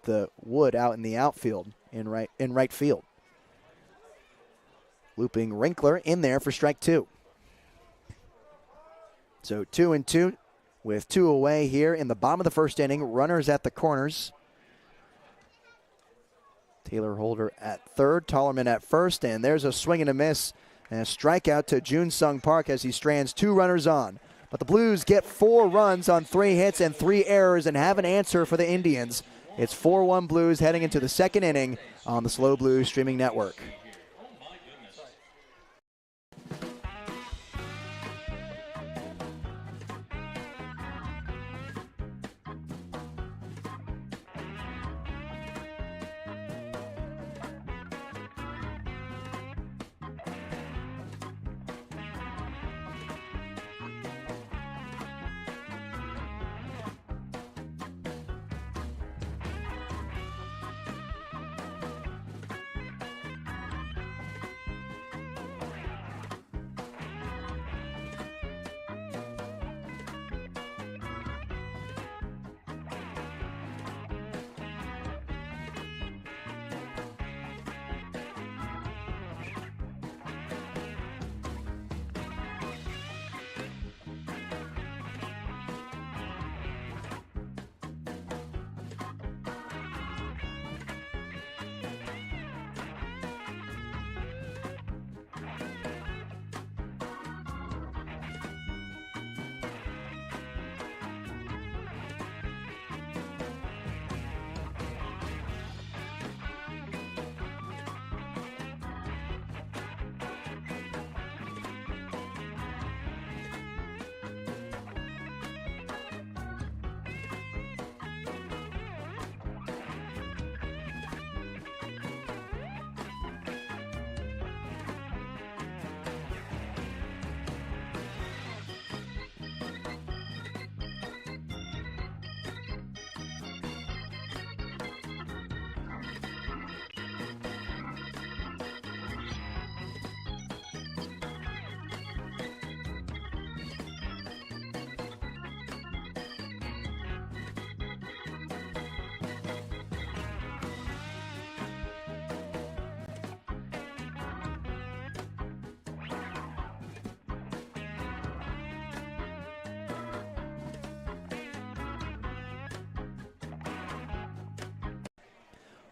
the wood out in the outfield in right field. Looping Wrinkler in there for strike 2. So 2-2 with 2 away here in the bottom of the first inning. Runners at the corners. Taylor Holder at third, Tollerman at first, and there's a swing and a miss and a strikeout to Jun Sung Park as he strands 2 runners on. But the Blues get 4 runs on 3 hits and 3 errors and have an answer for the Indians. It's 4-1 Blues heading into the second inning on the SLO Blues streaming network.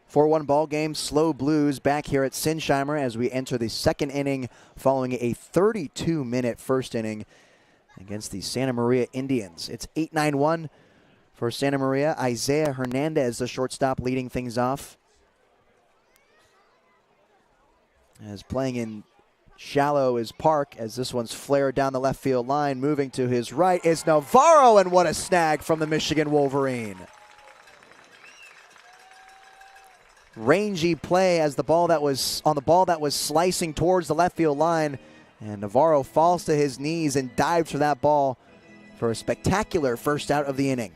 A 4-1 ball game, SLO Blues back here at Sinsheimer as we enter the second inning following a 32-minute first inning against the Santa Maria Indians. It's 8-9-1 for Santa Maria. Isaiah Hernandez, the shortstop, leading things off. As playing in shallow is Park, as this one's flared down the left field line. Moving to his right is Navarro, and what a snag from the Michigan Wolverine. Rangy play as the ball that was slicing towards the left field line, and Navarro falls to his knees and dives for that ball for a spectacular first out of the inning.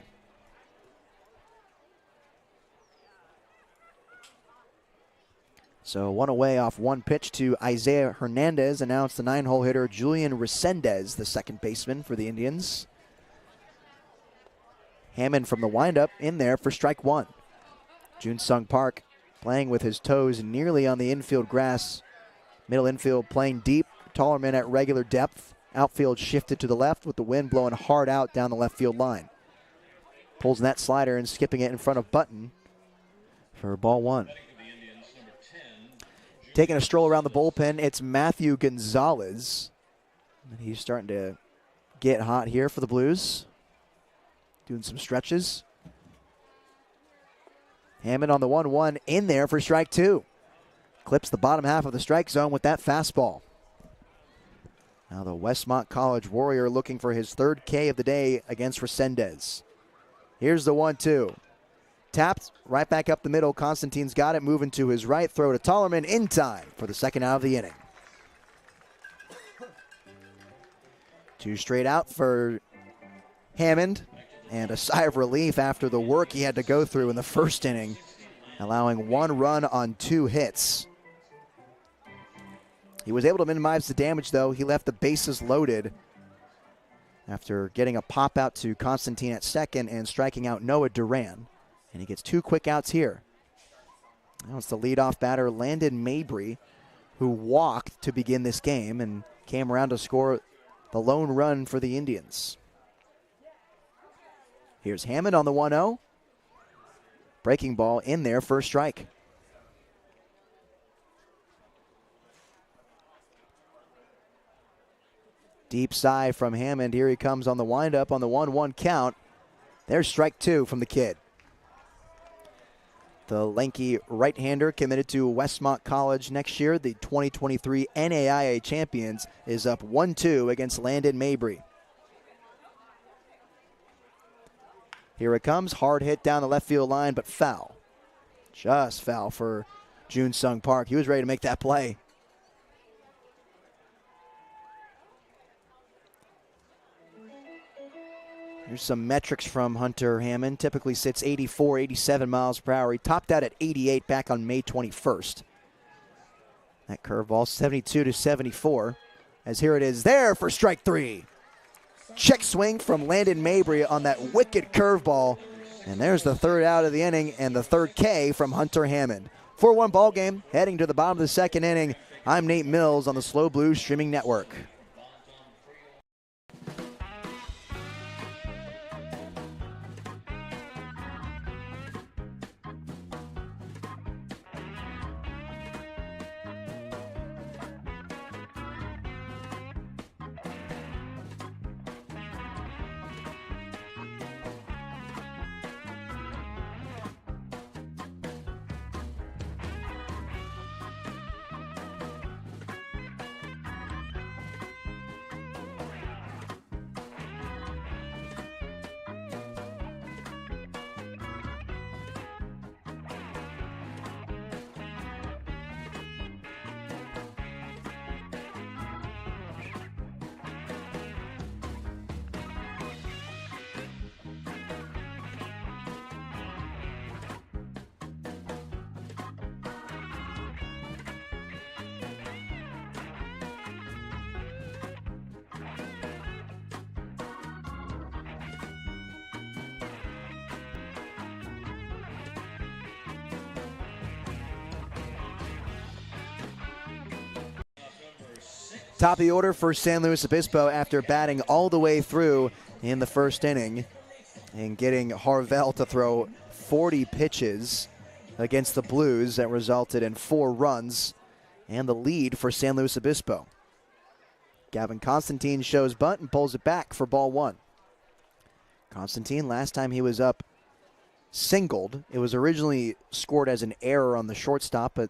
So 1 away off 1 pitch to Isaiah Hernandez. Announced the 9-hole hitter Julian Resendez, the second baseman for the Indians. Hammond from the windup in there for strike 1. Jun Sung Park playing with his toes nearly on the infield grass. Middle infield playing deep. Tollerman at regular depth. Outfield shifted to the left with the wind blowing hard out down the left field line. Pulls that slider and skipping it in front of Button for ball 1. Taking a stroll around the bullpen, it's Matthew Gonzalez. He's starting to get hot here for the Blues. Doing some stretches. Hammond on the 1-1 in there for strike 2. Clips the bottom half of the strike zone with that fastball. Now the Westmont College Warrior looking for his 3rd K of the day against Resendez. Here's the 1-2. Tapped right back up the middle. Constantine's got it. Moving to his right. Throw to Tollerman in time for the second out of the inning. 2 straight out for Hammond. And a sigh of relief after the work he had to go through in the first inning, allowing 1 run on 2 hits. He was able to minimize the damage, though. He left the bases loaded after getting a pop out to Constantine at second and striking out Noah Duran. And he gets 2 quick outs here. Now it's the leadoff batter, Landon Mabry, who walked to begin this game and came around to score the lone run for the Indians. Here's Hammond on the 1-0. Breaking ball in there for a strike. Deep sigh from Hammond. Here he comes on the windup on the 1-1 count. There's strike 2 from the kid. The lanky right-hander committed to Westmont College next year, the 2023 NAIA champions, is up 1-2 against Landon Mabry. Here it comes, hard hit down the left field line, but foul. Just foul for June Sung Park. He was ready to make that play. Here's some metrics from Hunter Hammond. Typically sits 84, 87 miles per hour. He topped out at 88 back on May 21st. That curveball, 72 to 74. As here it is there for strike 3. Check swing from Landon Mabry on that wicked curveball. And there's the 3rd out of the inning and the 3rd K from Hunter Hammond. 4-1 ball game, heading to the bottom of the 2nd inning. I'm Nate Mills on the Slow Blues Streaming Network. Top of the order for San Luis Obispo after batting all the way through in the 1st inning and getting Harvell to throw 40 pitches against the Blues that resulted in 4 runs and the lead for San Luis Obispo. Gavin Constantine shows bunt and pulls it back for ball 1. Constantine, last time he was up, singled. It was originally scored as an error on the shortstop, but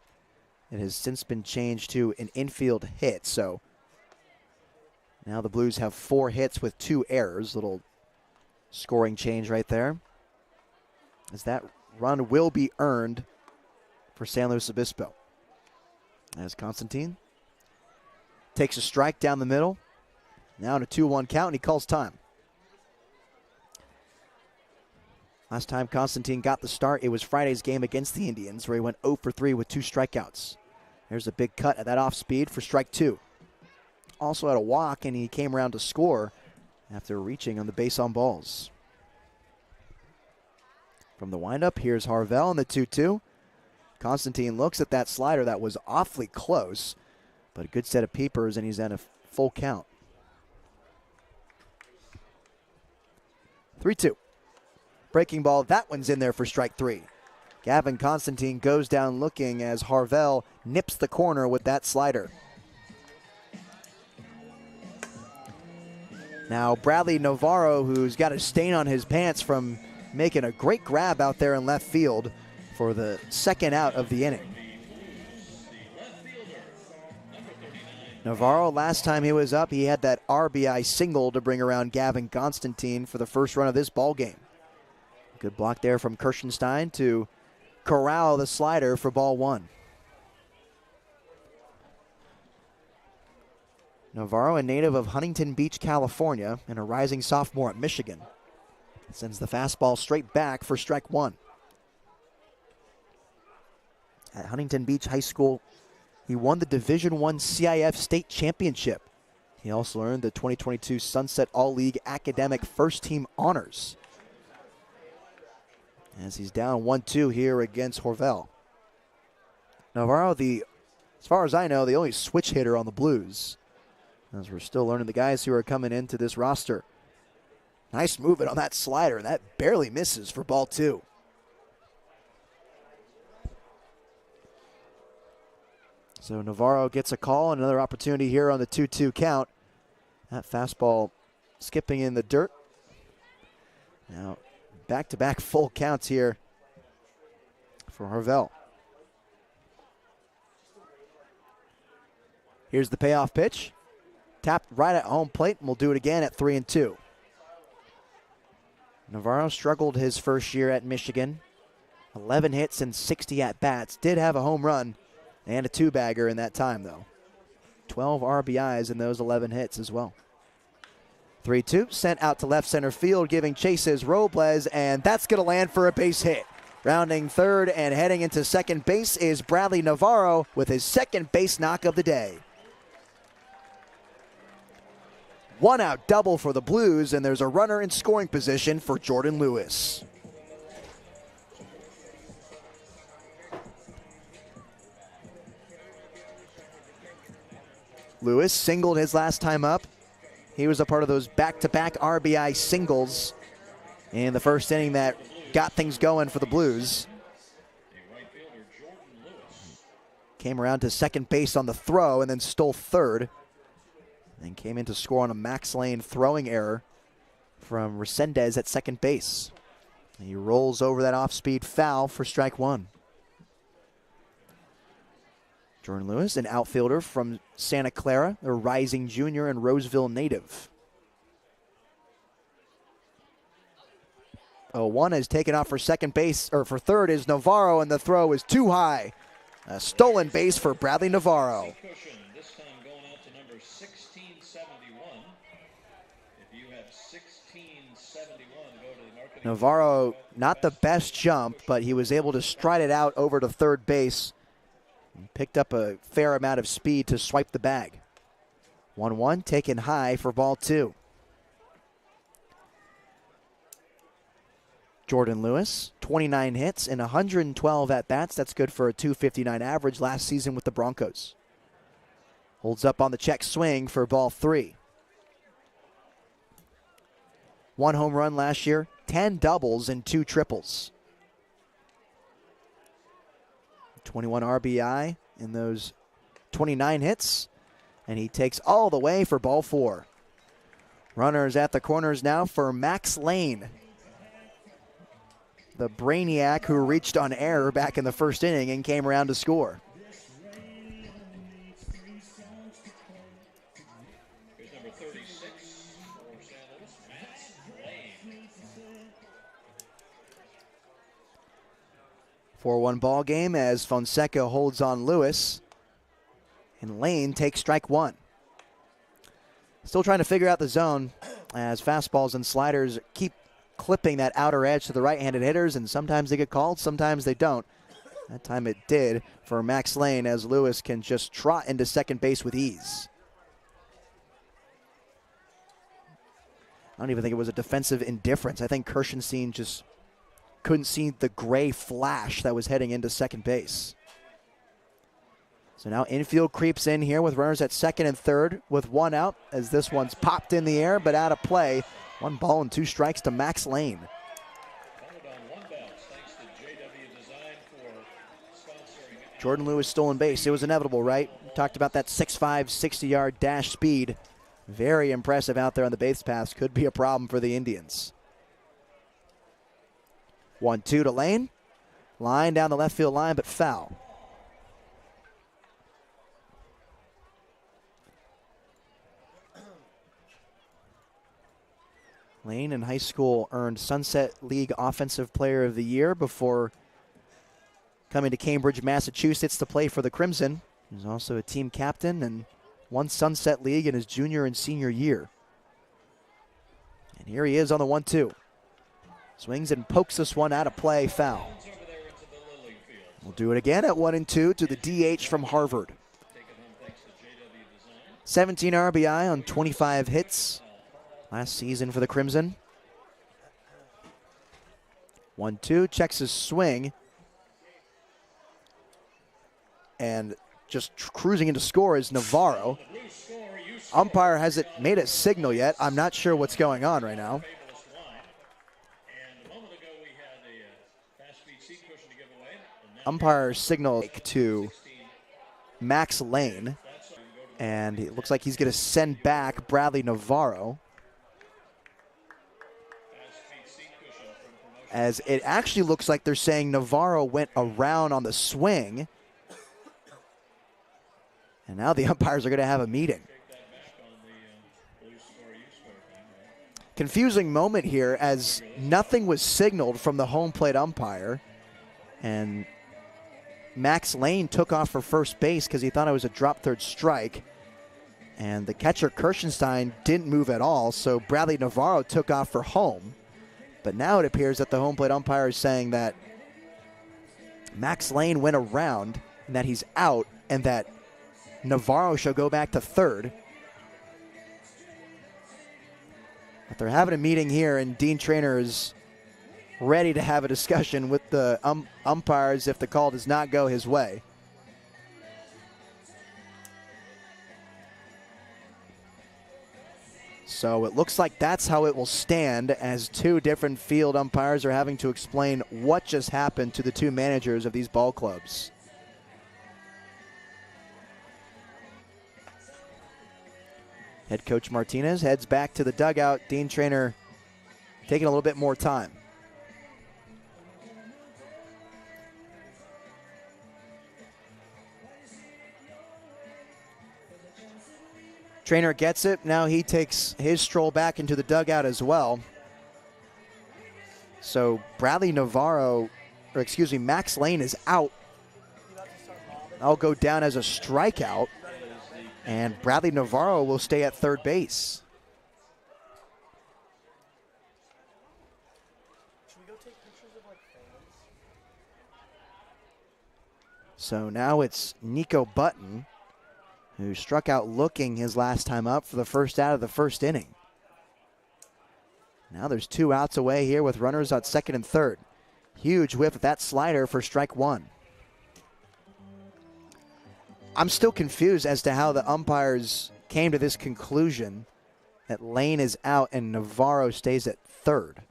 it has since been changed to an infield hit. So now the Blues have 4 hits with 2 errors. Little scoring change right there. As that run will be earned for San Luis Obispo. As Constantine takes a strike down the middle. Now in a 2-1 count, and he calls time. Last time Constantine got the start, it was Friday's game against the Indians, where he went 0 for 3 with 2 strikeouts. There's a big cut at that off speed for strike 2. Also had a walk, and he came around to score after reaching on the base on balls. From the windup, here's Harvell on the 2-2. Constantine looks at that slider that was awfully close, but a good set of peepers, and he's at a full count. 3-2. Breaking ball, that one's in there for strike 3. Gavin Constantine goes down looking as Harvell nips the corner with that slider. Now Bradley Navarro, who's got a stain on his pants from making a great grab out there in left field for the 2nd out of the inning. Navarro, last time he was up, he had that RBI single to bring around Gavin Constantine for the 1st run of this ball game. Good block there from Kirschenstein to corral the slider for ball 1. Navarro, a native of Huntington Beach, California, and a rising sophomore at Michigan, sends the fastball straight back for strike 1. At Huntington Beach High School, he won the Division I CIF State Championship. He also earned the 2022 Sunset All-League Academic First Team Honors. as he's down 1-2 here against Horvel. Navarro, as far as I know, the only switch hitter on the Blues, as we're still learning the guys who are coming into this roster. Nice movement on that slider, and that barely misses for ball 2. So Navarro gets a call, and another opportunity here on the 2-2 count. That fastball skipping in the dirt. Now, back-to-back full counts here for Horvel. Here's the payoff pitch. Tapped right at home plate, and we'll do it again at 3-2. Navarro struggled his first year at Michigan. 11 hits and 60 at-bats. Did have a home run and a two-bagger in that time, though. 12 RBIs in those 11 hits as well. 3-2, sent out to left center field, giving chases Robles, and that's going to land for a base hit. Rounding third and heading into second base is Bradley Navarro with his second base knock of the day. One out double for the Blues, and there's a runner in scoring position for Jordan Lewis. Lewis singled his last time up. He was a part of those back-to-back RBI singles in the first inning that got things going for the Blues. Came around to second base on the throw and then stole third. And came in to score on a Max Lane throwing error from Resendez at second base. He rolls over that off-speed foul for strike 1. Jordan Lewis, an outfielder from Santa Clara, a rising junior and Roseville native. 0-1 is taken off for second base, or for third is Navarro, and the throw is too high. A stolen base for Bradley Navarro. Navarro, not the best jump, but he was able to stride it out over to third base. And picked up a fair amount of speed to swipe the bag. 1-1 taken high for ball 2. Jordan Lewis, 29 hits and 112 at-bats. That's good for a .259 average last season with the Broncos. Holds up on the check swing for ball 3. 1 home run last year, 10 doubles and 2 triples. 21 RBI in those 29 hits, and he takes all the way for ball 4. Runners at the corners now for Max Lane, the brainiac who reached on error back in the first inning and came around to score. Here's number 36 for St. Louis, Max Lane. 4-1 ball game as Fonseca holds on Lewis, and Lane takes strike 1. Still trying to figure out the zone as fastballs and sliders keep clipping that outer edge to the right-handed hitters, and sometimes they get called, sometimes they don't. That time it did for Max Lane as Lewis can just trot into second base with ease. I don't even think it was a defensive indifference. I think Kirshenstein just couldn't see the gray flash that was heading into second base. So now infield creeps in here with runners at second and third with 1 out as this one's popped in the air but out of play. 1 ball and 2 strikes to Max Lane. Jordan Lewis stolen base. It was inevitable, right? We talked about that 6'5", 60-yard dash speed. Very impressive out there on the base paths. Could be a problem for the Indians. 1-2 to Lane. Line down the left field line, but foul. Lane in high school earned Sunset League Offensive Player of the Year before coming to Cambridge, Massachusetts to play for the Crimson. He's also a team captain and won Sunset League in his junior and senior year. And here he is on the 1-2. Swings and pokes this one out of play, foul. We'll do it again at 1-2 to the DH from Harvard. 17 RBI on 25 hits last season for the Crimson. 1-2, checks his swing. And just cruising into score is Navarro. Umpire hasn't made a signal yet. I'm not sure what's going on right now. Umpire signal to Max Lane. And it looks like he's going to send back Bradley Navarro. As it actually looks like they're saying Navarro went around on the swing. And now the umpires are going to have a meeting. Confusing moment here as nothing was signaled from the home plate umpire. And Max Lane took off for first base because he thought it was a drop third strike. And the catcher Kirschenstein didn't move at all, so Bradley Navarro took off for home. But now it appears that the home plate umpire is saying that Max Lane went around and that he's out and that Navarro shall go back to third. But they're having a meeting here, and Dean Traynor is ready to have a discussion with the umpires if the call does not go his way. So it looks like that's how it will stand, as two different field umpires are having to explain what just happened to the two managers of these ball clubs. Head coach Martinez heads back to the dugout. Dean Traynor taking a little bit more time. Traynor gets it. Now he takes his stroll back into the dugout as well. So Bradley Navarro, or excuse me, Max Lane is out. I'll go down as a strikeout. And Bradley Navarro will stay at third base. So now it's Nico Button, who struck out looking his last time up for the first out of the first inning. Now there's 2 outs away here with runners on second and third. Huge whiff of that slider for strike one. I'm still confused as to how the umpires came to this conclusion that Lane is out and Navarro stays at third.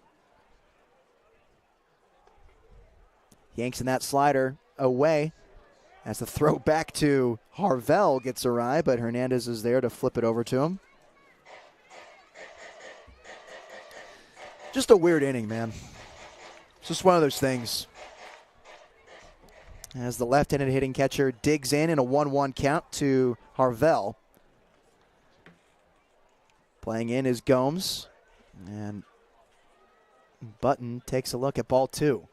Yanks in that slider away as the throw back to Harvell gets awry, but Hernandez is there to flip it over to him. Just a weird inning, man. It's just one of those things. As the left-handed hitting catcher digs in a 1-1 count to Harvell. Playing in is Gomes. And Button takes a look at ball 2.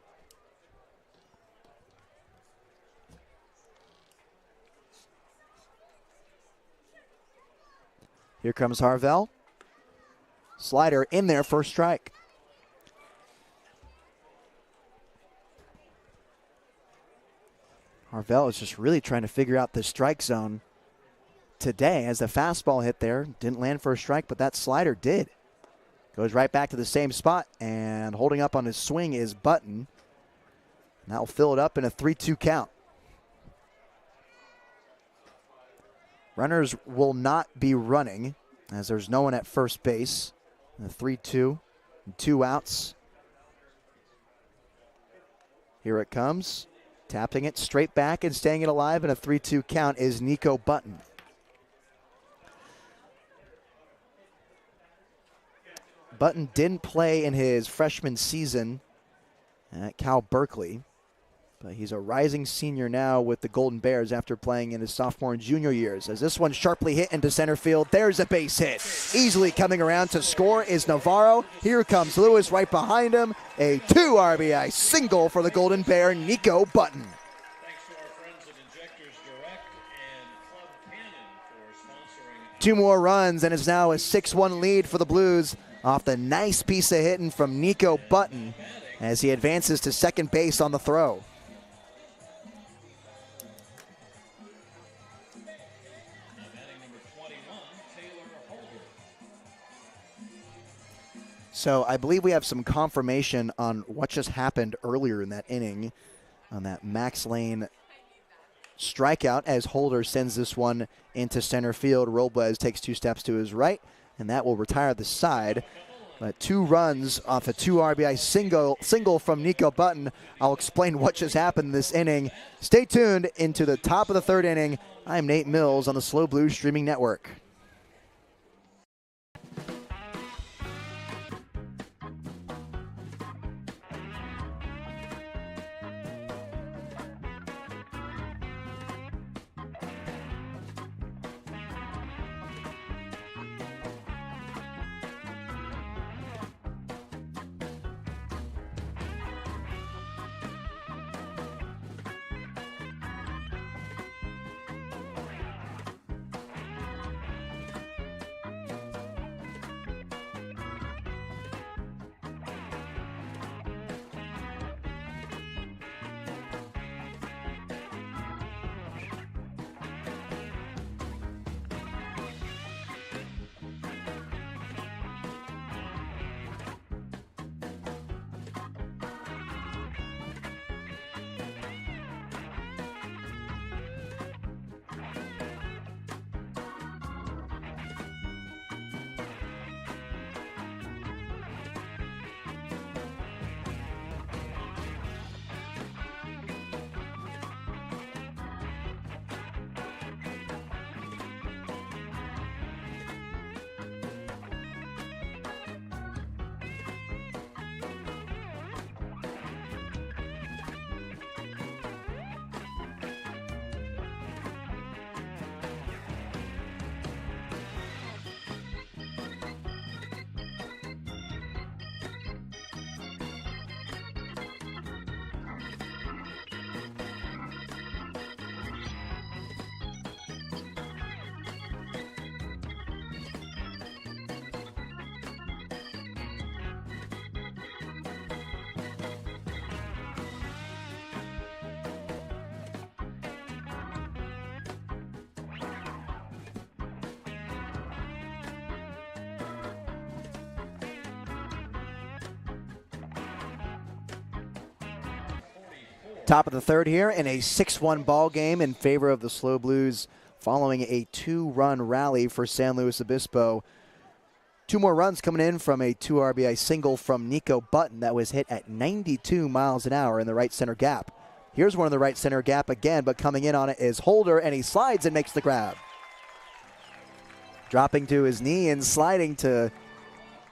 Here comes Harvell. Slider in there for a strike. Harvell is just really trying to figure out the strike zone today as the fastball hit there. Didn't land for a strike, but that slider did. Goes right back to the same spot, and holding up on his swing is Button. And that will fill it up in a 3-2 count. Runners will not be running as there's no one at first base. The 3-2, 2 outs. Here it comes. Tapping it straight back and staying it alive in a 3-2 count is Nico Button. Button didn't play in his freshman season at Cal Berkeley, but he's a rising senior now with the Golden Bears after playing in his sophomore and junior years. As this one sharply hit into center field, there's a base hit. Easily coming around to score is Navarro. Here comes Lewis right behind him. A 2 RBI single for the Golden Bear, Nico Button. Thanks to our friends at Injectors Direct and Club Cannon for sponsoring. 2 more runs, and it's now a 6-1 lead for the Blues off the nice piece of hitting from Nico Button as he advances to second base on the throw. So I believe we have some confirmation on what just happened earlier in that inning on that Max Lane strikeout as Holder sends this one into center field. Robles takes 2 steps to his right, and that will retire the side. But 2 runs off a 2 RBI single from Nico Button. I'll explain what just happened in this inning. Stay tuned into the top of the 3rd inning. I'm Nate Mills on the SLO Blues Streaming Network. Top of the 3rd here in a 6-1 ball game in favor of the SLO Blues following a 2-run rally for San Luis Obispo. 2 more runs coming in from a 2 RBI single from Nico Button that was hit at 92 miles an hour in the right center gap. Here's one in the right center gap again, but coming in on it is Holder, and he slides and makes the grab. Dropping to his knee and sliding to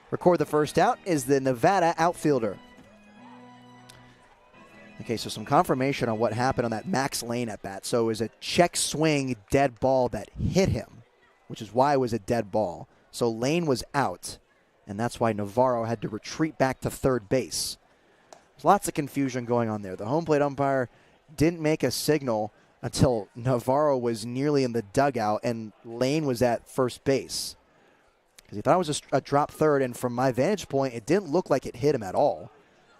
record the first out is the Nevada outfielder. Okay, so some confirmation on what happened on that Max Lane at bat. So it was a check swing dead ball that hit him, which is why it was a dead ball. So Lane was out, and that's why Navarro had to retreat back to 3rd base. There's lots of confusion going on there. The home plate umpire didn't make a signal until Navarro was nearly in the dugout and Lane was at 1st base. Because he thought it was a drop 3rd, and from my vantage point, it didn't look like it hit him at all.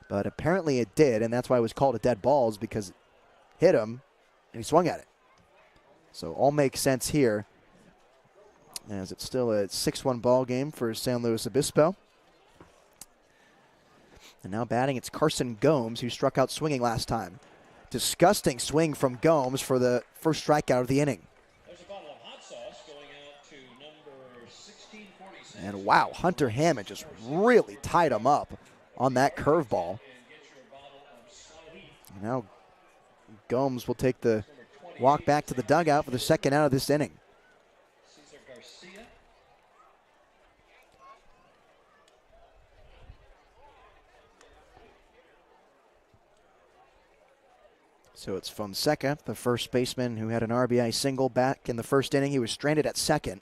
But apparently it did, and that's why it was called a dead ball, is because it hit him and he swung at it. So all makes sense here, as it's still a 6-1 ball game for San Luis Obispo. And now batting, it's Carson Gomes, who struck out swinging last time. Disgusting swing from Gomes for the first strikeout of the inning. There's a bottle of hot sauce going out to number 1646. And wow, Hunter Hammond just really tied him up on that curveball. And now Gomes will take the walk back to the dugout for the 2nd out of this inning. So it's Fonseca, the first baseman who had an RBI single back in the 1st inning. He was stranded at 2nd.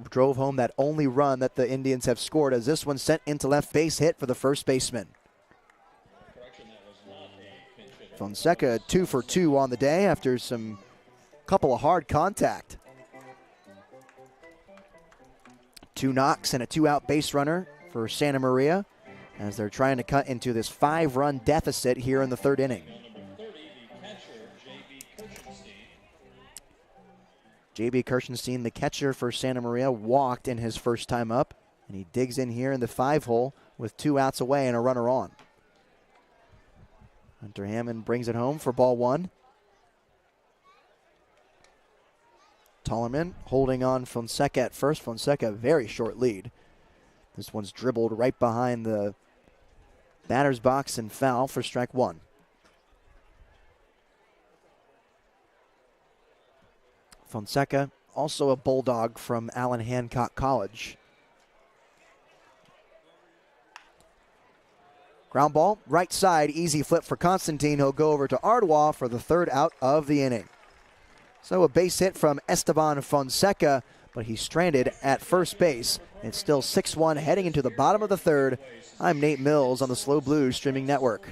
Drove home that only run that the Indians have scored, as this one sent into left base, hit for the first baseman. Fonseca 2 for 2 on the day after some couple of hard contact. 2 knocks and a 2-out base runner for Santa Maria as they're trying to cut into this 5-run deficit here in the 3rd inning. J.B. Kirschenstein, the catcher for Santa Maria, walked in his first time up, and he digs in here in the 5-hole with 2 outs away and a runner on. Hunter Hammond brings it home for ball 1. Tollerman holding on Fonseca at first. Fonseca, very short lead. This one's dribbled right behind the batter's box and foul for strike 1. Fonseca, also a Bulldog from Allen Hancock College. Ground ball, right side, easy flip for Constantine. He'll go over to Ardois for the 3rd out of the inning. So a base hit from Esteban Fonseca, but he's stranded at first base. It's still 6-1 heading into the bottom of the 3rd. I'm Nate Mills on the Slow Blues streaming network.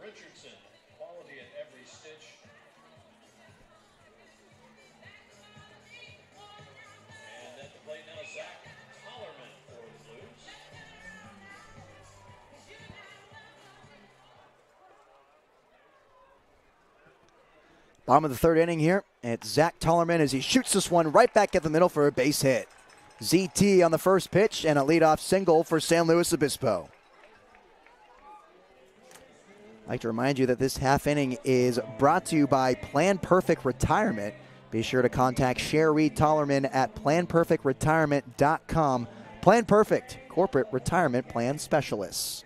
Richardson, quality at every stitch. And at the plate now, Zach Tollerman for the Blues. Bottom of the 3rd inning here. It's Zach Tollerman as he shoots this one right back at the middle for a base hit. ZT on the first pitch and a leadoff single for San Luis Obispo. I'd like to remind you that this half inning is brought to you by Plan Perfect Retirement. Be sure to contact Sherry Tollerman at planperfectretirement.com. Plan Perfect, corporate retirement plan specialists.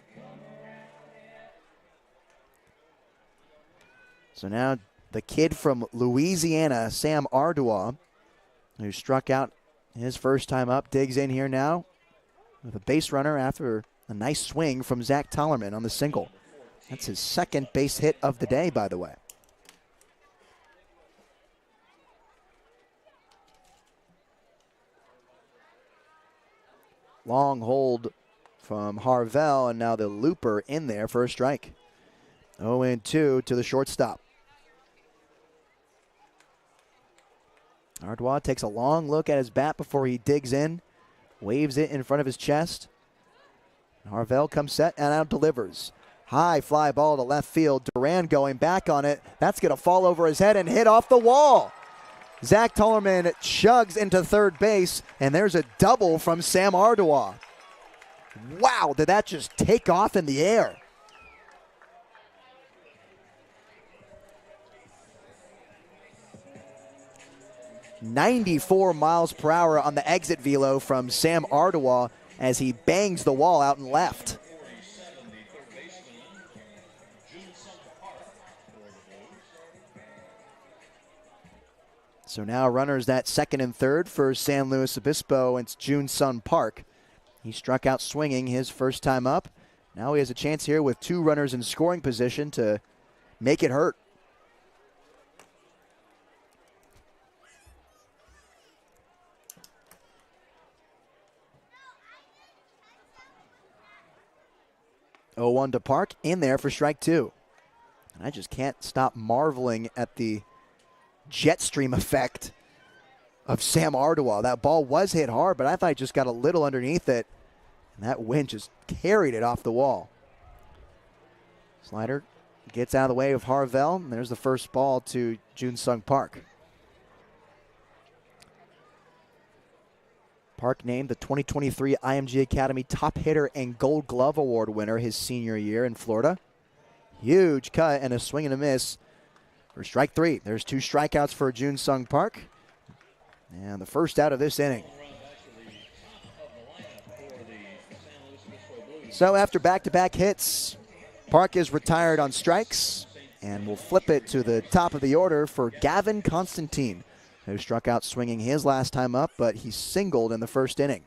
So now the kid from Louisiana, Sam Ardois, who struck out his first time up, digs in here now with a base runner after a nice swing from Zach Tollerman on the single. That's his 2nd base hit of the day, by the way. Long hold from Harvell, and now the looper in there for a strike. 0-2 to the shortstop. Ardois takes a long look at his bat before he digs in, waves it in front of his chest. Harvell comes set and out delivers. High fly ball to left field. Duran going back on it. That's going to fall over his head and hit off the wall. Zach Tollerman chugs into 3rd base, and there's a double from Sam Ardois. Wow, did that just take off in the air? .94 miles per hour on the exit velo from Sam Ardois as he bangs the wall out and left. So now runners at 2nd and 3rd for San Luis Obispo. It's June Sun Park. He struck out swinging his first time up. Now he has a chance here with 2 runners in scoring position to make it hurt. Oh, 1 to Park in there for strike 2. And I just can't stop marveling at the jet stream effect of Sam Ardois. That ball was hit hard, but I thought it just got a little underneath it. And that wind just carried it off the wall. Slider gets out of the way of Harvell. And there's the first ball to Jun Sung Park. Park named the 2023 IMG Academy Top Hitter and Gold Glove Award winner his senior year in Florida. Huge cut and a swing and a miss for strike three. There's 2 strikeouts for Jun Sung Park. And the first out of this inning. So after back-to-back hits, Park is retired on strikes, and we'll flip it to the top of the order for Gavin Constantine, who struck out swinging his last time up, but he singled in the first inning.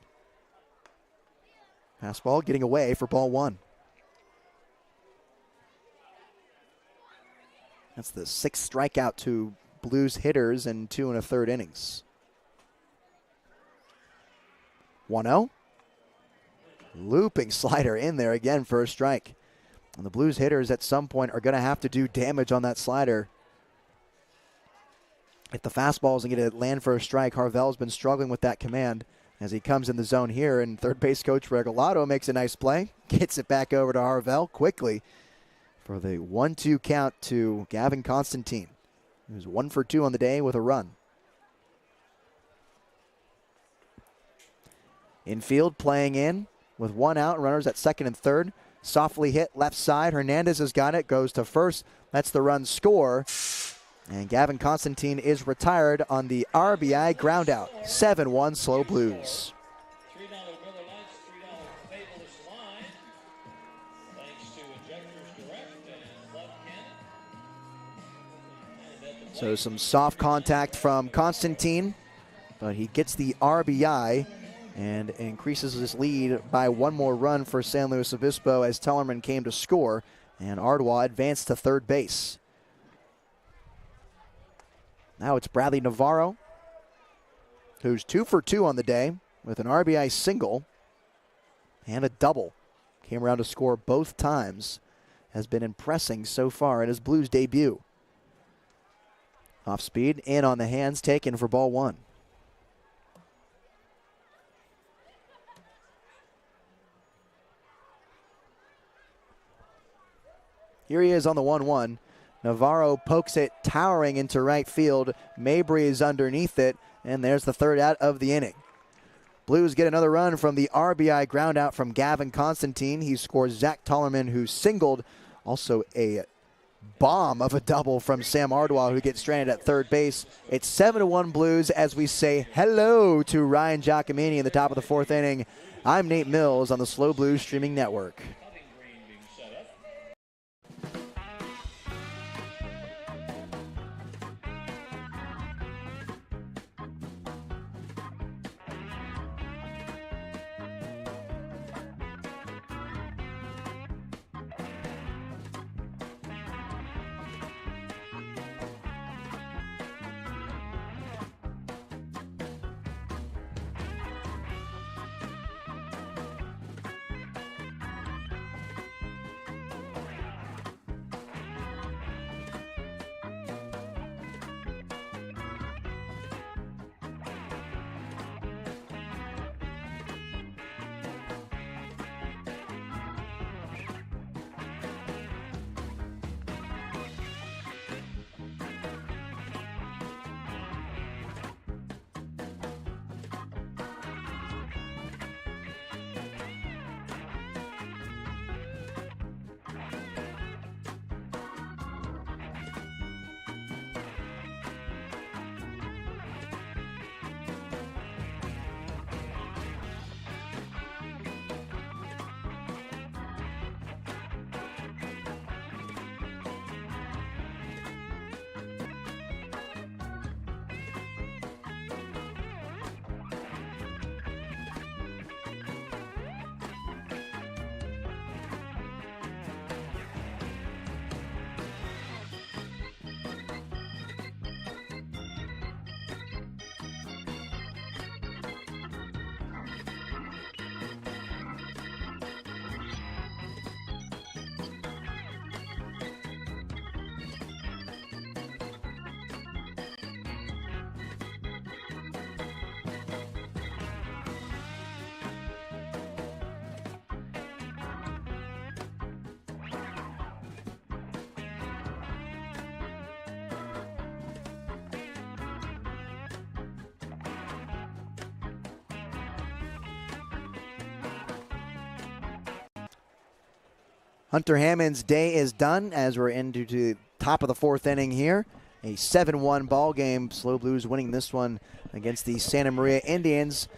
Fastball getting away for ball 1. That's the 6th strikeout to Blues hitters in 2 1/3 innings. 1-0. Looping slider in there again for a strike. And the Blues hitters at some point are going to have to do damage on that slider. If the fastball isn't going to land for a strike, Harvell's been struggling with that command as he comes in the zone here. And third base coach Regalado makes a nice play. Gets it back over to Harvell quickly for the 1-2 count to Gavin Constantine, who's 1 for 2 on the day with a run. Infield playing in with 1 out, runners at second and third. Softly hit left side. Hernandez has got it, goes to first, lets the run score. And Gavin Constantine is retired on the RBI ground out. 7-1 SLO Blues. $3 Miller Lights, $3 Fableless Line. Thanks to Injectors Direct and Club Cannon. So some soft contact from Constantine, but he gets the RBI and increases his lead by 1 more run for San Luis Obispo as Tellerman came to score, and Ardois advanced to third base. Now it's Bradley Navarro, who's 2 for 2 on the day with an RBI single and a double. Came around to score both times. Has been impressing so far in his Blues debut. Off speed, in on the hands, taken for ball 1. Here he is on the 1-1. Navarro pokes it, towering into right field. Mabry is underneath it, and there's the third out of the inning. Blues get another run from the RBI ground out from Gavin Constantine. He scores Zach Tollerman, who singled. Also a bomb of a double from Sam Ardois, who gets stranded at third base. It's 7-1 Blues as we say hello to Ryan Giacomini in the top of the 4th inning. I'm Nate Mills on the SLO Blues streaming network. Hunter Hammond's day is done as we're into the top of the fourth inning here. A 7-1 ball game. SLO Blues winning this one against the Santa Maria Indians.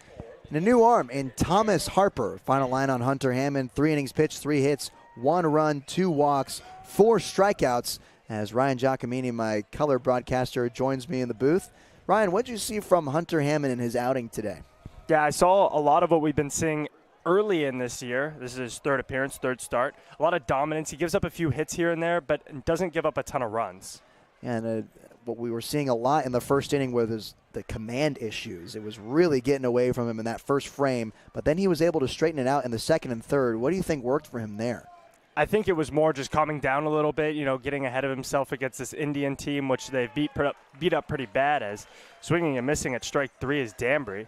And a new arm in Thomas Harper. Final line on Hunter Hammond. 3 innings pitched, 3 hits, 1 run, 2 walks, 4 strikeouts. As Ryan Giacomini, my color broadcaster, joins me in the booth. Ryan, what did you see from Hunter Hammond in his outing today? Yeah, I saw a lot of what we've been seeing early in this year. This is his third appearance, third start. A lot of dominance. He gives up a few hits here and there, but doesn't give up a ton of runs. And what we were seeing a lot in the first inning was the command issues. It was really getting away from him in that first frame, but then he was able to straighten it out in the second and third. What do you think worked for him there? I think it was more just calming down a little bit, getting ahead of himself against this Indian team, which they've beat up pretty bad. As swinging and missing at strike 3 is Danbury,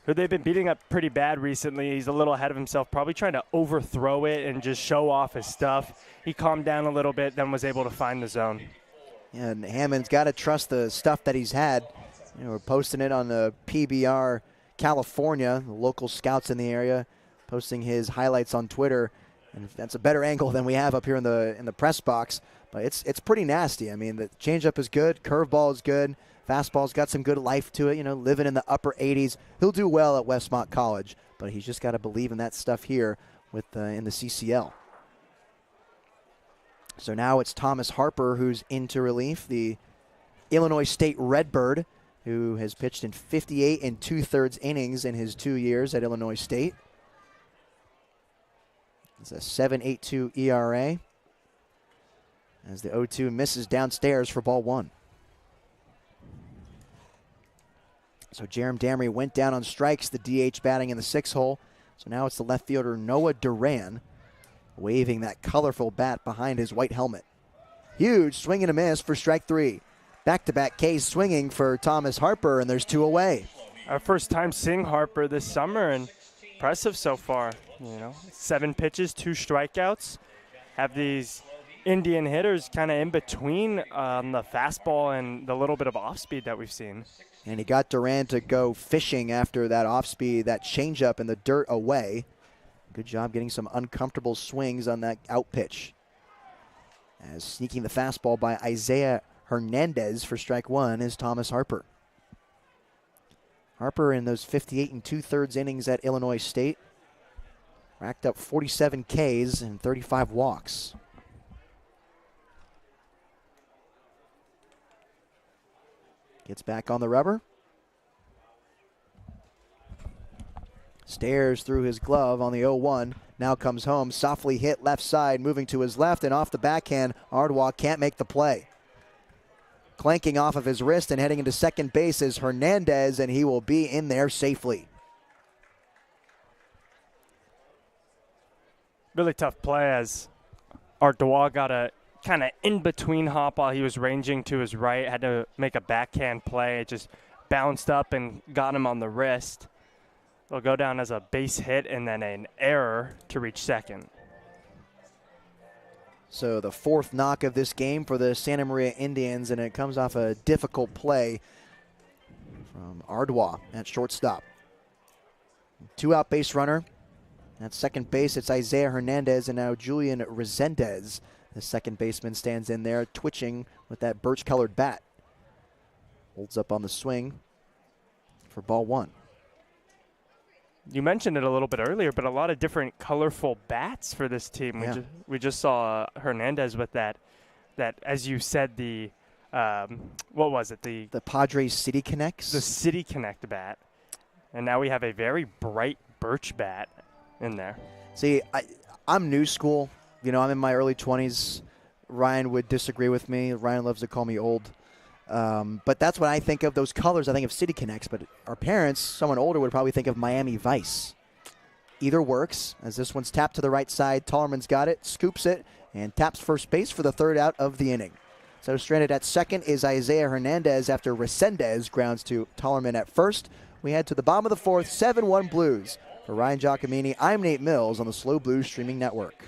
who they've been beating up pretty bad recently. He's a little ahead of himself, probably trying to overthrow it and just show off his stuff. He calmed down a little bit, then was able to find the zone. Yeah, and Hammond's got to trust the stuff that he's had. We're posting it on the PBR California, the local scouts in the area, posting his highlights on Twitter. And that's a better angle than we have up here in the press box. But it's pretty nasty. I mean, the changeup is good, curveball is good, fastball's got some good life to it. Living in the upper 80s. He'll do well at Westmont College, but he's just got to believe in that stuff here with in the CCL. So now it's Thomas Harper who's into relief, the Illinois State Redbird, who has pitched in 58 2/3 innings in his 2 years at Illinois State. It's a 7.82 ERA as the 0-2 misses downstairs for ball 1. So Jerem Damry went down on strikes, the DH batting in the 6 hole. So now it's the left fielder Noah Duran waving that colorful bat behind his white helmet. Huge swing and a miss for strike 3. Back-to-back Ks swinging for Thomas Harper, and there's 2 away. Our first time seeing Harper this summer, and impressive so far. 7 pitches, 2 strikeouts. Have these Indian hitters kind of in between the fastball and the little bit of off-speed that we've seen. And he got Duran to go fishing after that off-speed, that changeup in the dirt away. Good job getting some uncomfortable swings on that out pitch. As sneaking the fastball by Isaiah Hernandez for strike 1 is Thomas Harper. Harper in those 58 2/3 innings at Illinois State racked up 47 Ks and 35 walks. Gets back on the rubber. Stares through his glove on the 0-1. Now comes home. Softly hit left side, moving to his left and off the backhand. Ardwa can't make the play. Clanking off of his wrist and heading into second base is Hernandez, and he will be in there safely. Really tough play as Ardwa got a kind of in-between hop while he was ranging to his right. Had to make a backhand play. It just bounced up and got him on the wrist. It'll go down as a base hit and then an error to reach second. So the 4th knock of this game for the Santa Maria Indians, and it comes off a difficult play from Ardwa at shortstop. 2-out base runner. At second base, it's Isaiah Hernandez, and now Julian Resendez. The second baseman stands in there, twitching with that birch-colored bat. Holds up on the swing for ball 1. You mentioned it a little bit earlier, but a lot of different colorful bats for this team. Yeah. We just saw Hernandez with that, as you said, the what was it? The Padres City Connects? The City Connect bat. And now we have a very bright birch bat in there. See, I'm new school. I'm in my early 20s. Ryan would disagree with me. Ryan loves to call me old. But that's what I think of those colors. I think of City Connects, but our parents, someone older, would probably think of Miami Vice. Either works, as this one's tapped to the right side. Tollerman's got it, scoops it, and taps first base for the 3rd out of the inning. So stranded at second is Isaiah Hernandez after Resendez grounds to Tollerman at first. We head to the bottom of the 4th, 7-1 Blues. For Ryan Giacomini, I'm Nate Mills on the SLO Blues Streaming Network.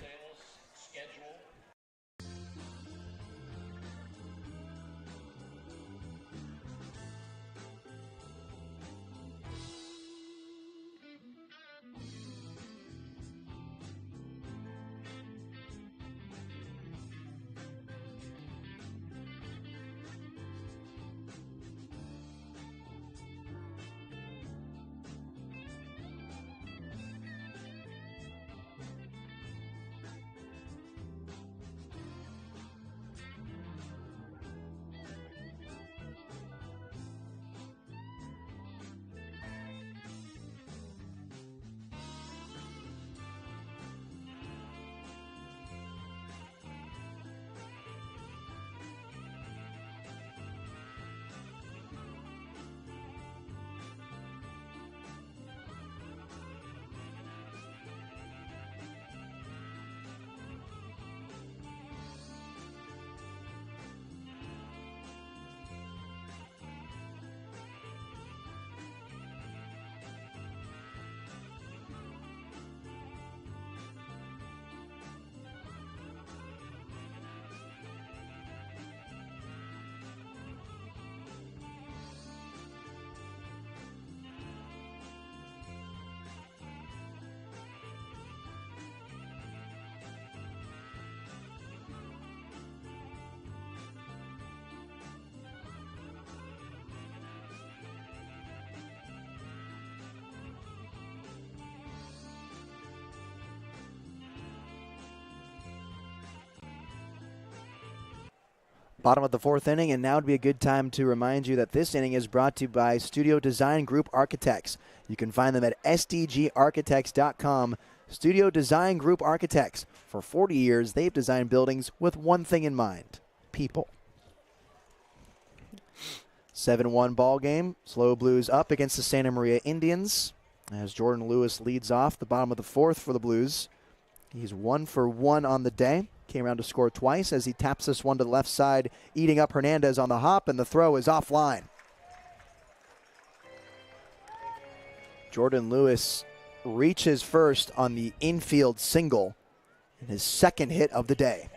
Bottom of the fourth inning, and now would be a good time to remind you that this inning is brought to you by Studio Design Group Architects. You can find them at sdgarchitects.com. Studio Design Group Architects. For 40 years, they've designed buildings with one thing in mind: people. 7-1 ball game. SLO Blues up against the Santa Maria Indians as Jordan Lewis leads off the bottom of the fourth for the Blues. He's 1 for 1 on the day. Came around to score twice as he taps this one to the left side, eating up Hernandez on the hop, and the throw is offline. Jordan Lewis reaches first on the infield single in his second hit of the day.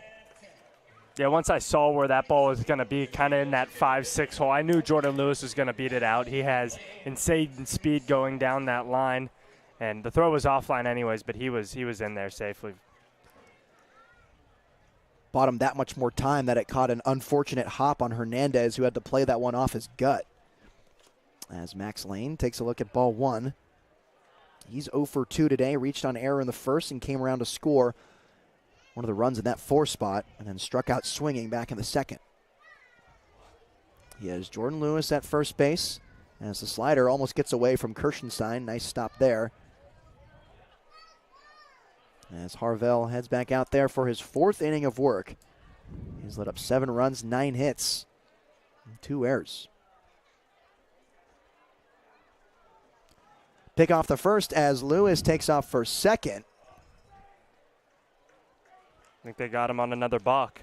Yeah, once I saw where that ball was going to be, kind of in that 5-6 hole, I knew Jordan Lewis was going to beat it out. He has insane speed going down that line, and the throw was offline anyways, but he was in there safely. Bought him that much more time that it caught an unfortunate hop on Hernandez, who had to play that one off his gut. As Max Lane takes a look at ball one. He's 0 for 2 today, reached on error in the first and came around to score one of the runs in that 4 spot, and then struck out swinging back in the second. He has Jordan Lewis at first base, as the slider almost gets away from Kirschenstein. Nice stop there. As Harvell heads back out there for his 4th inning of work. He's let up 7 runs, 9 hits, and 2 errors. Pick off the first as Lewis takes off for second. I think they got him on another balk.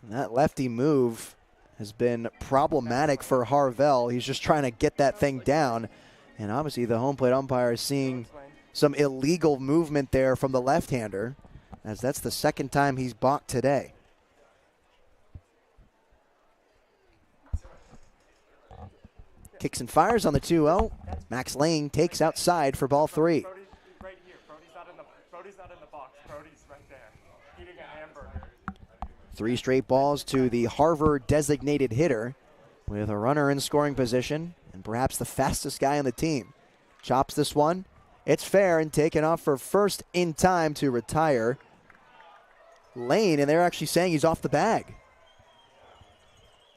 And that lefty move has been problematic for Harvell. He's just trying to get that thing down. And obviously the home plate umpire is seeing some illegal movement there from the left-hander, as that's the second time he's balked today. Kicks and fires on the 2-0. Max Lane takes outside for ball 3. Right here. Brody's not in the box. Brody's right there, eating a hamburger. 3 straight balls to the Harvard designated hitter with a runner in scoring position and perhaps the fastest guy on the team. Chops this one. It's fair and taken off for first in time to retire Lane, and they're actually saying he's off the bag.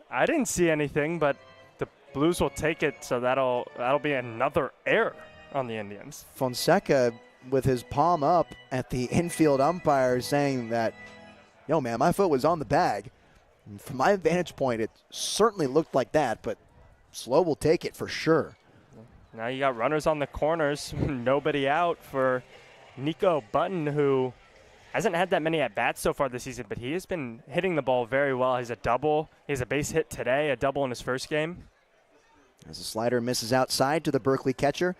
I didn't see anything, but the Blues will take it, so that'll be another error on the Indians. Fonseca with his palm up at the infield umpire saying that, yo, man, my foot was on the bag. And from my vantage point, it certainly looked like that, but SLO will take it for sure. Now you got runners on the corners, nobody out for Nico Button, who hasn't had that many at-bats so far this season, but he has been hitting the ball very well. He's a double. He has a base hit today, a double in his first game. As the slider misses outside to the Berkeley catcher.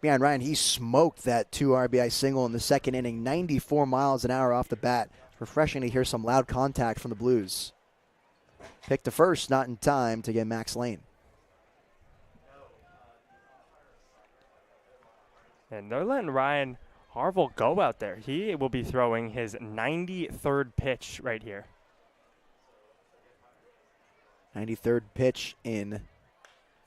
Man, Ryan, he smoked that 2 RBI single in the second inning, 94 miles an hour off the bat. It's refreshing to hear some loud contact from the Blues. Pick to first, not in time to get Max Lane. And they're letting Ryan Harvell go out there. He will be throwing his 93rd pitch right here. 93rd pitch in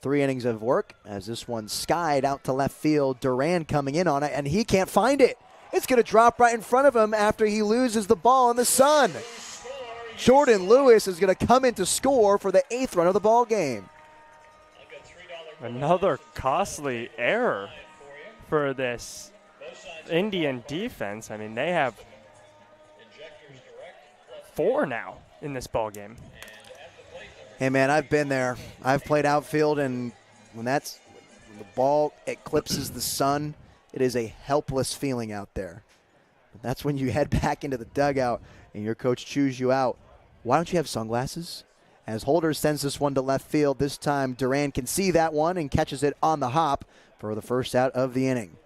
3 innings of work, as this one skied out to left field. Duran coming in on it, and he can't find it. It's going to drop right in front of him after he loses the ball in the sun. Jordan Lewis is going to come in to score for the 8th run of the ball game. Another costly error for this Indian defense. I mean, they have 4 now in this ball game. Hey, man, I've been there. I've played outfield, and when the ball eclipses the sun, it is a helpless feeling out there. But that's when you head back into the dugout and your coach chews you out. Why don't you have sunglasses? As Holder sends this one to left field, this time Duran can see that one and catches it on the hop for the first out of the inning.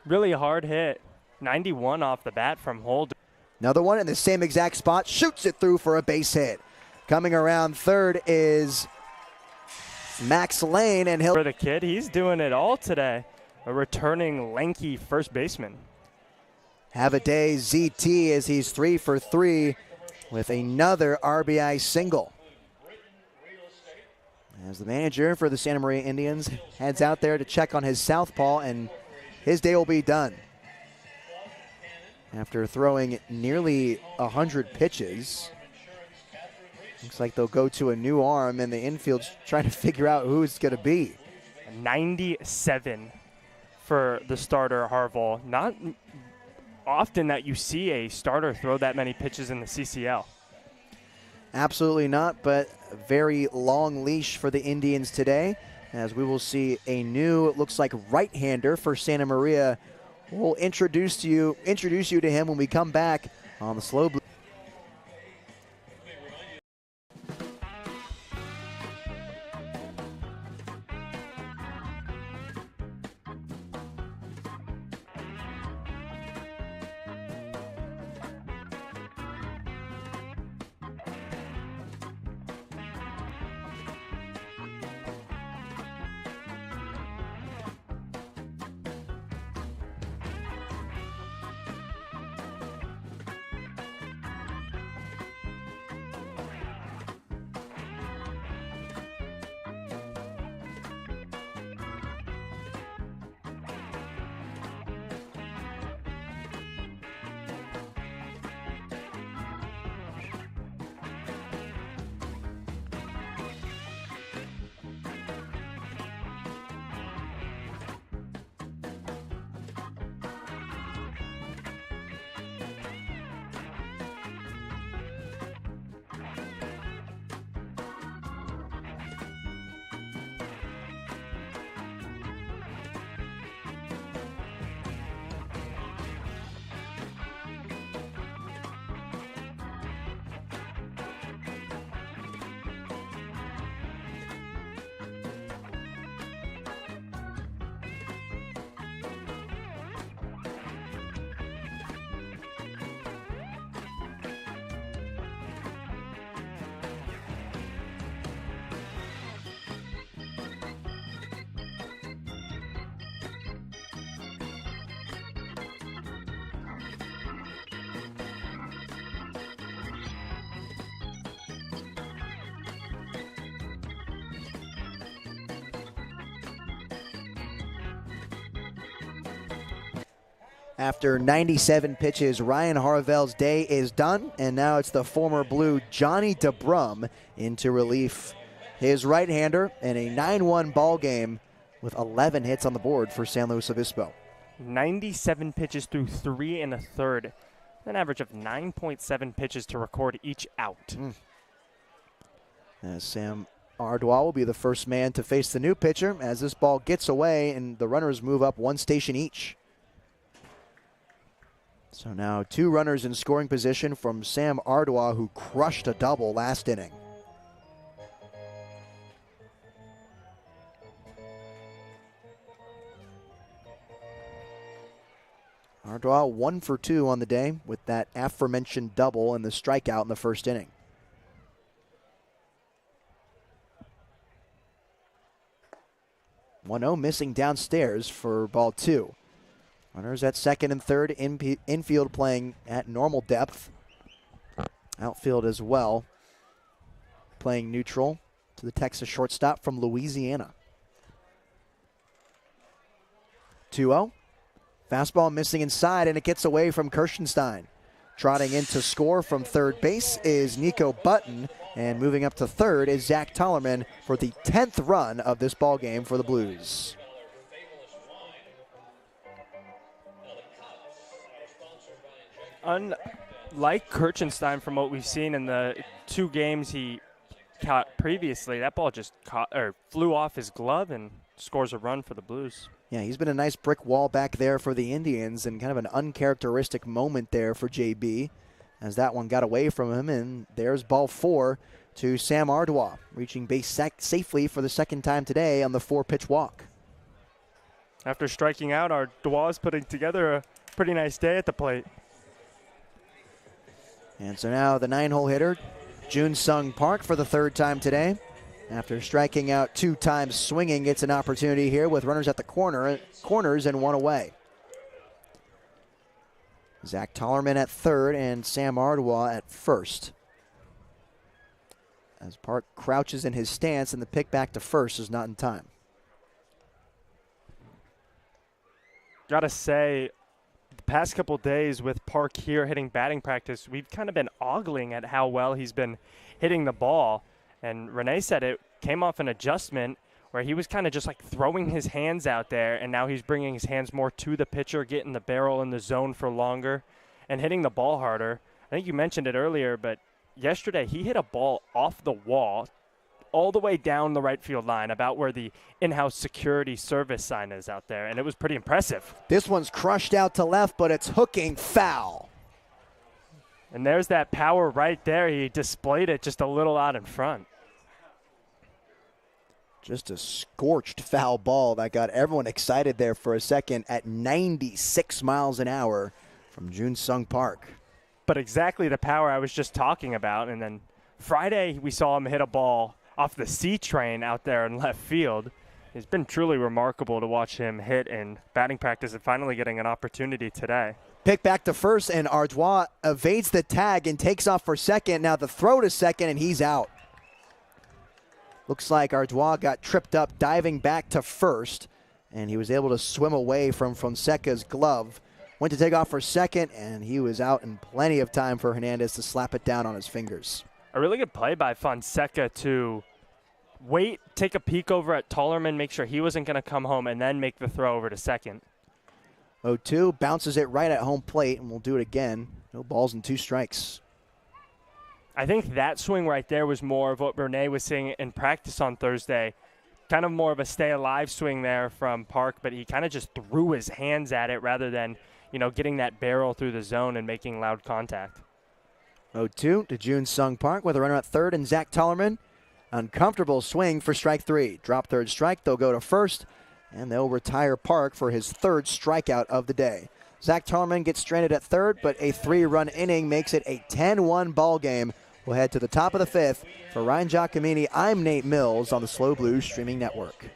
Really hard hit. 91 off the bat from Holder. Another one in the same exact spot. Shoots it through for a base hit. Coming around third is Max Lane, and for the kid, he's doing it all today. A returning lanky first baseman. Have a day ZT as he's 3 for 3 with another RBI single. As the manager for the Santa Maria Indians heads out there to check on his southpaw, and his day will be done. After throwing nearly 100 pitches, looks like they'll go to a new arm, and the infield's trying to figure out who it's going to be. 97 for the starter, Harville. Not often that you see a starter throw that many pitches in the CCL. Absolutely not, but a very long leash for the Indians today, as we will see a new, looks like, right-hander for Santa Maria. We'll introduce you to him when we come back on the SLO Blue. After 97 pitches, Ryan Harville's day is done, and now it's the former Blue Johnny DeBrum into relief. His right-hander in a 9-1 ball game with 11 hits on the board for San Luis Obispo. 97 pitches through 3 1/3, an average of 9.7 pitches to record each out. As Sam Ardois will be the first man to face the new pitcher as this ball gets away and the runners move up one station each. So now 2 runners in scoring position from Sam Ardois, who crushed a double last inning. Ardois 1 for 2 on the day with that aforementioned double and the strikeout in the first inning. One 0 missing downstairs for ball 2. Runners at second and third, infield playing at normal depth. Outfield as well, playing neutral to the Texas shortstop from Louisiana. 2-0. Fastball missing inside, and it gets away from Kirschenstein. Trotting in to score from third base is Nico Button, and moving up to third is Zach Tollerman for the 10th run of this ball game for the Blues. Unlike Kirschenstein, from what we've seen in the 2 games he caught previously, that ball just flew off his glove and scores a run for the Blues. Yeah, he's been a nice brick wall back there for the Indians, and kind of an uncharacteristic moment there for JB as that one got away from him, and there's ball 4 to Sam Ardois, reaching base safely for the second time today on the 4-pitch walk. After striking out, Ardois is putting together a pretty nice day at the plate. And so now the 9-hole hitter, Jun Sung Park, for the 3rd time today. After striking out 2 times swinging, gets an opportunity here with runners at the corners and 1 away. Zach Tollerman at third and Sam Ardois at first. As Park crouches in his stance, and the pick back to first is not in time. Gotta say, past couple days with Park here hitting batting practice, we've kind of been ogling at how well he's been hitting the ball. And Renee said it came off an adjustment where he was kind of just like throwing his hands out there, and now he's bringing his hands more to the pitcher, getting the barrel in the zone for longer, and hitting the ball harder. I think you mentioned it earlier, but yesterday he hit a ball off the wall all the way down the right field line, about where the in-house security service sign is out there, and it was pretty impressive. This one's crushed out to left, but it's hooking foul. And there's that power right there. He displayed it just a little out in front. Just a scorched foul ball that got everyone excited there for a second at 96 miles an hour from June Sung Park. But exactly the power I was just talking about. And then Friday we saw him hit a ball off the C train out there in left field. It's been truly remarkable to watch him hit in batting practice and finally getting an opportunity today. Pick back to first, and Ardois evades the tag and takes off for second. Now the throw to second, and he's out. Looks like Ardois got tripped up diving back to first, and he was able to swim away from Fonseca's glove. Went to take off for second, and he was out in plenty of time for Hernandez to slap it down on his fingers. A really good play by Fonseca to wait, take a peek over at Tollerman, make sure he wasn't going to come home, and then make the throw over to second. 0-2, bounces it right at home plate, and we'll do it again. No balls and 2 strikes. I think that swing right there was more of what Renee was seeing in practice on Thursday. Kind of more of a stay alive swing there from Park, but he kind of just threw his hands at it rather than, getting that barrel through the zone and making loud contact. 0-2 to June Sung Park with a runner at third and Zach Tollerman. Uncomfortable swing for strike 3. Drop third strike, they'll go to first, and they'll retire Park for his 3rd strikeout of the day. Zach Tollerman gets stranded at third, but a 3-run inning makes it a 10-1 ball game. We'll head to the top of the 5th. For Ryan Giacomini, I'm Nate Mills on the Slow Blues Streaming Network.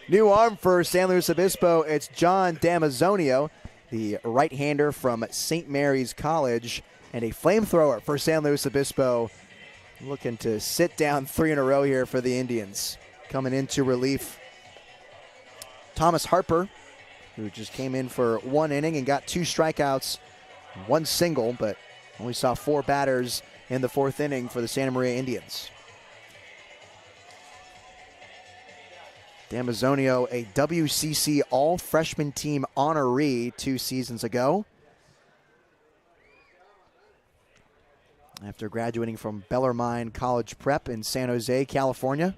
New arm for San Luis Obispo. It's John Damazonio, the right-hander from St. Mary's College, and a flamethrower for San Luis Obispo, looking to sit down 3 in a row here for the Indians. Coming into relief, Thomas Harper, who just came in for 1 inning and got 2 strikeouts, 1 single, but only saw 4 batters in the 4th inning for the Santa Maria Indians. Damazonio, a WCC All-Freshman Team honoree 2 seasons ago. After graduating from Bellarmine College Prep in San Jose, California.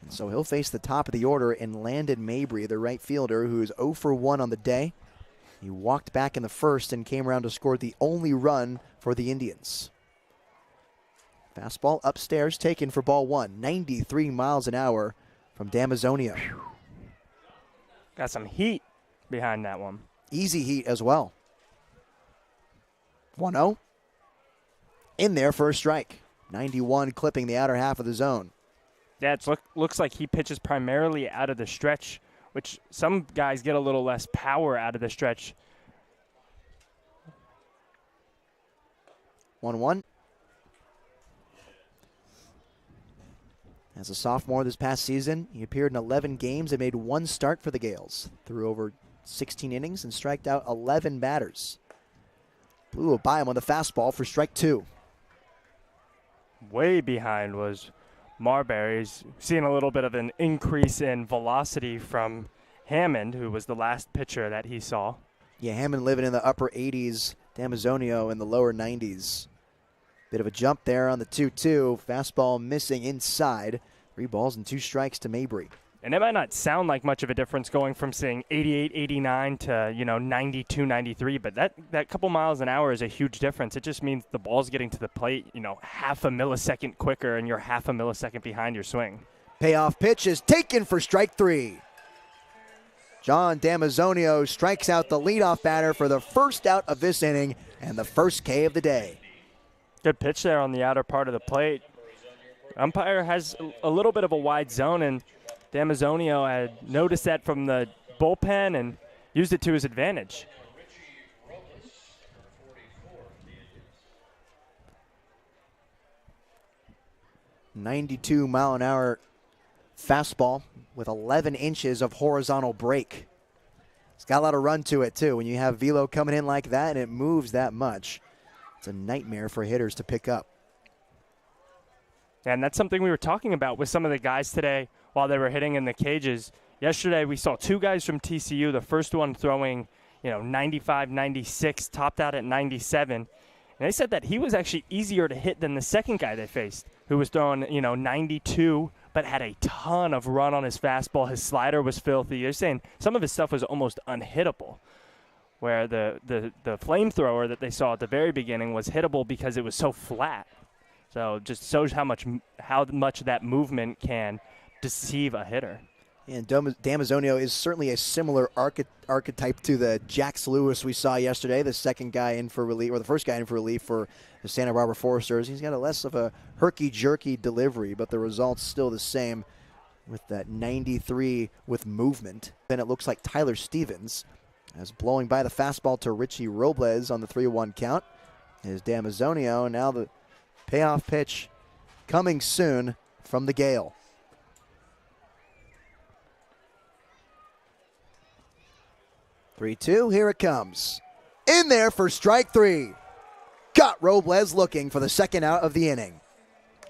And so he'll face the top of the order in Landon Mabry, the right fielder, who's 0 for 1 on the day. He walked back in the first and came around to score the only run for the Indians. Fastball upstairs taken for ball 1. 93 miles an hour from Damazonio. Got some heat behind that one. Easy heat as well. 1-0. In there for a strike. 91 clipping the outer half of the zone. Yeah, it looks like he pitches primarily out of the stretch, which some guys get a little less power out of the stretch. 1-1. As a sophomore this past season, he appeared in 11 games and made 1 start for the Gales. Threw over 16 innings and striked out 11 batters. Blew it by him on the fastball for strike 2. Way behind was Marbury's. Seeing a little bit of an increase in velocity from Hammond, who was the last pitcher that he saw. Yeah, Hammond living in the upper 80s, Damazonio in the lower 90s. Bit of a jump there on the 2-2. Fastball missing inside. 3 balls and 2 strikes to Mabry. And it might not sound like much of a difference going from saying 88, 89 to, 92, 93, but that couple miles an hour is a huge difference. It just means the ball's getting to the plate, half a millisecond quicker, and you're half a millisecond behind your swing. Payoff pitch is taken for strike 3. John Damazonio strikes out the leadoff batter for the first out of this inning and the first K of the day. Good pitch there on the outer part of the plate. Umpire has a little bit of a wide zone, and Damazonio had noticed that from the bullpen and used it to his advantage. 92-mile-an-hour fastball with 11 inches of horizontal break. It's got a lot of run to it, too. When you have velo coming in like that and it moves that much, it's a nightmare for hitters to pick up. And that's something we were talking about with some of the guys today while they were hitting in the cages. Yesterday, we saw 2 guys from TCU, the first one throwing, 95, 96, topped out at 97. And they said that he was actually easier to hit than the second guy they faced, who was throwing, 92, but had a ton of run on his fastball. His slider was filthy. They're saying some of his stuff was almost unhittable, where the flamethrower that they saw at the very beginning was hittable because it was so flat. So just shows how much that movement can deceive a hitter. And Damazonio is certainly a similar archetype to the Jax Lewis we saw yesterday, the second guy in for relief, or the first guy in for relief for the Santa Barbara Foresters. He's got a less of a herky-jerky delivery, but the result's still the same with that 93 with movement. Then it looks like Tyler Stevens as blowing by the fastball to Richie Robles on the 3-1 count is Damazonio. Now the payoff pitch coming soon from the Gale. 3-2, here it comes. In there for strike 3. Got Robles looking for the second out of the inning.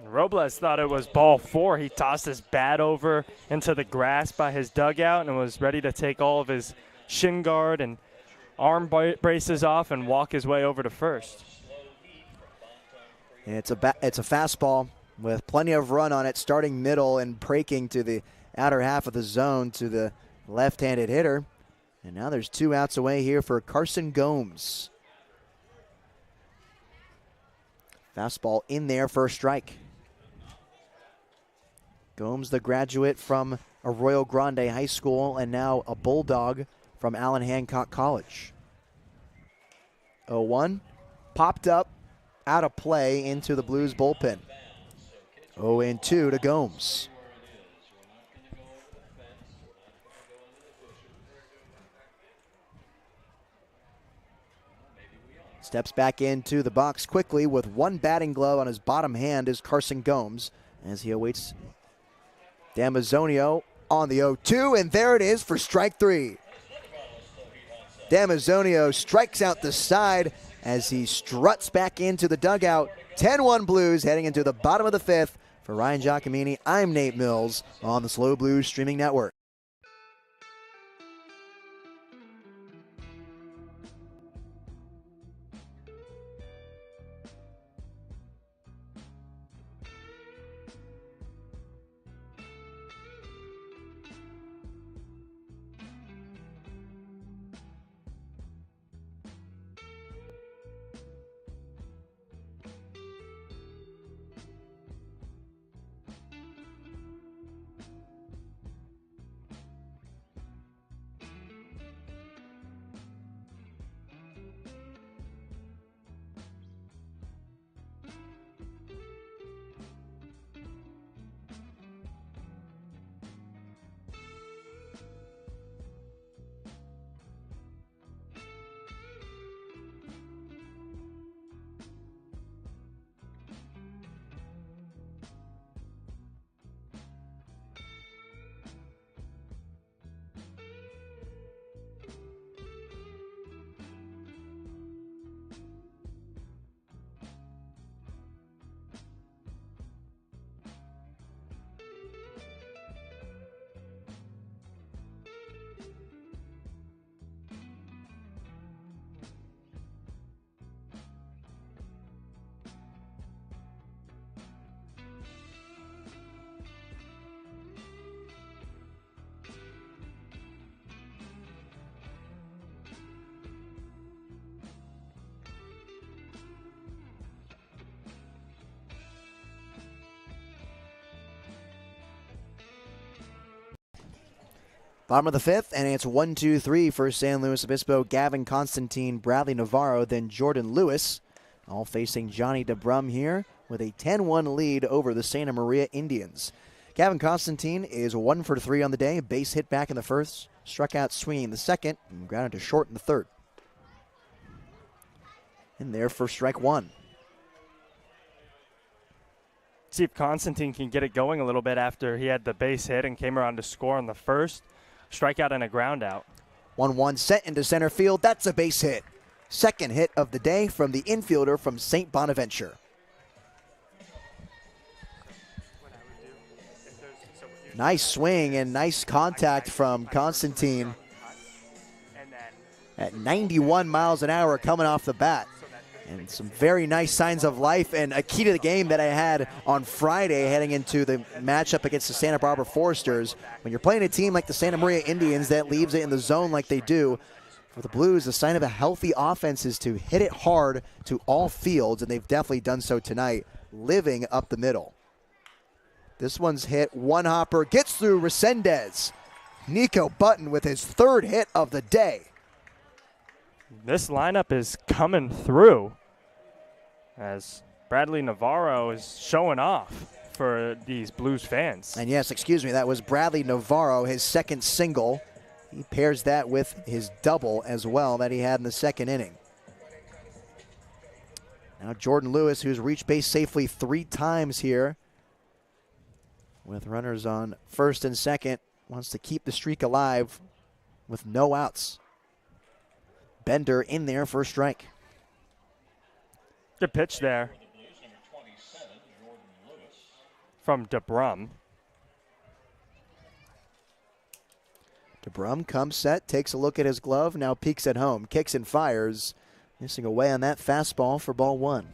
Robles thought it was ball 4. He tossed his bat over into the grass by his dugout and was ready to take all of his shin guard and arm braces off and walk his way over to first. And it's a fastball with plenty of run on it, starting middle and breaking to the outer half of the zone to the left-handed hitter. And now there's 2 outs away here for Carson Gomes. Fastball in there for a strike. Gomes, the graduate from Arroyo Grande High School and now a Bulldog from Allen Hancock College. 0-1, popped up, out of play into the Blues bullpen. 0-2 to Gomes. Steps back into the box quickly with 1 batting glove on his bottom hand is Carson Gomes as he awaits Damazonio on the 0-2, and there it is for strike 3. Damazonio strikes out the side as he struts back into the dugout 10-1 Blues heading into the bottom of the fifth. For Ryan Giacomini, I'm Nate Mills on the SLO Blues streaming network. Bottom of the fifth, and it's 1-2-3 for San Luis Obispo. Gavin Constantine, Bradley Navarro, then Jordan Lewis, all facing Johnny DeBrum here with a 10-1 lead over the Santa Maria Indians. Gavin Constantine is 1 for 3 on the day. Base hit back in the first, struck out swinging the second, and grounded to short in the third. And there for strike one. See if Constantine can get it going a little bit after he had the base hit and came around to score on the first. Strikeout and a ground out. 1-1 set into center field. That's a base hit. Second hit of the day from the infielder from St. Bonaventure. Nice swing and nice contact from Constantine at 91 miles an hour coming off the bat. And some very nice signs of life, and a key to the game that I had on Friday heading into the matchup against the Santa Barbara Foresters. When you're playing a team like the Santa Maria Indians that leaves it in the zone like they do, for the Blues, the sign of a healthy offense is to hit it hard to all fields, and they've definitely done so tonight, living up the middle. This one's hit, one hopper, gets through Resendez. Nico Button with his third hit of the day. This lineup is coming through as Bradley Navarro is showing off for these Blues fans. And yes, excuse me, that was Bradley Navarro, his second single. He pairs that with his double as well that he had in the second inning. Now Jordan Lewis, who's reached base safely 3 times here with runners on first and second, wants to keep the streak alive with no outs. Bender in there for a strike. Good pitch there from DeBrum. DeBrum comes set, takes a look at his glove, now peeks at home, kicks and fires, missing away on that fastball for ball one.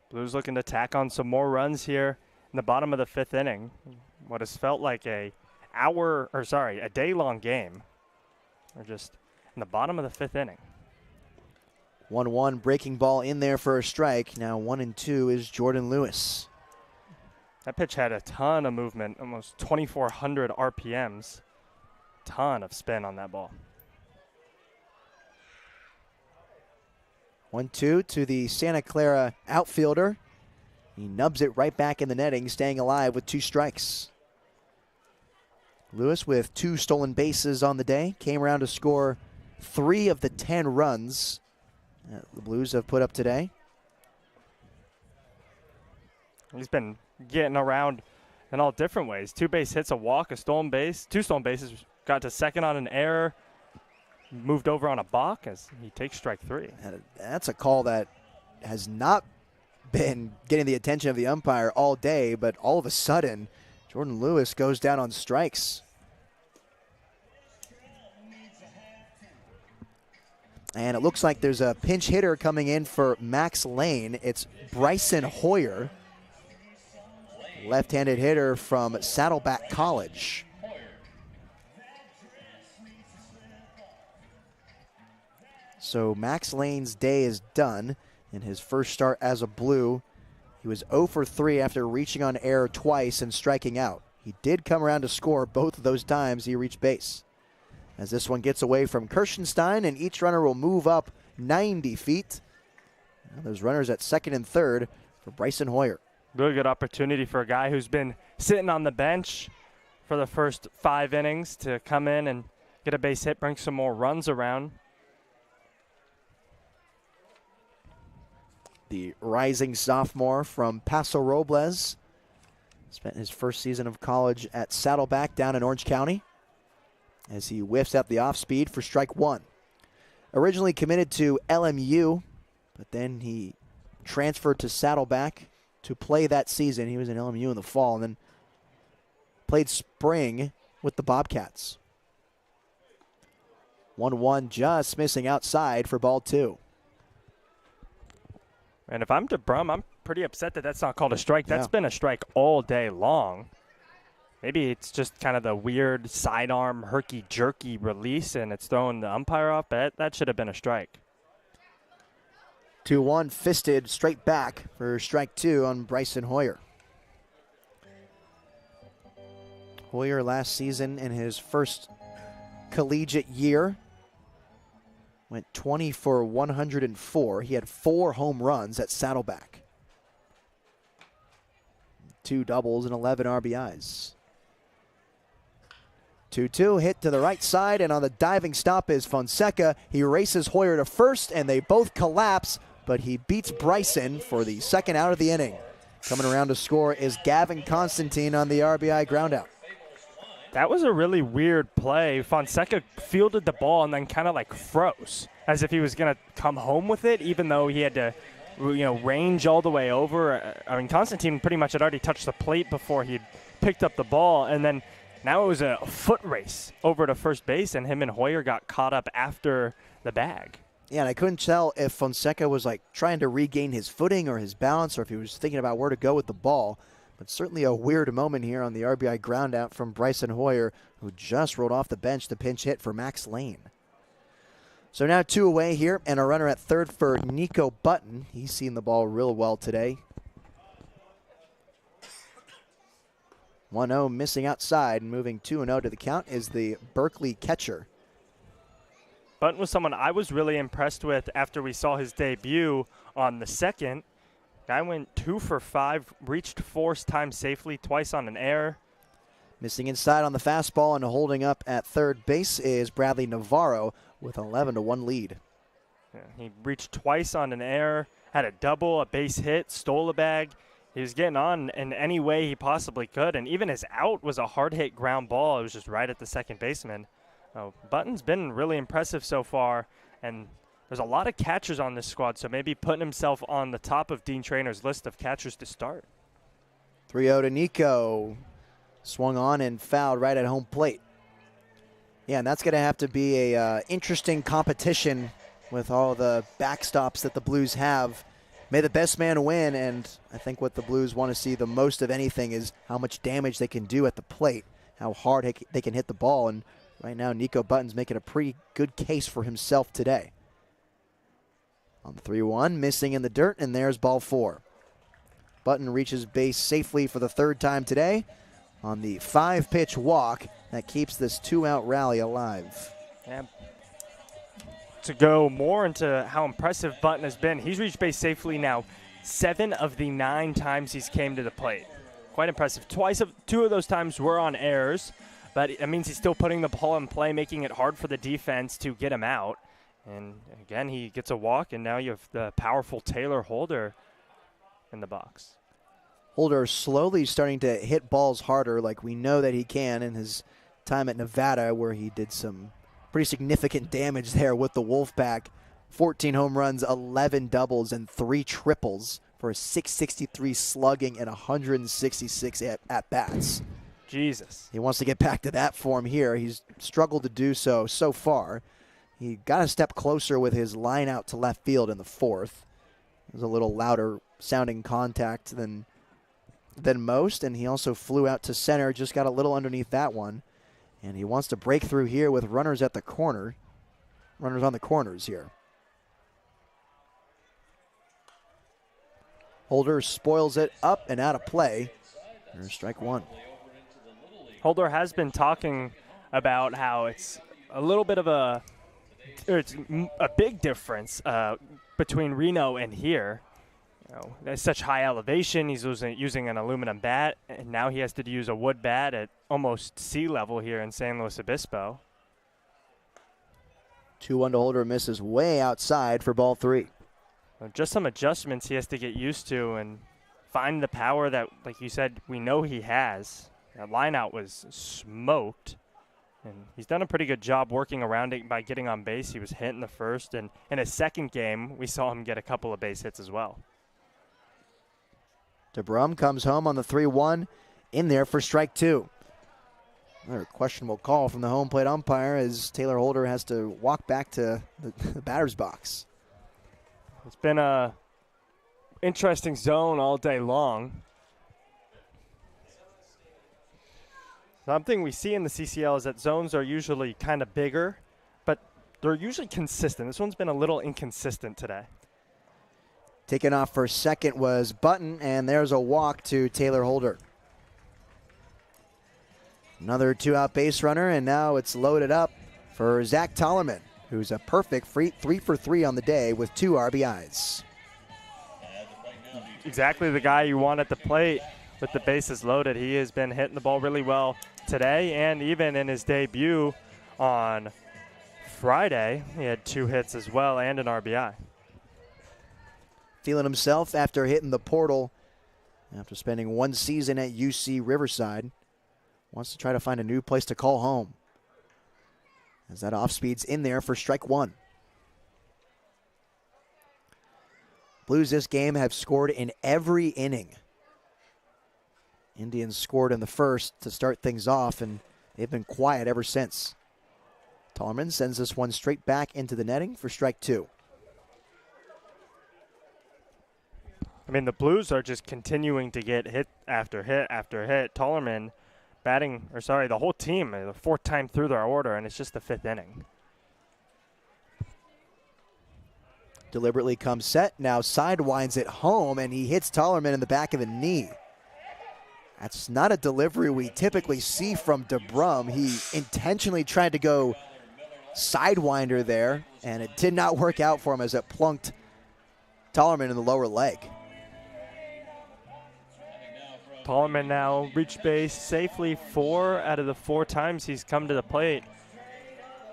Blues looking to tack on some more runs here in the bottom of the 5th inning. What has felt like a day-long game. We're just in the bottom of the 5th inning. 1-1 breaking ball in there for a strike. Now 1-2 is Jordan Lewis. That pitch had a ton of movement, almost 2,400 RPMs. Ton of spin on that ball. 1-2 to the Santa Clara outfielder. He nubs it right back in the netting, staying alive with 2 strikes. Lewis with 2 stolen bases on the day. Came around to score 3 of the 10 runs that the Blues have put up today. He's been getting around in all different ways. 2 base hits, a walk, a stolen base, 2 stolen bases, got to second on an error. moved over on a balk as he takes strike 3. And that's a call that has not been getting the attention of the umpire all day, but all of a sudden, Jordan Lewis goes down on strikes. And it looks like there's a pinch hitter coming in for Max Lane. It's Bryson Hoyer, left-handed hitter from Saddleback College. So Max Lane's day is done in his first start as a Blue. He was 0 for 3 after reaching on air twice and striking out. He did come around to score both of those times he reached base. As this one gets away from Kirschenstein, and each runner will move up 90 feet. Now there's runners at second and third for Bryson Hoyer. Really good opportunity for a guy who's been sitting on the bench for the first 5 innings to come in and get a base hit, bring some more runs around. The rising sophomore from Paso Robles spent his first season of college at Saddleback down in Orange County, as he whiffs at the off speed for strike 1. Originally committed to LMU, but then he transferred to Saddleback to play that season. He was in LMU in the fall and then played spring with the Bobcats. 1-1 just missing outside for ball 2. And if I'm DeBrum, I'm pretty upset that that's not called a strike. That's been a strike all day long. Maybe it's just kind of the weird sidearm herky-jerky release, and it's throwing the umpire off, but that should have been a strike. 2-1 fisted straight back for strike 2 on Bryson Hoyer. Hoyer last season in his first collegiate year went 20 for 104. He had 4 home runs at Saddleback. 2 doubles and 11 RBIs. 2-2 hit to the right side, and on the diving stop is Fonseca. He races Hoyer to first, and they both collapse, but he beats Bryson for the second out of the inning. Coming around to score is Gavin Constantine on the RBI groundout. That was a really weird play. Fonseca fielded the ball and then kind of like froze, as if he was going to come home with it, even though he had to, range all the way over. I mean, Constantine pretty much had already touched the plate before he picked up the ball, and then now it was a foot race over to first base, and him and Hoyer got caught up after the bag. Yeah, and I couldn't tell if Fonseca was like trying to regain his footing or his balance, or if he was thinking about where to go with the ball. But certainly a weird moment here on the RBI groundout from Bryson Hoyer, who just rolled off the bench to pinch hit for Max Lane. So now 2 away here, and a runner at third for Nico Button. He's seen the ball real well today. 1-0 missing outside, and moving 2-0 to the count is the Berkeley catcher. Button was someone I was really impressed with after we saw his debut on the second. Guy went 2 for 5, reached 4 times safely, twice on an error. Missing inside on the fastball and holding up at third base is Bradley Navarro with an 11-1 lead. Yeah, he reached twice on an error, had a double, a base hit, stole a bag. He was getting on in any way he possibly could, and even his out was a hard-hit ground ball. It was just right at the second baseman. Button's been really impressive so far, and there's a lot of catchers on this squad, so maybe putting himself on the top of Dean Trainor's list of catchers to start. 3-0 to Nico. Swung on and fouled right at home plate. Yeah, and that's going to have to be a interesting competition with all the backstops that the Blues have. May the best man win, and I think what the Blues want to see the most of anything is how much damage they can do at the plate, how hard they can hit the ball, and right now Nico Button's making a pretty good case for himself today. On the 3-1, missing in the dirt, and there's ball 4. Button reaches base safely for the 3rd time today on the 5-pitch walk that keeps this 2-out rally alive. Yeah. To go more into how impressive Button has been, he's reached base safely now 7 of the 9 times he's came to the plate. Quite impressive. 2 of those times were on errors, but it means he's still putting the ball in play, making it hard for the defense to get him out. And again, he gets a walk, and now you have the powerful Taylor Holder in the box. Holder slowly starting to hit balls harder like we know that he can in his time at Nevada, where he did some pretty significant damage there with the Wolfpack. 14 home runs, 11 doubles, and 3 triples for a 663 slugging and 166 at-bats. Jesus. He wants to get back to that form here. He's struggled to do so far. He got a step closer with his line out to left field in the 4th. It was a little louder sounding contact than most, and he also flew out to center, just got a little underneath that one. And he wants to break through here with runners at the corner. Runners on the corners here. Holder spoils it up and out of play. There's strike 1. Holder has been talking about how it's a little bit of a big difference between Reno and here. You know, there's such high elevation. He's using an aluminum bat, and now he has to use a wood bat at almost sea level here in San Luis Obispo. 2-1 to Holder, misses way outside for ball 3. Just some adjustments he has to get used to and find the power that, like you said, we know he has. That line out was smoked, and he's done a pretty good job working around it by getting on base. He was hit in the first, and in his second game, we saw him get a couple of base hits as well. DeBrum comes home on the 3-1, in there for strike 2. Another questionable call from the home plate umpire as Taylor Holder has to walk back to the batter's box. It's been a interesting zone all day long. Something we see in the CCL is that zones are usually kind of bigger, but they're usually consistent. This one's been a little inconsistent today. Taking off for second was Button, and there's a walk to Taylor Holder. Another 2-out base runner, and now it's loaded up for Zach Tollerman, who's a perfect 3 for 3 on the day with 2 RBIs. Exactly the guy you want at the plate with the bases loaded. He has been hitting the ball really well today, and even in his debut on Friday, he had 2 hits as well and an RBI. Feeling himself after hitting the portal after spending 1 season at UC Riverside. Wants to try to find a new place to call home. As that off-speed's in there for strike 1. Blues this game have scored in every inning. Indians scored in the first to start things off, and they've been quiet ever since. Tollerman sends this one straight back into the netting for strike 2. I mean, the Blues are just continuing to get hit after hit after hit. Tollerman the whole team, the 4th time through their order, and it's just the 5th inning. Deliberately comes set, now sidewinds it home, and he hits Tollerman in the back of the knee. That's not a delivery we typically see from DeBrum. He intentionally tried to go sidewinder there, and it did not work out for him as it plunked Tollerman in the lower leg. Tollerman now reached base safely 4 out of the 4 times he's come to the plate.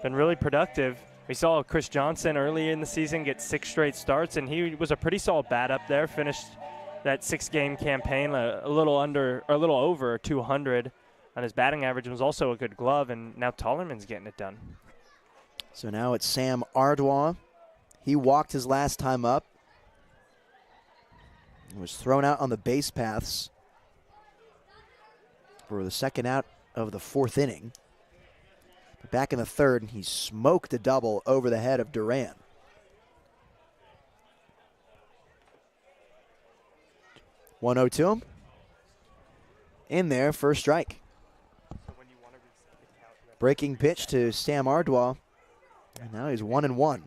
Been really productive. We saw Chris Johnson early in the season get 6 straight starts, and he was a pretty solid bat up there. Finished that 6-game campaign a little over 200 on his batting average. Was also a good glove, and now Tollerman's getting it done. So now it's Sam Ardois. He walked his last time up. He was thrown out on the base paths for the second out of the 4th inning. But back in the 3rd, he smoked a double over the head of Duran. (1-0) to him. In there for a strike. Breaking pitch to Sam Ardois. And now he's 1-1.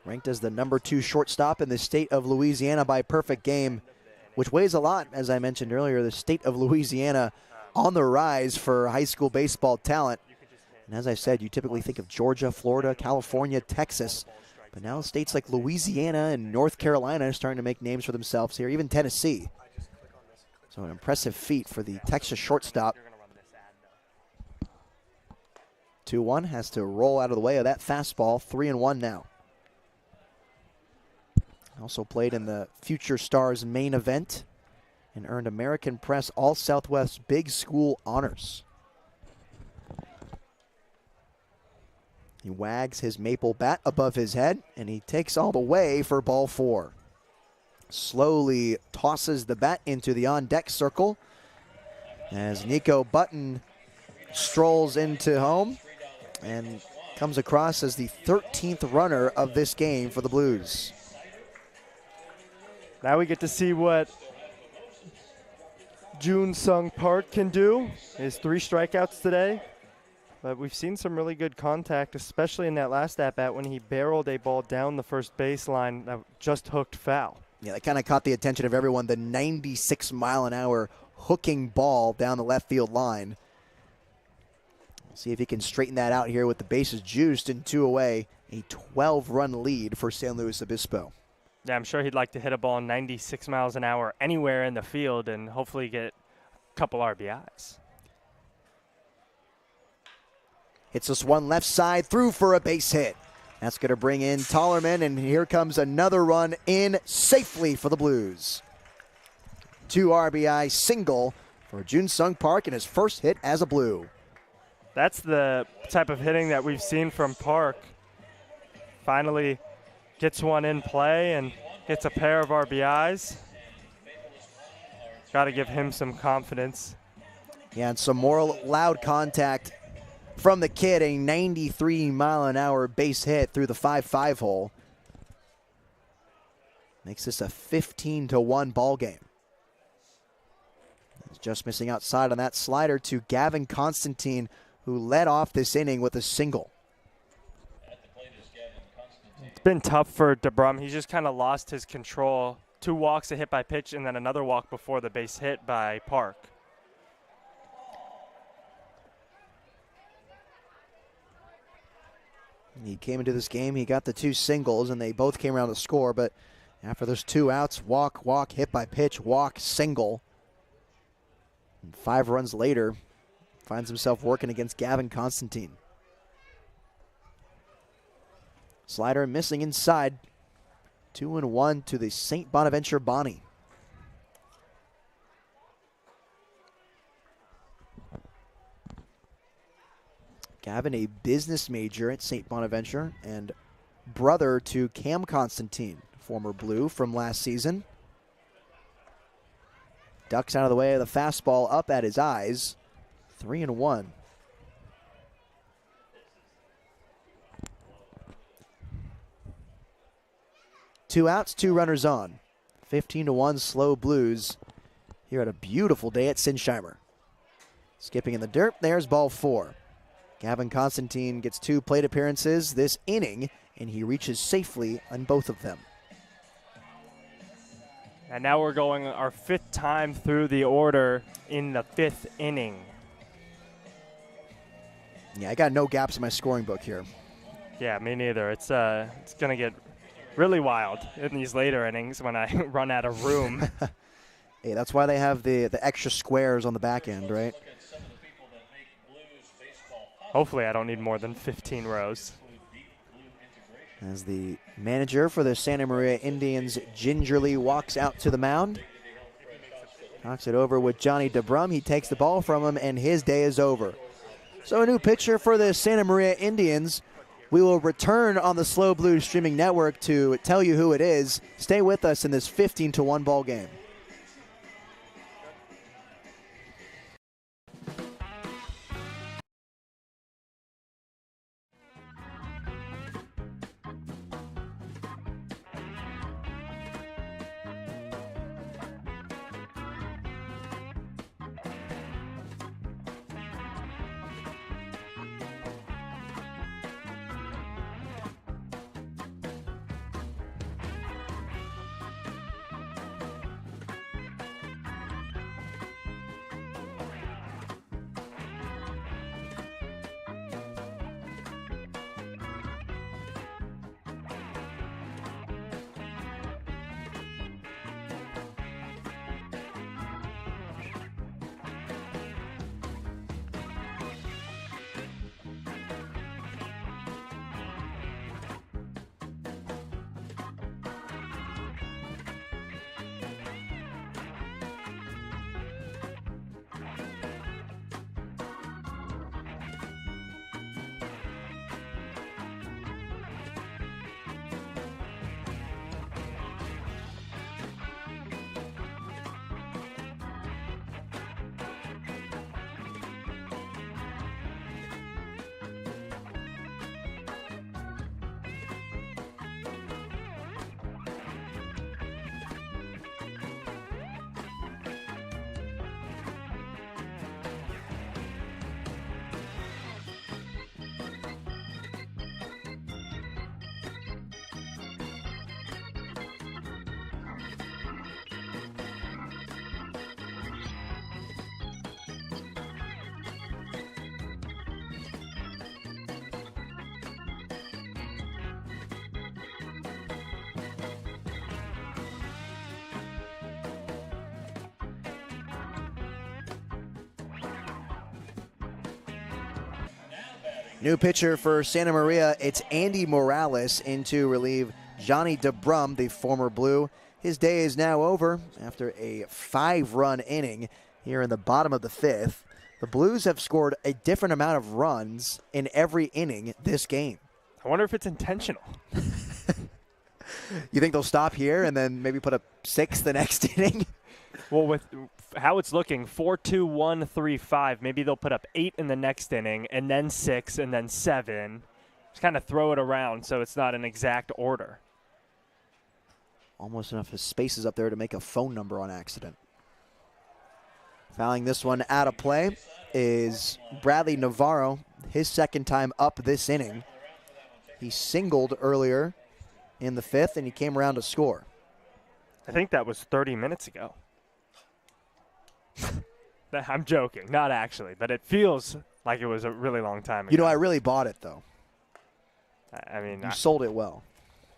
Ranked as the number 2 shortstop in the state of Louisiana by perfect game, which weighs a lot, as I mentioned earlier. The state of Louisiana on the rise for high school baseball talent. And as I said, you typically think of Georgia, Florida, California, Texas. But now states like Louisiana and North Carolina are starting to make names for themselves here, even Tennessee. So an impressive feat for the Texas shortstop. 2-1, has to roll out of the way of that fastball. 3-1 now. Also played in the Future Stars main event and earned American Press All-Southwest Big School honors. He wags his maple bat above his head, and he takes all the way for ball 4. Slowly tosses the bat into the on-deck circle as Nico Button strolls into home and comes across as the 13th runner of this game for the Blues. Now we get to see what Jun Sung Park can do. His 3 strikeouts today. But we've seen some really good contact, especially in that last at-bat when he barreled a ball down the first baseline that just hooked foul. Yeah, that kind of caught the attention of everyone. The 96-mile-an-hour hooking ball down the left field line. See if he can straighten that out here with the bases juiced and 2 away. A 12-run lead for San Luis Obispo. Yeah, I'm sure he'd like to hit a ball 96 miles an hour anywhere in the field and hopefully get a couple RBIs. Hits this one left side through for a base hit. That's going to bring in Tollerman, and here comes another run in safely for the Blues. 2 RBI single for Jun Sung Park in his first hit as a Blue. That's the type of hitting that we've seen from Park. Finally gets one in play and gets a pair of RBIs. Got to give him some confidence. Yeah, and some more loud contact from the kid, a 93-mile-an-hour base hit through the 5-5 hole. Makes this a 15-1 ball game. He's just missing outside on that slider to Gavin Constantine, who led off this inning with a single. It's been tough for DeBrum. He's just kind of lost his control. 2 walks, a hit by pitch, and then another walk before the base hit by Park. He came into this game, he got the 2 singles, and they both came around to score, but after those 2 outs, walk, walk, hit by pitch, walk, single. And 5 runs later, finds himself working against Gavin Constantine. Slider missing inside. 2-1 to the St. Bonaventure Bonnie. Gavin, a business major at St. Bonaventure and brother to Cam Constantine, former Blue from last season. Ducks out of the way of the fastball up at his eyes. 3-1. Two outs, 2 runners on. 15-1 slow Blues here at a beautiful day at Sinsheimer. Skipping in the dirt, there's ball 4. Gavin Constantine gets 2 plate appearances this inning, and he reaches safely on both of them. And now we're going our 5th time through the order in the 5th inning. Yeah, I got no gaps in my scoring book here. Yeah, me neither. It's going to get really wild in these later innings when I run out of room. Hey, that's why they have the extra squares on the back end, right? Hopefully I don't need more than 15 rows. As the manager for the Santa Maria Indians gingerly walks out to the mound. Knocks it over with Johnny DeBrum. He takes the ball from him, and his day is over. So a new pitcher for the Santa Maria Indians. We will return on the Slow Blues streaming network to tell you who it is. Stay with us in this 15-1 ball game. New pitcher for Santa Maria, it's Andy Morales in to relieve Johnny DeBrum, the former Blue. His day is now over after a 5-run inning here in the bottom of the 5th. The Blues have scored a different amount of runs in every inning this game. I wonder if it's intentional. You think they'll stop here and then maybe put up 6 the next inning? Well, with how it's looking, 4-2-1-3-5, maybe they'll put up 8 in the next inning and then 6 and then 7. Just kind of throw it around so it's not an exact order. Almost enough spaces up there to make a phone number on accident. Fouling this one out of play is Bradley Navarro, his second time up this inning. He singled earlier in the 5th, and he came around to score. I think that was 30 minutes ago. I'm joking, not actually, but it feels like it was a really long time ago. You know, I really bought it, though. I mean, you sold it well.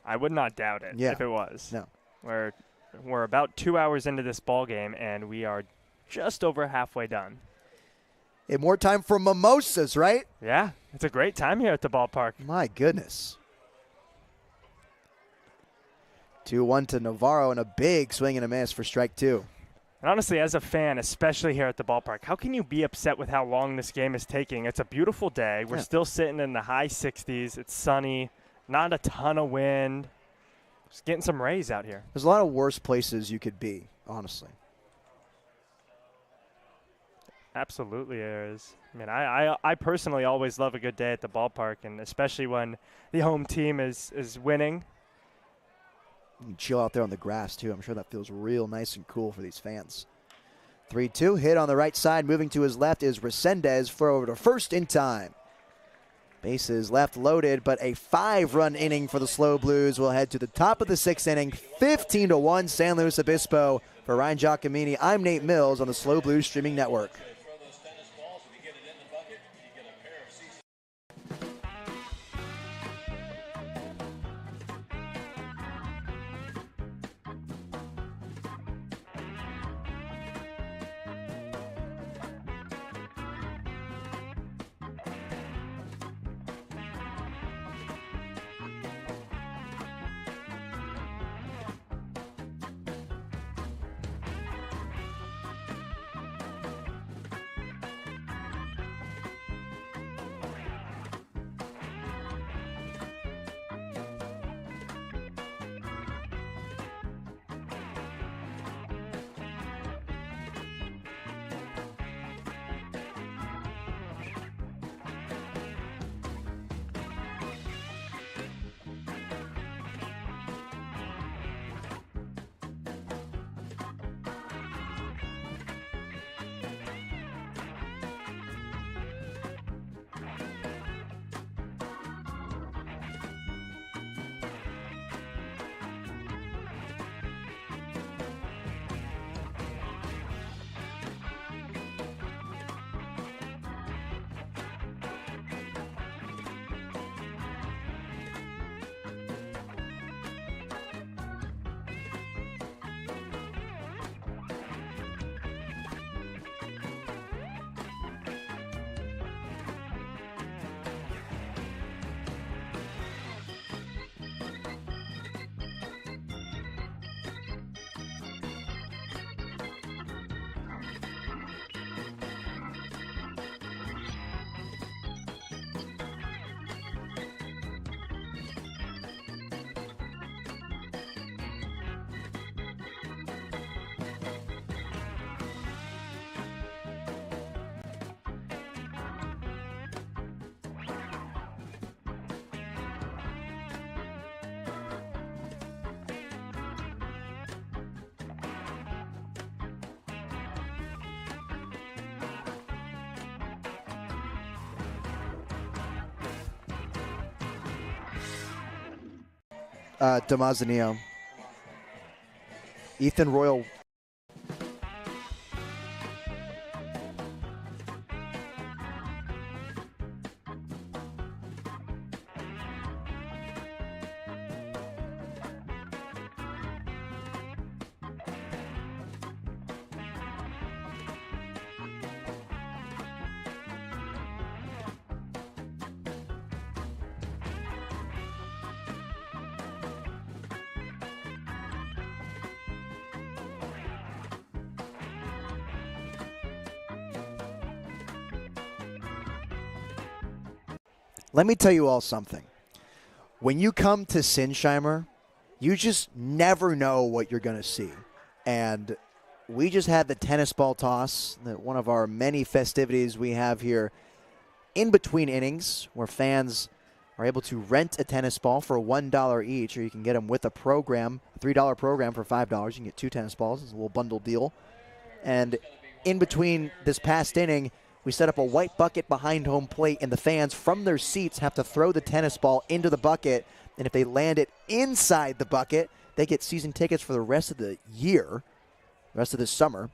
I would not doubt it if it was. No. We're about 2 hours into this ball game, and we are just over halfway done. Hey, more time for mimosas, right? Yeah, it's a great time here at the ballpark. My goodness. 2-1 to Navarro, and a big swing and a miss for strike 2. And honestly, as a fan, especially here at the ballpark, how can you be upset with how long this game is taking? It's a beautiful day. We're still sitting in the high 60s. It's sunny, not a ton of wind. Just getting some rays out here. There's a lot of worse places you could be, honestly. Absolutely there is. I mean, I personally always love a good day at the ballpark, and especially when the home team is winning. You can chill out there on the grass, too. I'm sure that feels real nice and cool for these fans. 3-2, hit on the right side. Moving to his left is Resendez for over to first in time. Bases left loaded, but a 5-run inning for the SLO Blues will head to the top of the 6th inning. 15-1 San Luis Obispo. For Ryan Giacomini, I'm Nate Mills on the SLO Blues streaming network. Damazanio. Ethan Royal. Let me tell you all something. When you come to Sinsheimer, you just never know what you're going to see. And we just had the tennis ball toss, one of our many festivities we have here in between innings, where fans are able to rent a tennis ball for $1 each, or you can get them with a program, a $3 program for $5. You can get 2 tennis balls. It's a little bundle deal. And in between this past inning, we set up a white bucket behind home plate, and the fans from their seats have to throw the tennis ball into the bucket. And if they land it inside the bucket, they get season tickets for the rest of the year, the rest of this summer.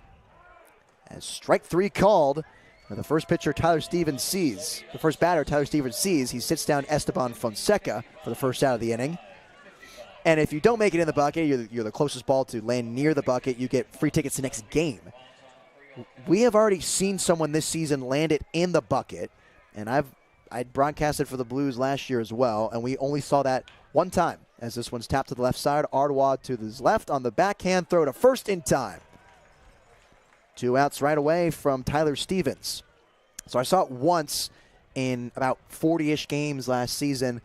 As strike 3 called, the first pitcher Tyler Stevens sees, the first batter Tyler Stevens sees, he sits down Esteban Fonseca for the first out of the inning. And if you don't make it in the bucket, you're the closest ball to land near the bucket, you get free tickets the next game. We have already seen someone this season land it in the bucket, and I'd broadcasted for the Blues last year as well, and we only saw that one time, as this one's tapped to the left side. Ardois to his left on the backhand throw to first in time. 2 outs right away from Tyler Stevens. So I saw it once in about 40-ish games last season.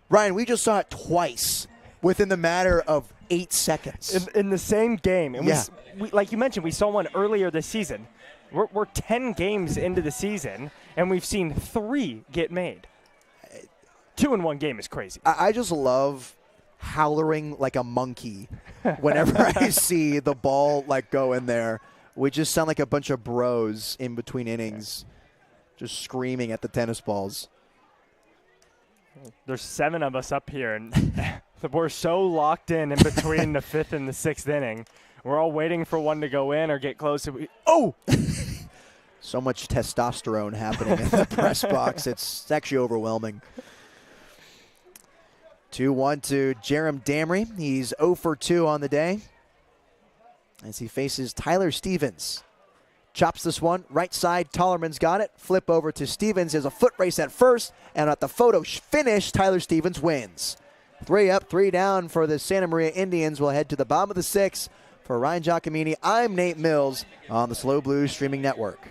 Ryan, we just saw it twice within the matter of 8 seconds. In the same game. And yeah. we, like you mentioned, we saw one earlier this season. We're 10 games into the season, and we've seen 3 get made. 2 in one game is crazy. I just love howling like a monkey whenever I see the ball go in there. We just sound like a bunch of bros in between innings, just screaming at the tennis balls. There's 7 of us up here, and we're so locked in between the 5th and the 6th inning. We're all waiting for one to go in or get close. Oh! So much testosterone happening in the press box. It's actually overwhelming. 2-1 to Jerem Damry. He's 0 for 2 on the day as he faces Tyler Stevens. Chops this one, right side, Tollerman's got it. Flip over to Stevens. There's a foot race at first, and at the photo finish, Tyler Stevens wins. 3 up, 3 down for the Santa Maria Indians. We'll head to the bottom of the 6th. For Ryan Giacomini, I'm Nate Mills on the SLO Blues Streaming Network.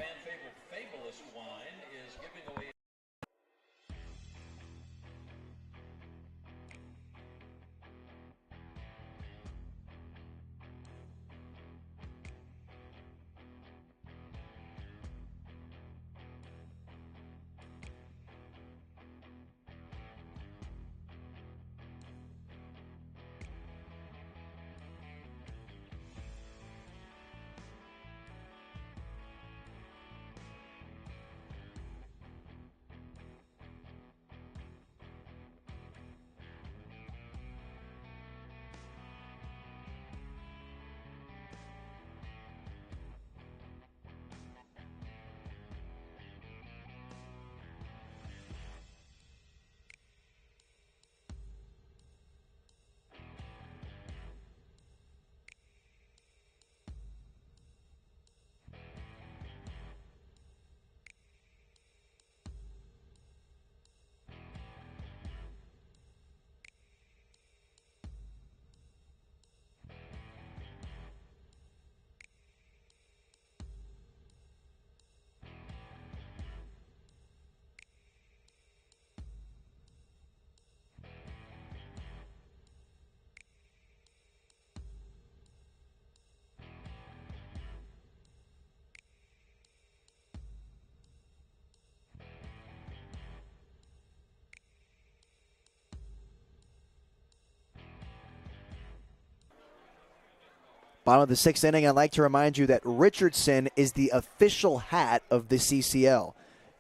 Bottom of the 6th inning, I'd like to remind you that Richardson is the official hat of the CCL.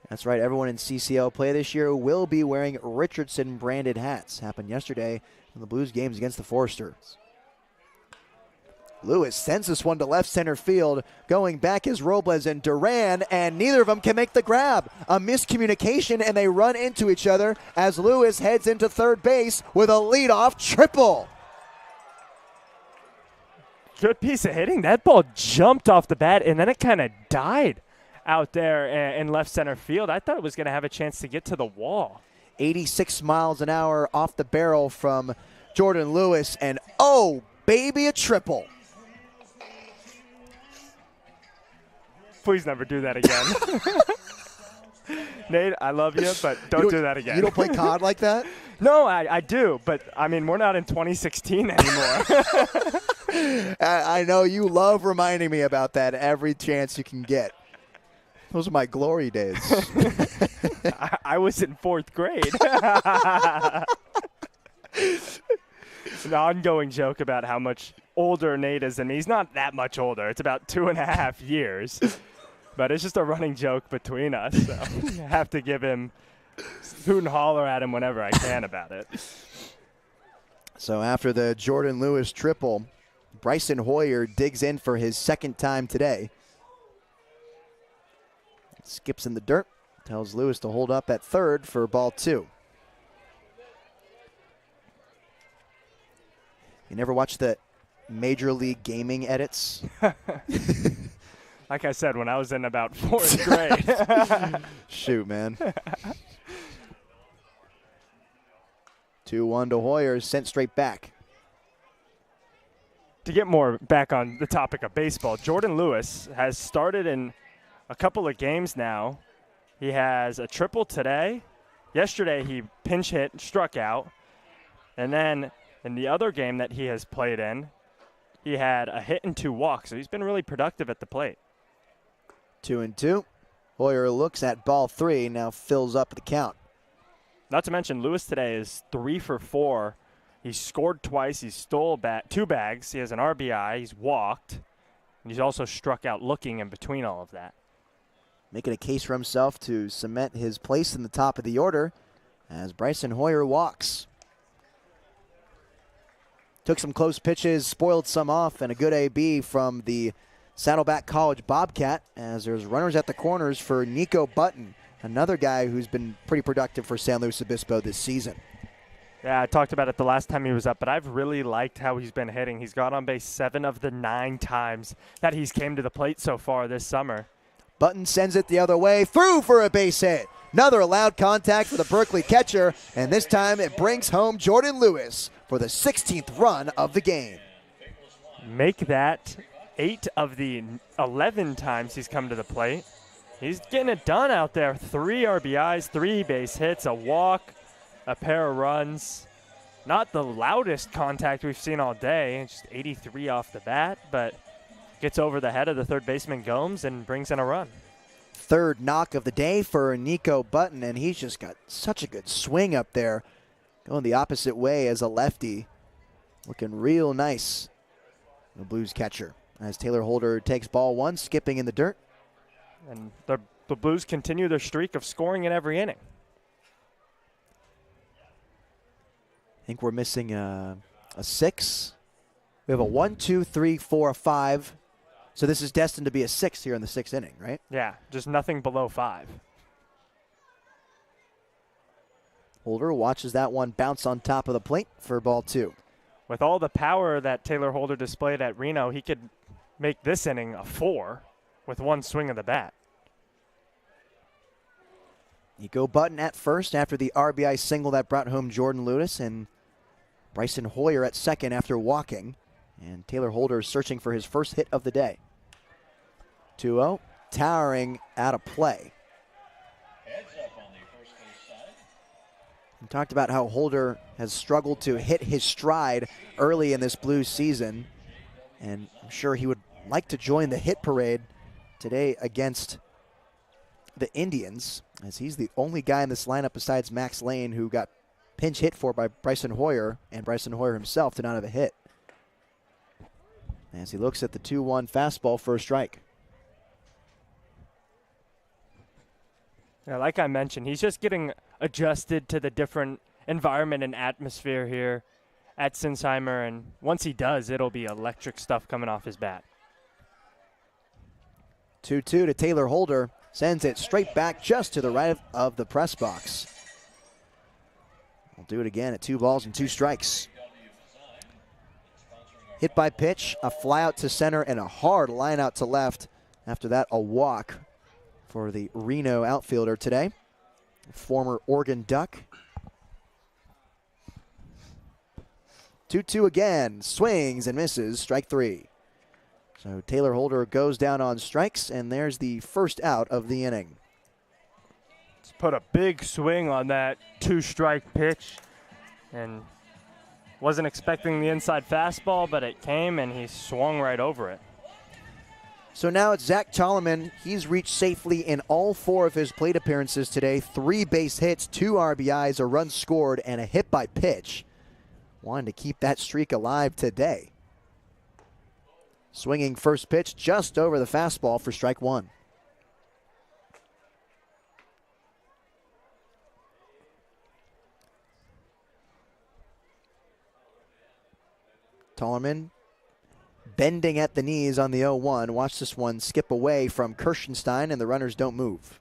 That's right, everyone in CCL play this year will be wearing Richardson branded hats. Happened yesterday in the Blues games against the Foresters. Lewis sends this one to left center field. Going back is Robles and Duran, and neither of them can make the grab. A miscommunication, and they run into each other as Lewis heads into third base with a leadoff triple. Good piece of hitting. That ball jumped off the bat, and then it kind of died out there in left center field. I thought it was going to have a chance to get to the wall. 86 miles an hour off the barrel from Jordan Lewis, and oh, baby, a triple. Please never do that again. Nate, I love you, but don't do that again. You don't play COD like that? No, I do, but I mean, we're not in 2016 anymore. I know you love reminding me about that every chance you can get. Those are my glory days. I was in 4th grade. An ongoing joke about how much older Nate is than me. He's not that much older. It's about 2.5 years. But it's just a running joke between us. So I have to give him hoot and holler at him whenever I can about it. So after the Jordan Lewis triple, Bryson Hoyer digs in for his second time today. Skips in the dirt, tells Lewis to hold up at third for ball 2. You never watch the Major League Gaming edits? Like I said, when I was in about 4th grade. Shoot, man. 2-1 to Hoyer, sent straight back. To get more back on the topic of baseball, Jordan Lewis has started in a couple of games now. He has a triple today. Yesterday he pinch hit, struck out. And then in the other game that he has played in, he had a hit and 2 walks. So he's been really productive at the plate. 2-2. Hoyer looks at ball 3, now fills up the count. Not to mention, Lewis today is 3 for 4. He's scored twice. He's stole 2 bags. He has an RBI. He's walked. And he's also struck out looking in between all of that. Making a case for himself to cement his place in the top of the order as Bryson Hoyer walks. Took some close pitches, spoiled some off, and a good AB from the Saddleback College Bobcat as there's runners at the corners for Nico Button, another guy who's been pretty productive for San Luis Obispo this season. Yeah, I talked about it the last time he was up, but I've really liked how he's been hitting. He's got on base 7 of the 9 times that he's came to the plate so far this summer. Button sends it the other way, through for a base hit. Another allowed contact for the Berkeley catcher, and this time it brings home Jordan Lewis for the 16th run of the game. Make that 8 of the 11 times he's come to the plate. He's getting it done out there. 3 RBIs, 3 base hits, a walk, a pair of runs. Not the loudest contact we've seen all day, just 83 off the bat, but gets over the head of the third baseman Gomes and brings in a run. Third knock of the day for Nico Button, and he's just got such a good swing up there. Going the opposite way as a lefty. Looking real nice, the Blues catcher. As Taylor Holder takes ball 1, skipping in the dirt. And the Blues continue their streak of scoring in every inning. I think we're missing a 6. We have a 1, 2, 3, 4, 5. So this is destined to be a 6 here in the 6th inning, right? Yeah, just nothing below 5. Holder watches that one bounce on top of the plate for ball 2. With all the power that Taylor Holder displayed at Reno, he could make this inning a 4 with 1 swing of the bat. Nico Button at first after the RBI single that brought home Jordan Lewis, and Bryson Hoyer at second after walking. And Taylor Holder searching for his first hit of the day. 2-0, towering out of play. Heads up on the first base side. We talked about how Holder has struggled to hit his stride early in this Blues season, and I'm sure he would like to join the hit parade today against the Indians, as he's the only guy in this lineup besides Max Lane who got pinch hit for by Bryson Hoyer, and Bryson Hoyer himself did not have a hit. As he looks at the 2-1 fastball for a strike. Yeah, like I mentioned, he's just getting adjusted to the different environment and atmosphere here at Sinsheimer, and once he does, it'll be electric stuff coming off his bat. 2-2 to Taylor Holder. Sends it straight back just to the right of the press box. We'll do it again at 2 balls and 2 strikes. Hit by pitch, a fly out to center, and a hard line out to left. After that, a walk for the Reno outfielder today, former Oregon Duck. 2-2 again, swings and misses, strike 3. So Taylor Holder goes down on strikes, and there's the first out of the inning. Just put a big swing on that 2-strike pitch, and wasn't expecting the inside fastball, but it came and he swung right over it. So now it's Zach Tolliman. He's reached safely in all 4 of his plate appearances today. 3 base hits, 2 RBIs, a run scored, and a hit by pitch. Wanted to keep that streak alive today. Swinging first pitch just over the fastball for strike 1. Tolliman bending at the knees on the 0-1. Watch this one skip away from Kirschenstein, and the runners don't move.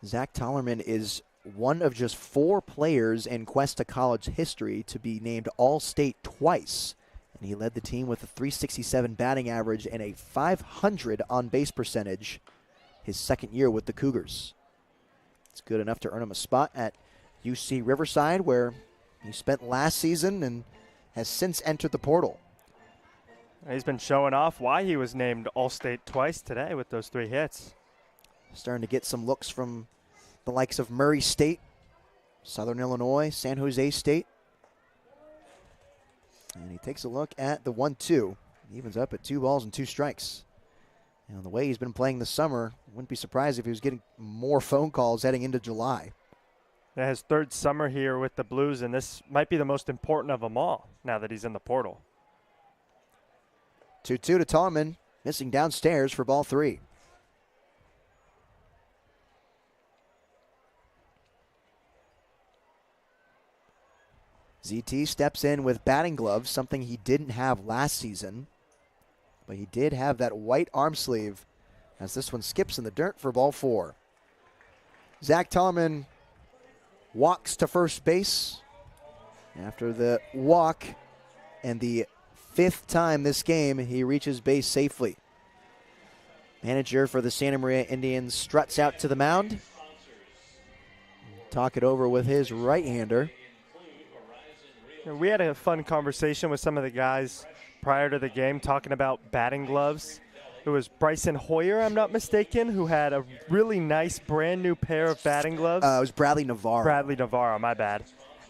Zach Tolliman is one of just 4 players in Cuesta College history to be named All-State twice. And he led the team with a .367 batting average and a .500 on-base percentage his second year with the Cougars. It's good enough to earn him a spot at UC Riverside, where he spent last season and has since entered the portal. He's been showing off why he was named All-State twice today with those 3 hits. Starting to get some looks from the likes of Murray State, Southern Illinois, San Jose State. And he takes a look at the 1-2. Evens up at 2 balls and 2 strikes. And the way he's been playing this summer, wouldn't be surprised if he was getting more phone calls heading into July. Yeah, his 3rd summer here with the Blues, and this might be the most important of them all now that he's in the portal. 2-2 to Tolliman, missing downstairs for ball 3. ZT steps in with batting gloves, something he didn't have last season. But he did have that white arm sleeve as this one skips in the dirt for ball 4. Zach Tolliman walks to first base. After the walk and the 5th time this game, he reaches base safely. Manager for the Santa Maria Indians struts out to the mound. Talk it over with his right-hander. We had a fun conversation with some of the guys prior to the game talking about batting gloves. It was Bryson Hoyer, I'm not mistaken, who had a really nice brand new pair of batting gloves. It was Bradley Navarro. Bradley Navarro, my bad.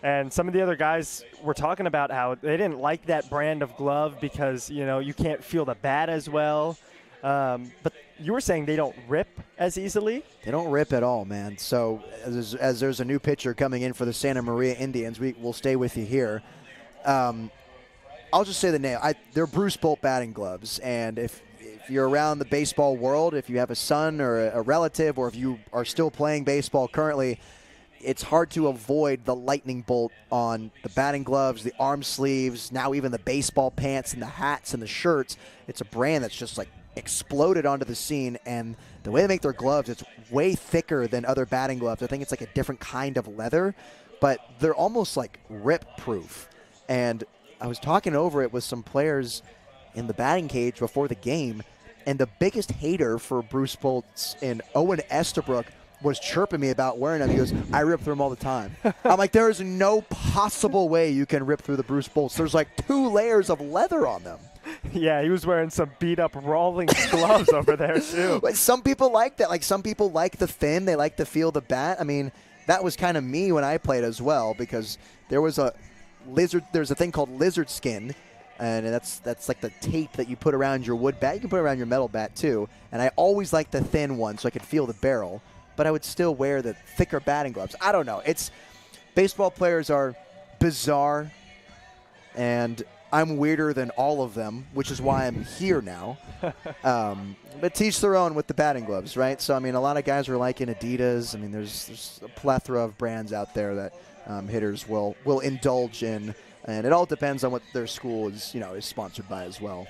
And some of the other guys were talking about how they didn't like that brand of glove because, you know, you can't feel the bat as well. But you were saying they don't rip as easily? They don't rip at all, man. So as there's a new pitcher coming in for the Santa Maria Indians, we'll stay with you here. I'll just say the name. They're Bruce Bolt batting gloves, and if you're around the baseball world, if you have a son or a relative, or if you are still playing baseball currently, it's hard to avoid the lightning bolt on the batting gloves, the arm sleeves, now even the baseball pants and the hats and the shirts. It's a brand that's just like exploded onto the scene, and the way they make their gloves, it's way thicker than other batting gloves. I think it's like a different kind of leather, but they're almost like rip-proof. And I was talking over it with some players in the batting cage before the game, and the biggest hater for Bruce Bolts and Owen Estabrook was chirping me about wearing them. He goes, I rip through them all the time. I'm like, there is no possible way you can rip through the Bruce Bolts. There's like 2 layers of leather on them. Yeah, he was wearing some beat-up Rawlings gloves over there, too. But some people like that. Like, some people like the thin. They like to feel the bat. I mean, that was kind of me when I played as well, because there was a there's a thing called lizard skin, and that's like the tape that you put around your wood bat. You can put it around your metal bat too, and I always liked the thin one so I could feel the barrel, but I would still wear the thicker batting gloves. I don't know. Baseball players are bizarre, and I'm weirder than all of them, which is why I'm here now. But teach their own with the batting gloves, right? So, I mean, a lot of guys are liking Adidas. I mean, there's a plethora of brands out there that hitters will indulge in, and it all depends on what their school is sponsored by as well.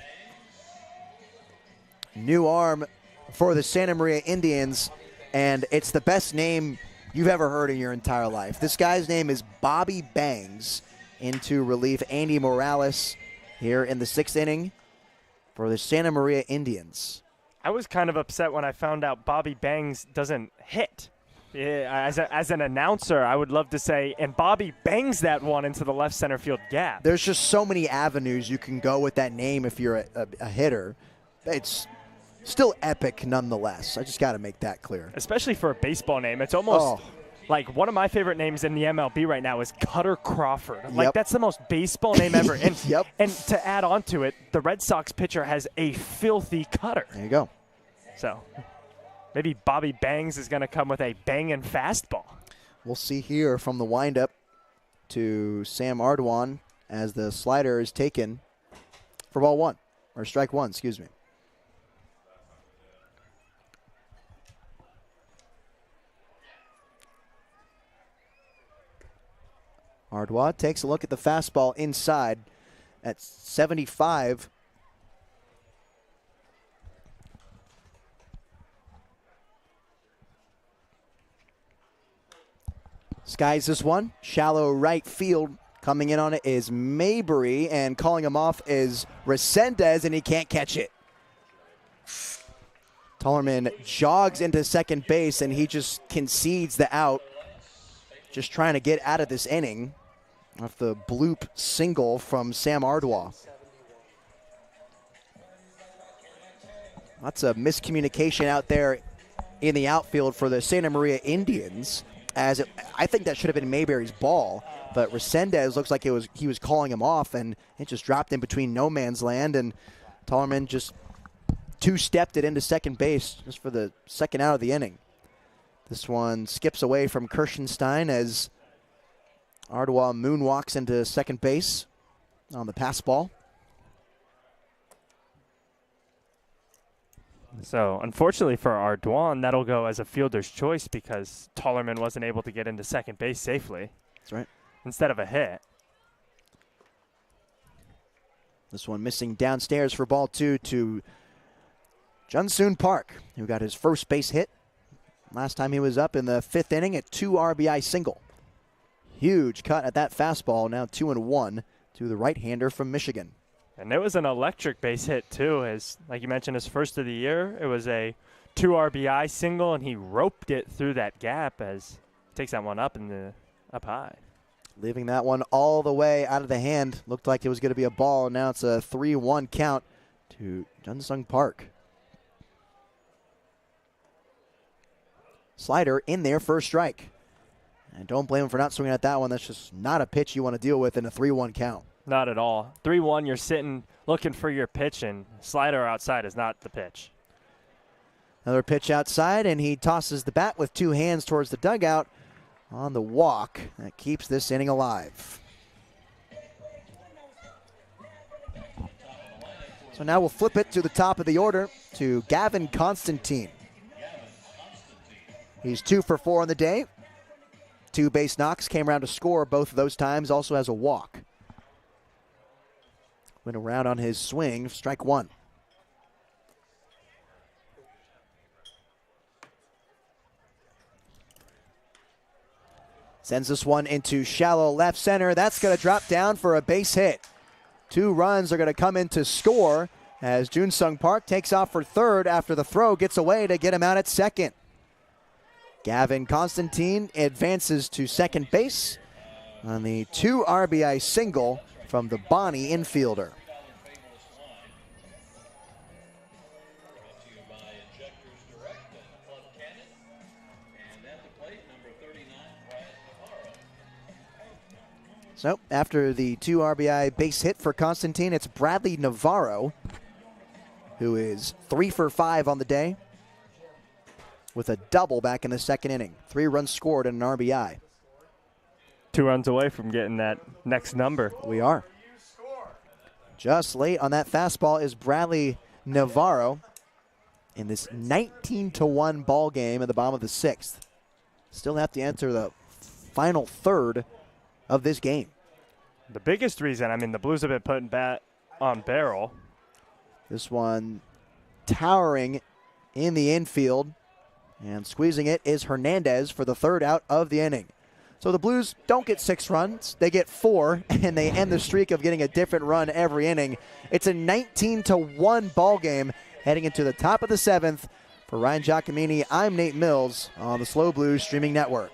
New arm for the Santa Maria Indians, and it's the best name you've ever heard in your entire life. This guy's name is Bobby Bangs. Into relief, Andy Morales here in the 6th inning for the Santa Maria Indians. I was kind of upset when I found out Bobby Bangs doesn't hit. Yeah, as an announcer, I would love to say, and Bobby bangs that one into the left center field gap. There's just so many avenues you can go with that name if you're a hitter. It's still epic nonetheless. I just got to make that clear. Especially for a baseball name. It's almost like one of my favorite names in the MLB right now is Cutter Crawford. Like, that's the most baseball name ever. And, and to add on to it, the Red Sox pitcher has a filthy cutter. There you go. So maybe Bobby Bangs is going to come with a banging fastball. We'll see here from the windup to Sam Ardoin as the slider is taken for ball one, or strike one, excuse me. Ardoin takes a look at the fastball inside at 75. Skies this one. Shallow right field. Coming in on it is Mabry, and calling him off is Resendez, and he can't catch it. Tollerman jogs into second base, and he just concedes the out. Just trying to get out of this inning off the bloop single from Sam Ardoin. Lots of miscommunication out there in the outfield for the Santa Maria Indians. I think that should have been Mayberry's ball, but Resendez looks like he was calling him off, and it just dropped in between no man's land, and Tollerman just two-stepped it into second base just for the second out of the inning. This one skips away from Kirschenstein as Ardoin moonwalks into second base on the pass ball. So, unfortunately for Ardoin, that'll go as a fielder's choice because Tollerman wasn't able to get into second base safely. That's right. Instead of a hit. This one missing downstairs for ball two to Jun-Soon Park, who got his first base hit last time he was up in the fifth inning at 2 RBI single. Huge cut at that fastball, now 2-1 to the right-hander from Michigan. And it was an electric base hit, too. As, like you mentioned, his first of the year. It was a 2 RBI single, and he roped it through that gap as he takes that one up high. Leaving that one all the way out of the hand. Looked like it was going to be a ball. Now it's a 3-1 count to Jun-Sung Park. Slider in there for a strike. And don't blame him for not swinging at that one. That's just not a pitch you want to deal with in a 3-1 count. Not at all. 3-1, you're sitting looking for your pitch, and slider outside is not the pitch. Another pitch outside, and he tosses the bat with two hands towards the dugout on the walk. That keeps this inning alive. So now we'll flip it to the top of the order to Gavin Constantine. He's 2 for 4 on the day. 2 base knocks, came around to score both of those times, also has a walk. Went around on his swing, strike one. Sends this one into shallow left center. That's going to drop down for a base hit. 2 runs are going to come in to score as Jun-Sung Park takes off for third after the throw gets away to get him out at second. Gavin Constantine advances to second base on the 2 RBI single from the Bonnie infielder. So after the 2 RBI base hit for Constantine, it's Bradley Navarro, who is 3 for 5 on the day with a double back in the second inning. 3 runs scored and an RBI. 2 runs away from getting that next number. We are. Just late on that fastball is Bradley Navarro in this 19-1 ball game at the bottom of the 6th. Still have to enter the final third of this game. The biggest reason, I mean, the Blues have been putting bat on barrel. This one towering in the infield, and squeezing it is Hernandez for the third out of the inning. So the Blues don't get 6 runs, they get 4, and they end the streak of getting a different run every inning. It's a 19-1 ball game heading into the top of the 7th. For Ryan Giacomini, I'm Nate Mills on the SLO Blues Streaming Network.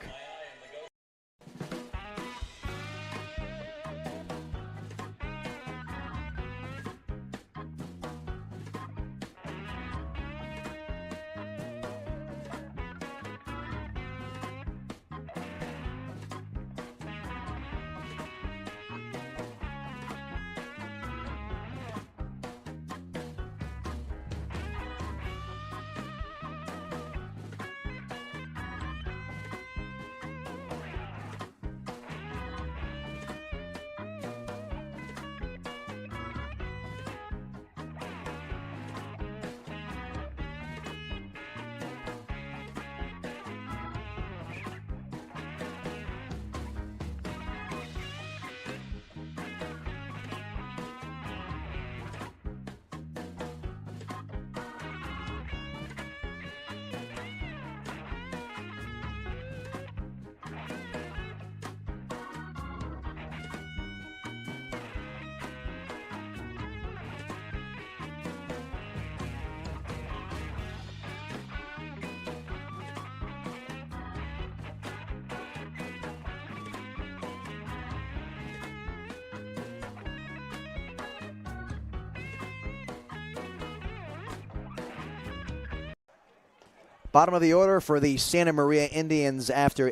Bottom of the order for the Santa Maria Indians after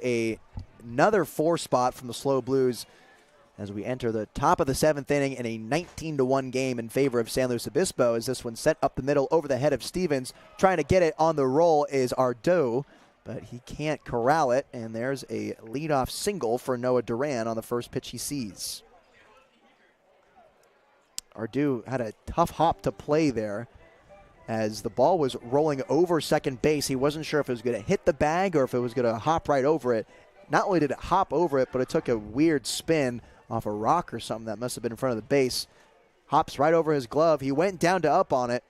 another 4 spot from the SLO Blues as we enter the top of the 7th inning in a 19-1 game in favor of San Luis Obispo, as this one set up the middle over the head of Stevens. Trying to get it on the roll is Ardo, but he can't corral it, and there's a leadoff single for Noah Duran on the first pitch he sees. Ardo had a tough hop to play there as the ball was rolling over second base. He wasn't sure if it was going to hit the bag or if it was going to hop right over it. Not only did it hop over it, but it took a weird spin off a rock or something that must have been in front of the base. Hops right over his glove. He went down to up on it.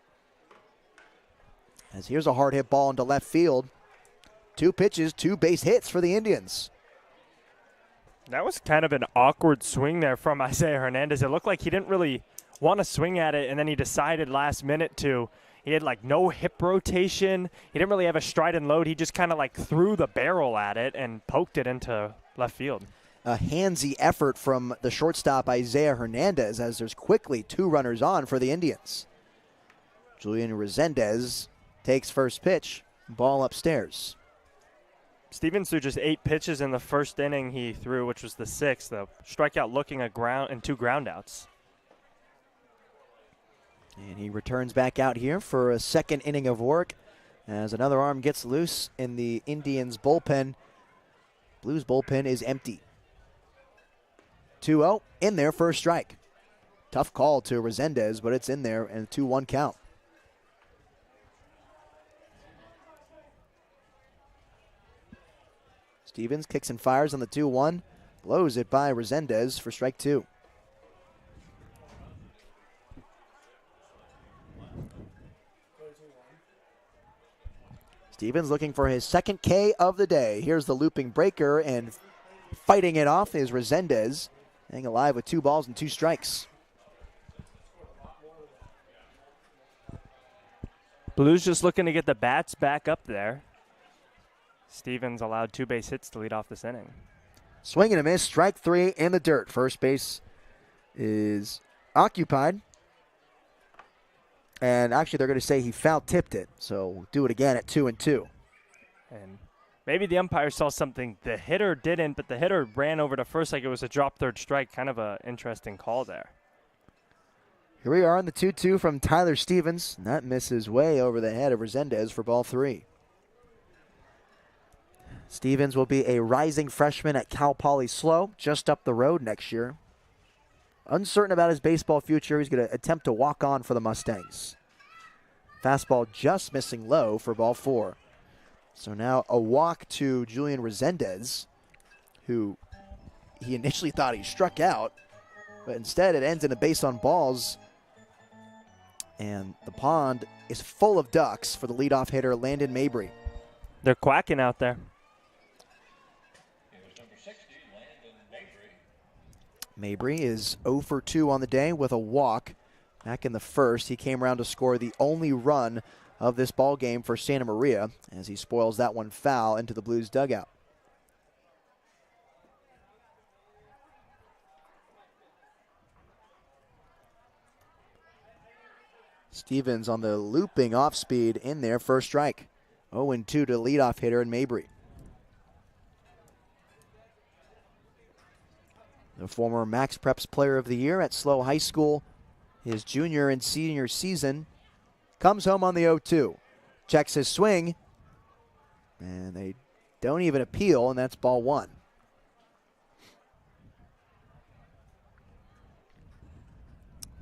As here's a hard hit ball into left field. 2 pitches, 2 base hits for the Indians. That was kind of an awkward swing there from Isaiah Hernandez. It looked like he didn't really want to swing at it, and then he decided last minute to. He had like no hip rotation. He didn't really have a stride and load. He just kind of like threw the barrel at it and poked it into left field. A handsy effort from the shortstop Isaiah Hernandez as there's quickly 2 runners on for the Indians. Julian Resendez takes first pitch, ball upstairs. Stevens threw just 8 pitches in the first inning he threw, which was the 6th. The strikeout looking at ground and 2 groundouts. And he returns back out here for a 2nd inning of work as another arm gets loose in the Indians bullpen. Blues bullpen is empty. 2-0 in there for a strike. Tough call to Resendez, but it's in there and a 2-1 count. Stevens kicks and fires on the 2-1, blows it by Resendez for strike 2. Stevens looking for his 2nd K of the day. Here's the looping breaker, and fighting it off is Resendez, hanging alive with 2 balls and 2 strikes. Blues just looking to get the bats back up there. Stevens allowed 2 base hits to lead off this inning. Swing and a miss, strike 3 in the dirt. First base is occupied. And actually, they're going to say he foul-tipped it. So we'll do it again at 2-2. And maybe the umpire saw something the hitter didn't, but the hitter ran over to first like it was a drop third strike. Kind of an interesting call there. Here we are on the 2-2 from Tyler Stevens. And that misses way over the head of Resendez for ball 3. Stevens will be a rising freshman at Cal Poly SLO, just up the road next year. Uncertain about his baseball future. He's going to attempt to walk on for the Mustangs. Fastball just missing low for ball 4. So now a walk to Julian Resendez, who he initially thought he struck out, but instead it ends in a base on balls. And the pond is full of ducks for the leadoff hitter, Landon Mabry. They're quacking out there. Mabry is 0 for 2 on the day with a walk. Back in the first, he came around to score the only run of this ball game for Santa Maria as he spoils that one foul into the Blues dugout. Stevens on the looping off speed in there, first strike. 0-2 to leadoff hitter in Mabry. The former Max Preps Player of the Year at SLO High School, his junior and senior season, comes home on the 0-2. Checks his swing, and they don't even appeal, and that's ball one.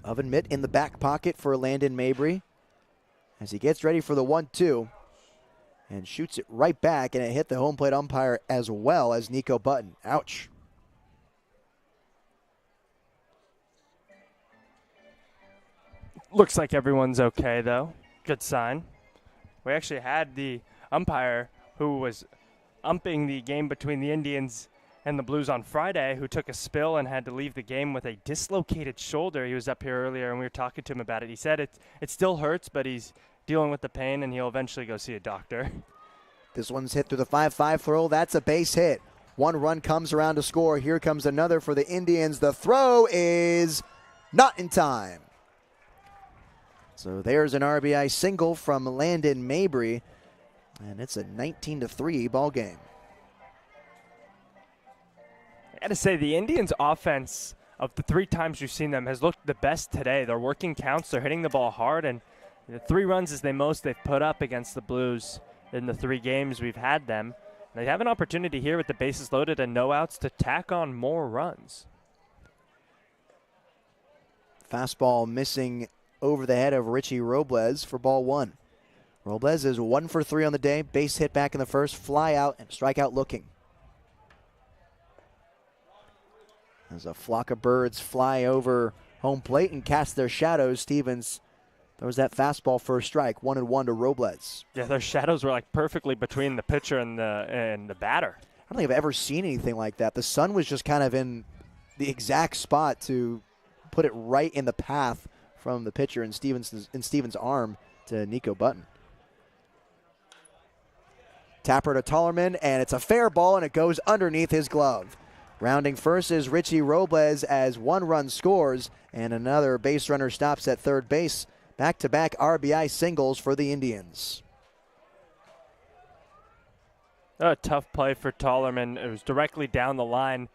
Oven mitt in the back pocket for Landon Mabry as he gets ready for the 1-2 and shoots it right back, and it hit the home plate umpire as well as Nico Button. Ouch. Looks like everyone's okay, though. Good sign. We actually had the umpire who was umping the game between the Indians and the Blues on Friday, who took a spill and had to leave the game with a dislocated shoulder. He was up here earlier, and we were talking to him about it. He said it still hurts, but he's dealing with the pain, and he'll eventually go see a doctor. This one's hit through the 5-5 throw. That's a base hit. One run comes around to score. Here comes another for the Indians. The throw is not in time. So there's an RBI single from Landon Mabry, and it's a 19-3 ball game. I got to say, the Indians' offense, of the 3 times you've seen them, has looked the best today. They're working counts, they're hitting the ball hard, and the 3 runs is the most they've put up against the Blues in the 3 games we've had them. They have an opportunity here with the bases loaded and no outs to tack on more runs. Fastball missing over the head of Richie Robles for ball one. Robles is 1 for 3 on the day. Base hit back in the first, fly out, and strikeout looking. As a flock of birds fly over home plate and cast their shadows, Stevens throws that fastball for a strike. 1-1 to Robles. Yeah, their shadows were like perfectly between the pitcher and the batter. I don't think I've ever seen anything like that. The sun was just kind of in the exact spot to put it right in the path from the pitcher in Stevens' arm to Nico Button. Tapper to Tollerman, and it's a fair ball, and it goes underneath his glove. Rounding first is Richie Robles as 1 run scores, and another base runner stops at third base. Back-to-back RBI singles for the Indians. A tough play for Tollerman. It was directly down the line,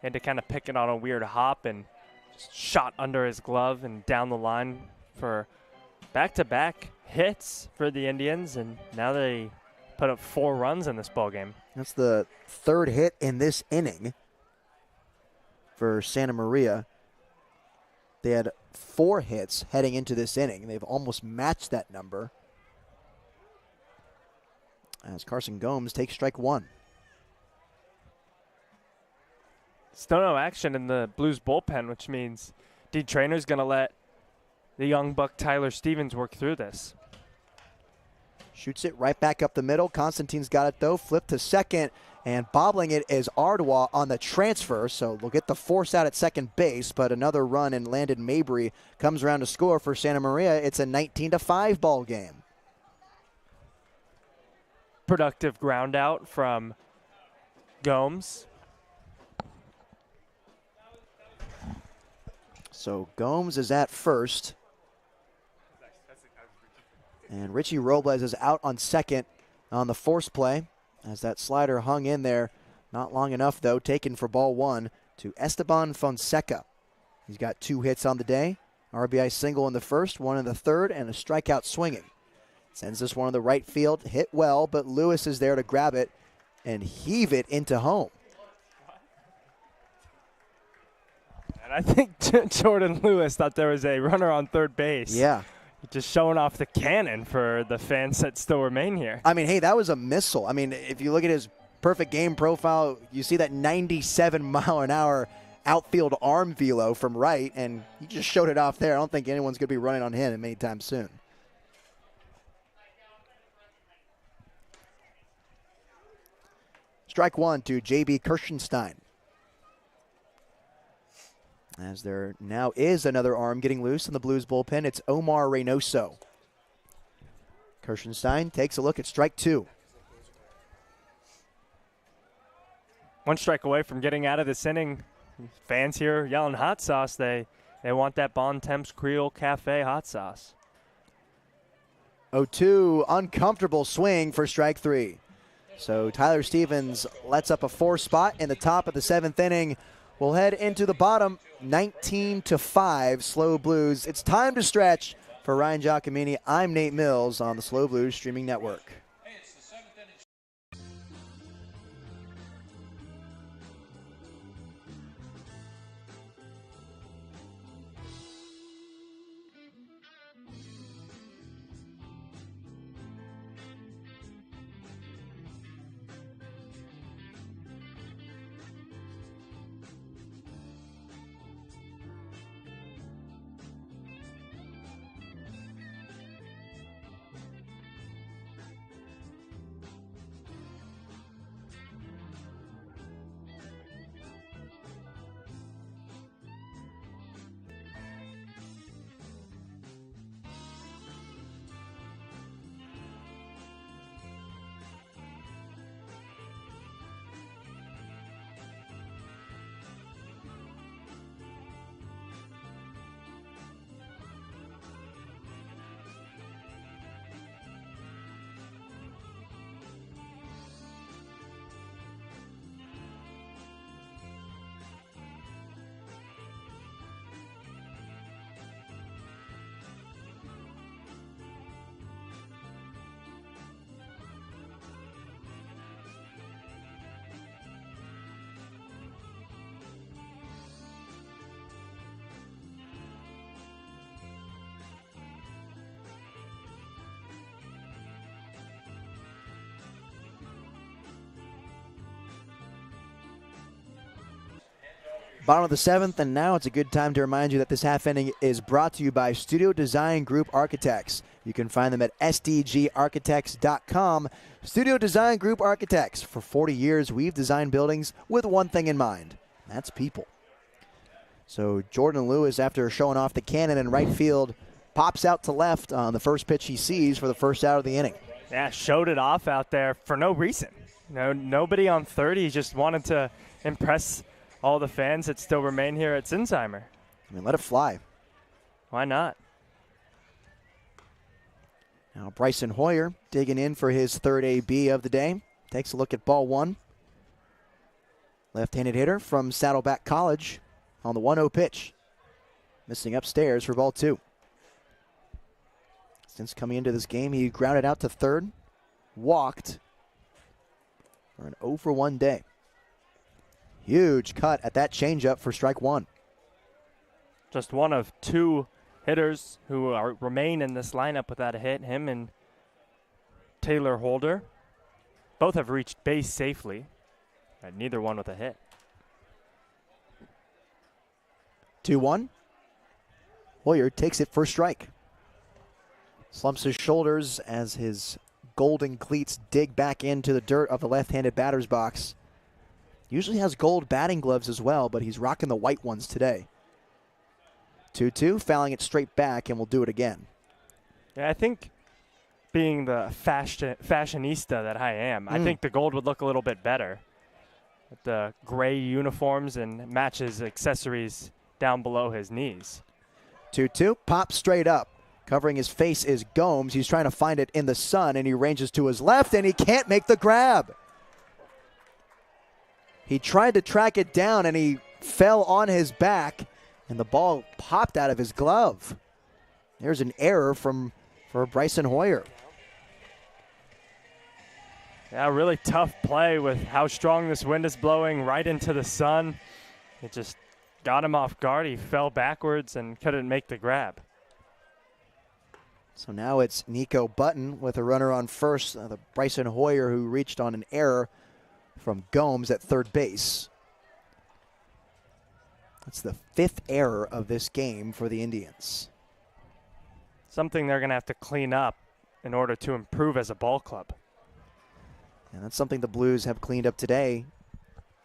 and to kind of pick it on a weird hop and just shot under his glove and down the line for back-to-back hits for the Indians, and now they put up 4 runs in this ballgame. That's the 3rd hit in this inning for Santa Maria. They had 4 hits heading into this inning. They've almost matched that number as Carson Gomes takes strike 1. Still no action in the Blues bullpen, which means Dean Trainer's going to let the young buck Tyler Stevens work through this. Shoots it right back up the middle. Constantine's got it, though. Flip to second, and bobbling it is Ardois on the transfer, so they'll get the force out at second base, but another run and Landon Mabry comes around to score for Santa Maria. It's a 19-5 ball game. Productive ground out from Gomes. So Gomes is at first. And Richie Robles is out on second on the force play as that slider hung in there. Not long enough, though, taken for ball 1 to Esteban Fonseca. He's got 2 hits on the day. RBI single in the first, 1 in the third, and a strikeout swinging. Sends this one to the right field, hit well, but Lewis is there to grab it and heave it into home. And I think Jordan Lewis thought there was a runner on third base. Yeah. Just showing off the cannon for the fans that still remain here. I mean, hey, that was a missile. I mean, if you look at his perfect game profile, you see that 97-mile-an-hour outfield arm velo from right, and he just showed it off there. I don't think anyone's going to be running on him anytime soon. Strike 1 to J.B. Kirschenstein. As there now is another arm getting loose in the Blues bullpen, it's Omar Reynoso. Kirschenstein takes a look at strike 2. One strike away from getting out of this inning. Fans here yelling hot sauce. They want that Bon Temps Creole Cafe hot sauce. 0-2, uncomfortable swing for strike 3. So Tyler Stevens lets up a 4 spot in the top of the 7th inning. We'll head into the bottom, 19-5, SLO Blues. It's time to stretch. For Ryan Giacomini, I'm Nate Mills on the SLO Blues Streaming Network. Bottom of the 7th, and now it's a good time to remind you that this half inning is brought to you by Studio Design Group Architects. You can find them at sdgarchitects.com. Studio Design Group Architects. For 40 years, we've designed buildings with one thing in mind. That's people. So Jordan Lewis, after showing off the cannon in right field, pops out to left on the first pitch he sees for the first out of the inning. Yeah, showed it off out there for no reason. Nobody on 30 just wanted to impress all the fans that still remain here at Sinsheimer. I mean, let it fly. Why not? Now Bryson Hoyer digging in for his third AB of the day. Takes a look at ball 1. Left-handed hitter from Saddleback College on the 1-0 pitch. Missing upstairs for ball 2. Since coming into this game, he grounded out to third, walked for an 0-for-1 day. Huge cut at that changeup for strike 1. Just one of 2 hitters who remain in this lineup without a hit. Him and Taylor Holder. Both have reached base safely, and neither one with a hit. 2-1. Hoyer takes it for strike. Slumps his shoulders as his golden cleats dig back into the dirt of the left-handed batter's box. Usually has gold batting gloves as well, but he's rocking the white ones today. 2-2, fouling it straight back, and we'll do it again. Yeah, I think being the fashionista that I am, I think the gold would look a little bit better. With the gray uniforms and matches accessories down below his knees. 2-2, pops straight up. Covering his face is Gomes. He's trying to find it in the sun, and he ranges to his left, and he can't make the grab. He tried to track it down, and he fell on his back, and the ball popped out of his glove. There's an error for Bryson Hoyer. Yeah, really tough play with how strong this wind is blowing right into the sun. It just got him off guard. He fell backwards and couldn't make the grab. So now it's Nico Button with a runner on first. The Bryson Hoyer who reached on an error from Gomes at third base. That's the 5th error of this game for the Indians. Something they're going to have to clean up in order to improve as a ball club. And that's something the Blues have cleaned up today.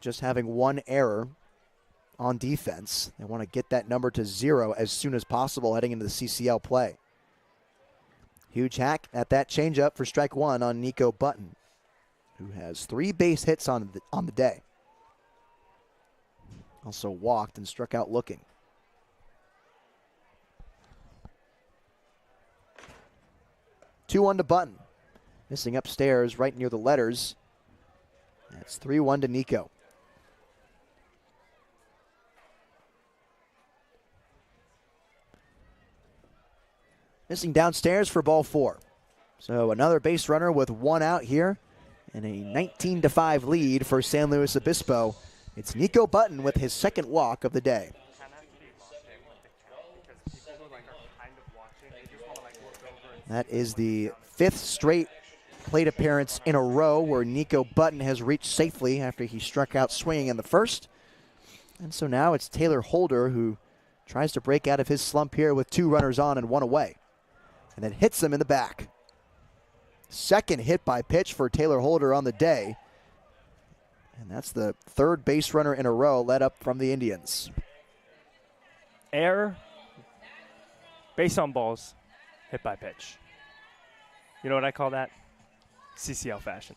Just having 1 error on defense. They want to get that number to 0 as soon as possible heading into the CCL play. Huge hack at that changeup for strike one on Nico Button, who has 3 base hits on the day. Also walked and struck out looking. Two-one to Button. Missing upstairs right near the letters. That's 3-1 to Nico. Missing downstairs for ball 4. So another base runner with 1 out here and a 19-5 lead for San Luis Obispo. It's Nico Button with his second walk of the day. That is the 5th straight plate appearance in a row where Nico Button has reached safely after he struck out swinging in the first. And so now it's Taylor Holder who tries to break out of his slump here with 2 runners on and 1 away. And then hits him in the back. Second hit by pitch for Taylor Holder on the day. And that's the 3rd base runner in a row led up from the Indians. Air, base on balls, hit by pitch. You know what I call that? CCL fashion.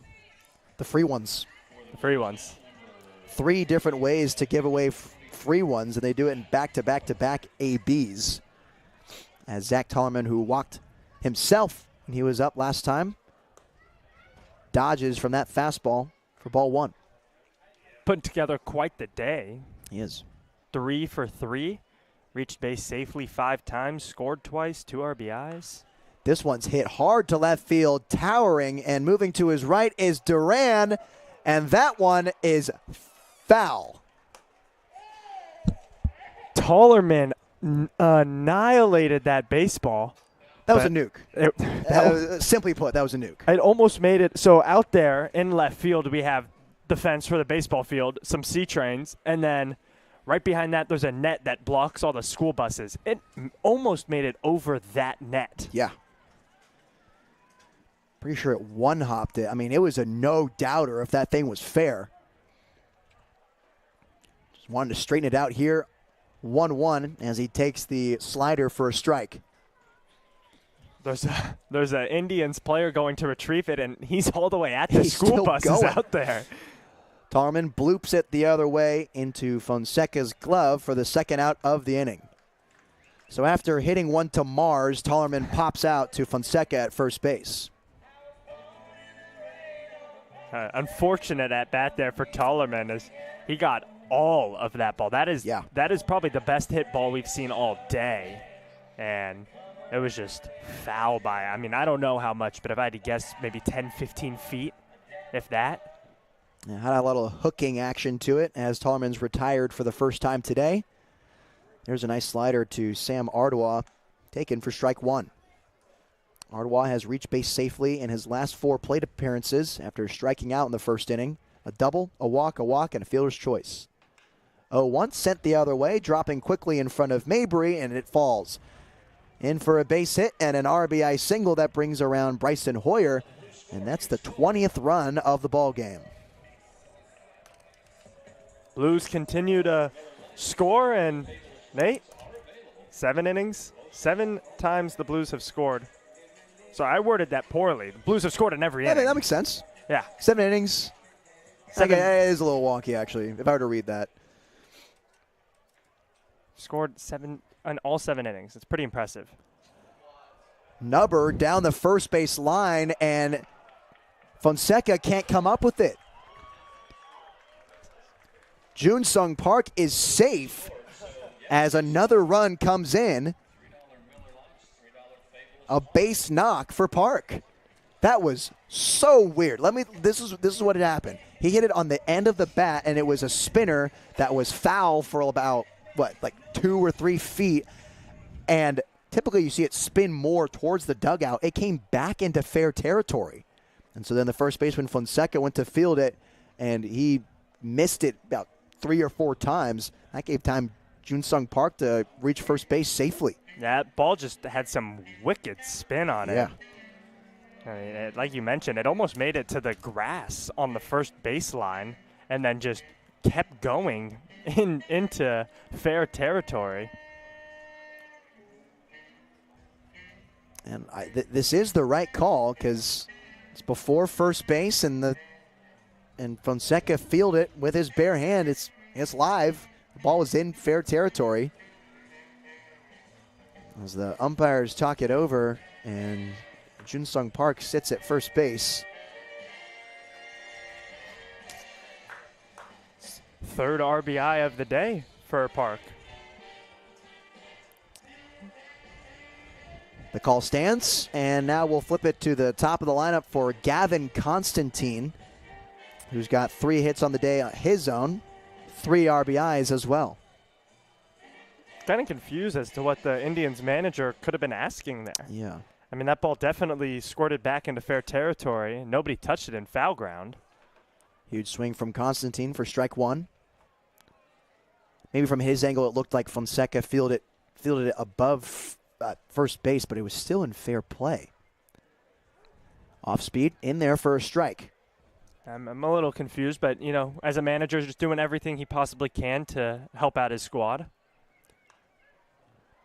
The free ones. The free ones. 3 different ways to give away free ones, and they do it in back-to-back-to-back ABs. As Zach Tollerman, who walked himself when he was up last time, dodges from that fastball for ball 1. Putting together quite the day. He is. 3 for 3. Reached base safely 5 times. Scored twice. 2 RBIs. This one's hit hard to left field. Towering and moving to his right is Duran. And that one is foul. Tallerman annihilated that baseball. That was a nuke. Simply put, that was a nuke. It almost made it. So out there in left field, we have the fence for the baseball field, some C trains, and then right behind that, there's a net that blocks all the school buses. It almost made it over that net. Yeah. Pretty sure it one-hopped it. I mean, it was a no-doubter if that thing was fair. Just wanted to straighten it out here. 1-1 as he takes the slider for a strike. There's an Indians player going to retrieve it, and he's all the way at the He's school still buses going. out there. Tarman bloops it the other way into Fonseca's glove for the second out of the inning. So after hitting one to Mars, Tallerman pops out to Fonseca at first base. Unfortunate at bat there for Tallerman as he got all of that ball. That is probably the best hit ball we've seen all day. And it was just foul by, I mean, I don't know how much, but if I had to guess, maybe 10, 15 feet, if that. Yeah, had a little hooking action to it as Tallerman's retired for the first time today. There's a nice slider to Sam Ardois, taken for strike 1. Ardois has reached base safely in his last 4 plate appearances after striking out in the first inning. A double, a walk, and a fielder's choice. 0-1 sent the other way, dropping quickly in front of Mabry, and it falls. In for a base hit and an RBI single that brings around Bryson Hoyer, and that's the 20th run of the ball game. Blues continue to score, and Nate, 7 innings, 7 times the Blues have scored. So I worded that poorly. The Blues have scored in every inning. That makes sense. Yeah. 7 innings. 7. Okay, it is a little wonky, actually, if I were to read that. Scored 7 in all 7 innings. It's pretty impressive. Nubber down the first base line, and Fonseca can't come up with it. Junsung Park is safe as another run comes in. A base knock for Park. That was so weird. This is what had happened. He hit it on the end of the bat, and it was a spinner that was foul for about, 2 or 3 feet. And typically you see it spin more towards the dugout. It came back into fair territory. And so then the first baseman Fonseca went to field it, and he missed it about 3 or 4 times. That gave time Junsung Park to reach first base safely. That ball just had some wicked spin on it. Yeah. I mean, like you mentioned, it almost made it to the grass on the first baseline and then just kept going into fair territory. And this is the right call because it's before first base, and Fonseca fielded it with his bare hand. It's live. The ball was in fair territory. As the umpires talk it over, and Junsung Park sits at first base. Third RBI of the day for Park. The call stands, and now we'll flip it to the top of the lineup for Gavin Constantine, who's got 3 hits on the day on his own, 3 RBIs as well. Kind of confused as to what the Indians manager could have been asking there. Yeah. I mean, that ball definitely squirted back into fair territory. Nobody touched it in foul ground. Huge swing from Constantine for strike 1. Maybe from his angle, it looked like Fonseca fielded it above first base, but it was still in fair play. Off speed, in there for a strike. I'm a little confused, but, you know, as a manager, just doing everything he possibly can to help out his squad.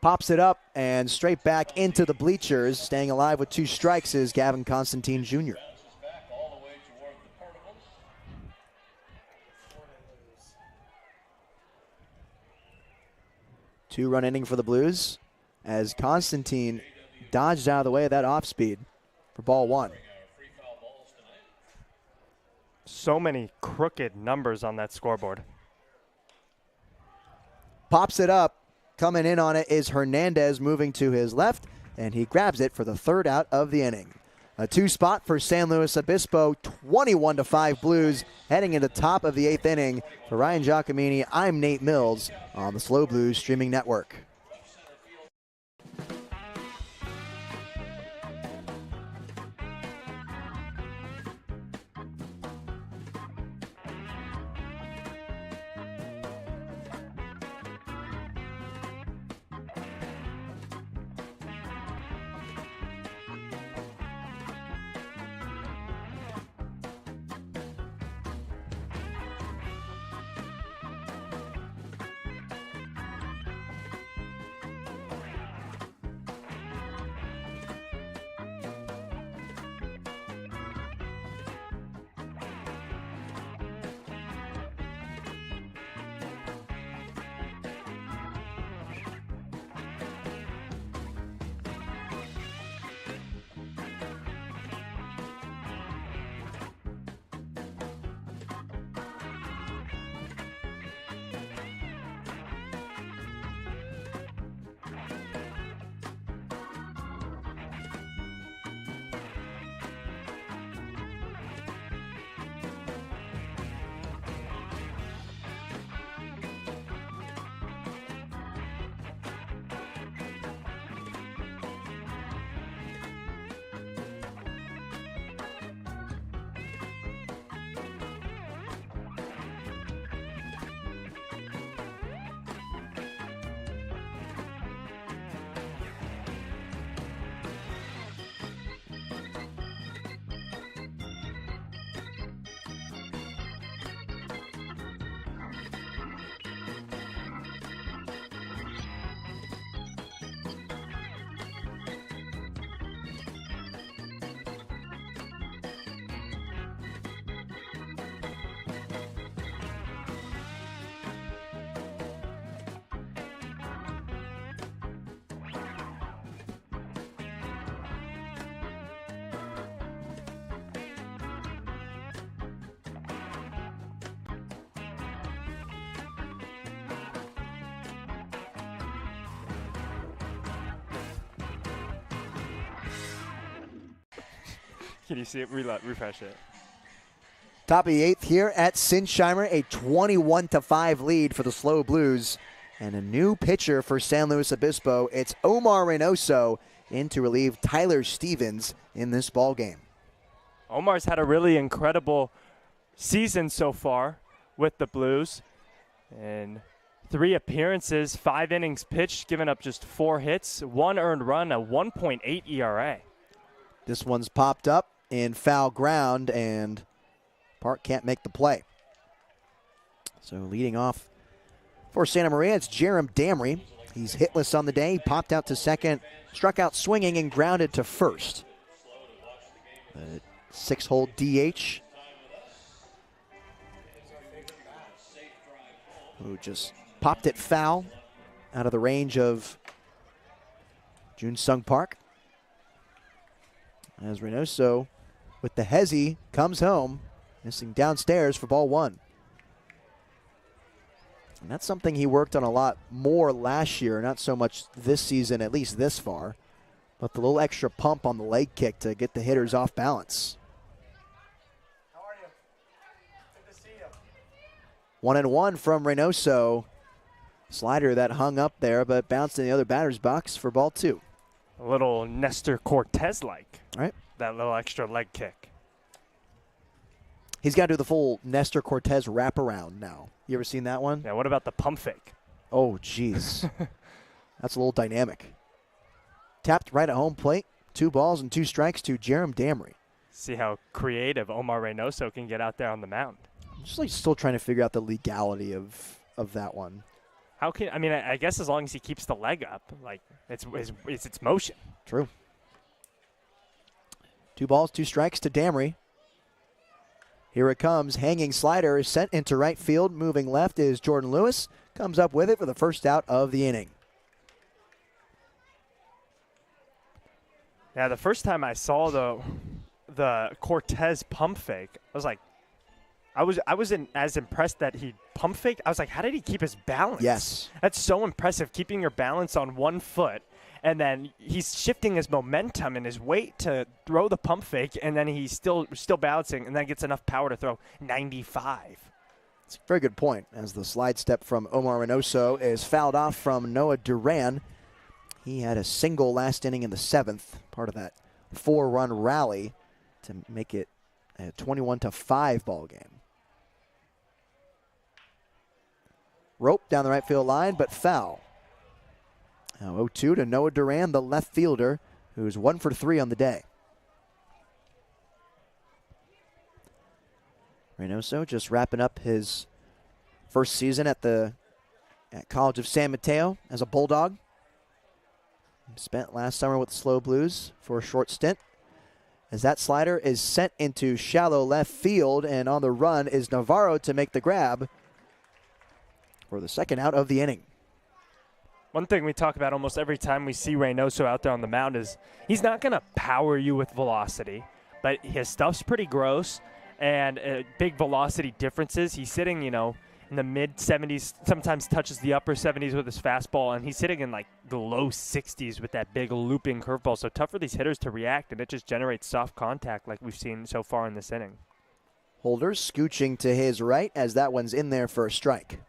Pops it up and straight back into the bleachers. Staying alive with 2 strikes is Gavin Constantine Jr. Back all the way toward the Cardinals. 2-run inning for the Blues as Constantine dodged out of the way of that off speed for ball 1. So many crooked numbers on that scoreboard. Pops it up. Coming in on it is Hernandez, moving to his left, and he grabs it for the 3rd out of the inning. A 2 spot for San Luis Obispo, 21-5 Blues, heading into top of the 8th inning. For Ryan Giacomini, I'm Nate Mills on the SLO Blues streaming network. Can you see it? Refresh it. Top of the 8th here at Sinsheimer, a 21-5 lead for the SLO Blues. And a new pitcher for San Luis Obispo. It's Omar Reynoso in to relieve Tyler Stevens in this ball game. Omar's had a really incredible season so far with the Blues. And 3 appearances, 5 innings pitched, giving up just 4 hits, 1 earned run, a 1.8 ERA. This one's popped up in foul ground, and Park can't make the play. So leading off for Santa Maria, it's Jerem Damry. He's hitless on the day. He popped out to second, struck out swinging, and grounded to first. 6-hole DH. Who just popped it foul out of the range of Jun Sung Park. As Reynoso with the hezzy comes home, missing downstairs for ball one. And that's something he worked on a lot more last year, not so much this season, at least this far, but the little extra pump on the leg kick to get the hitters off balance. How are you? Good to see you. 1-1 from Reynoso. Slider that hung up there, but bounced in the other batter's box for ball two. A little Nestor Cortez-like. Right. That little extra leg kick. He's got to do the full Nestor Cortez wraparound now. You ever seen that one? Yeah, what about the pump fake? Oh, jeez. That's a little dynamic. Tapped right at home plate. 2 balls and 2 strikes to Jerem Damry. See how creative Omar Reynoso can get out there on the mound. I'm just still trying to figure out the legality of that one. How can I guess as long as he keeps the leg up, like it's motion. True. 2 balls, 2 strikes to Damry. Here it comes. Hanging slider is sent into right field. Moving left is Jordan Lewis. Comes up with it for the first out of the inning. Yeah, the first time I saw the Cortez pump fake, I wasn't as impressed that he pump faked. I was like, how did he keep his balance? Yes. That's so impressive, keeping your balance on one foot. And then he's shifting his momentum and his weight to throw the pump fake, and then he's still balancing, and then gets enough power to throw 95. It's a very good point, as the slide step from Omar Reynoso is fouled off from Noah Duran. He had a single last inning in the 7th, part of that 4-run rally to make it a 21-5 ball game. Rope down the right field line, but foul. Now 0-2 to Noah Duran, the left fielder, who's 1 for 3 on the day. Reynoso just wrapping up his first season at College of San Mateo as a Bulldog. Spent last summer with the SLO Blues for a short stint. As that slider is sent into shallow left field, and on the run is Navarro to make the grab for the second out of the inning. One thing we talk about almost every time we see Reynoso out there on the mound is he's not going to power you with velocity, but his stuff's pretty gross and big velocity differences. He's sitting, in the mid-70s, sometimes touches the upper 70s with his fastball, and he's sitting in like the low 60s with that big looping curveball. So tough for these hitters to react, and it just generates soft contact like we've seen so far in this inning. Holder scooching to his right as that one's in there for a strike.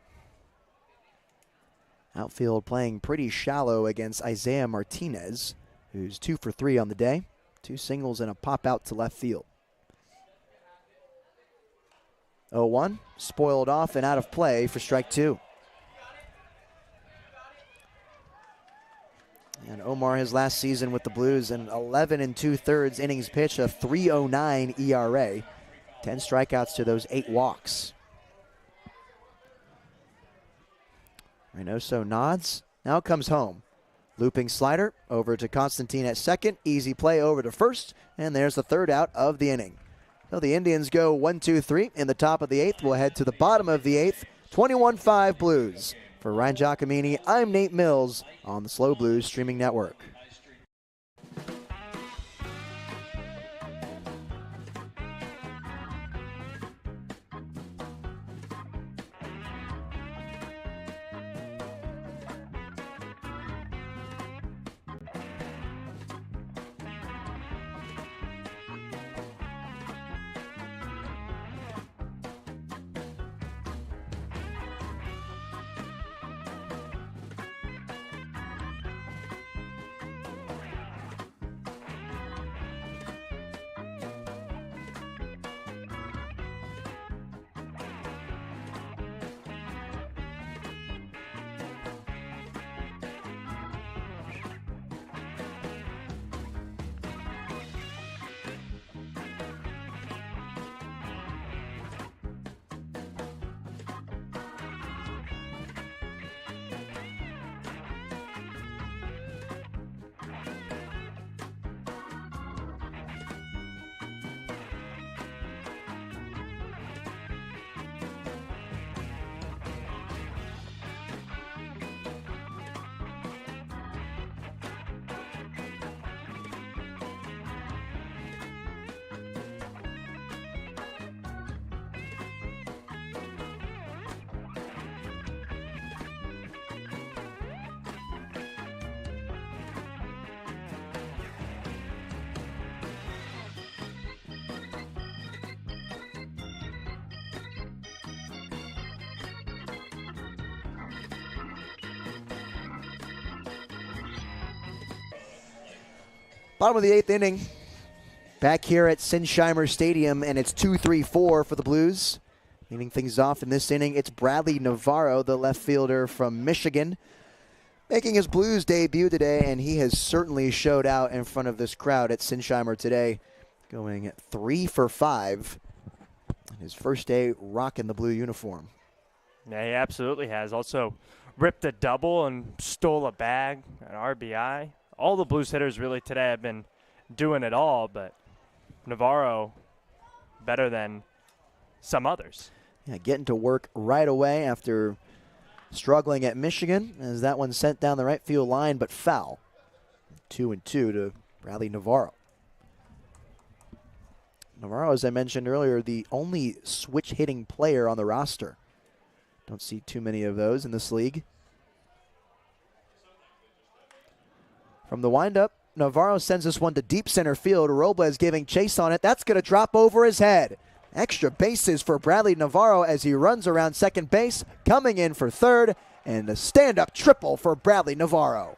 Outfield playing pretty shallow against Isaiah Martinez, who's 2 for 3 on the day. 2 singles and a pop out to left field. 0-1, spoiled off and out of play for strike 2. And Omar, his last season with the Blues, an 11 2/3 innings pitch, a 3.09 ERA. 10 strikeouts to those 8 walks. Reynoso nods, now comes home. Looping slider over to Constantine at second. Easy play over to first, and there's the third out of the inning. So the Indians go 1, 2, 3 in the top of the 8th. We'll head to the bottom of the 8th. 21-5 Blues. For Ryan Giacomini, I'm Nate Mills on the SLO Blues streaming network. Bottom of the 8th inning. Back here at Sinsheimer Stadium, and it's 2-3-4 for the Blues. Leading things off in this inning, it's Bradley Navarro, the left fielder from Michigan, making his Blues debut today, and he has certainly showed out in front of this crowd at Sinsheimer today, going 3 for 5 on his first day rocking the blue uniform. Yeah, he absolutely has. Also ripped a double and stole a bag, an RBI. All the Blues hitters really today have been doing it all, but Navarro better than some others. Yeah, getting to work right away after struggling at Michigan, as that one sent down the right field line, but foul. 2-2 to Bradley Navarro. Navarro, as I mentioned earlier, the only switch hitting player on the roster. Don't see too many of those in this league. From the windup, Navarro sends this one to deep center field. Robles giving chase on it. That's going to drop over his head. Extra bases for Bradley Navarro as he runs around second base, coming in for third, and a stand-up triple for Bradley Navarro.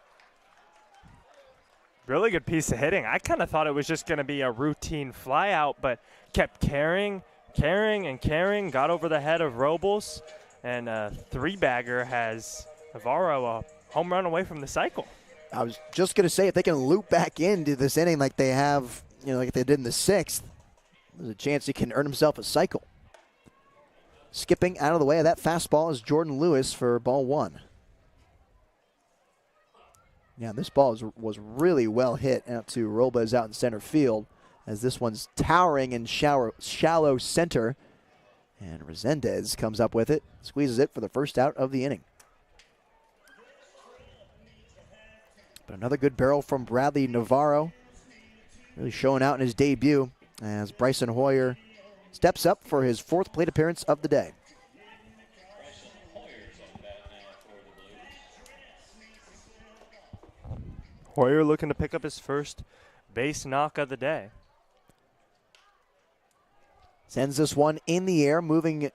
Really good piece of hitting. I kind of thought it was just going to be a routine fly out, but kept carrying, got over the head of Robles, and a three-bagger has Navarro a home run away from the cycle. I was just going to say, if they can loop back into this inning like they have, like they did in the 6th, there's a chance he can earn himself a cycle. Skipping out of the way of that fastball is Jordan Lewis for ball 1. Yeah, this ball was really well hit out to Robles out in center field, as this one's towering in shallow center. And Resendez comes up with it, squeezes it for the first out of the inning. But another good barrel from Bradley Navarro, really showing out in his debut, as Bryson Hoyer steps up for his 4th plate appearance of the day. Bryson Hoyer's on bat now for the Blues. Hoyer looking to pick up his first base knock of the day. Sends this one in the air. Moving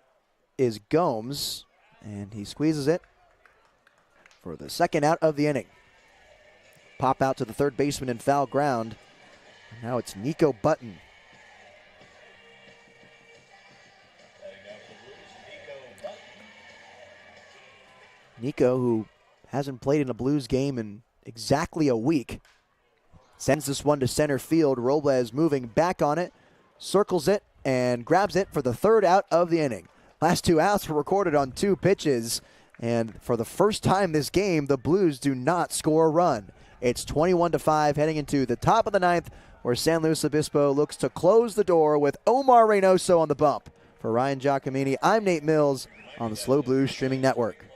is Gomes, and he squeezes it for the second out of the inning. Pop out to the third baseman in foul ground. And now it's Nico Button. Nico, who hasn't played in a Blues game in exactly a week, sends this one to center field. Robles moving back on it, circles it, and grabs it for the third out of the inning. Last 2 outs were recorded on 2 pitches, and for the first time this game, the Blues do not score a run. It's 21-5 heading into the top of the 9th, where San Luis Obispo looks to close the door with Omar Reynoso on the bump. For Ryan Giacomini, I'm Nate Mills on the Slow Blues Streaming Network.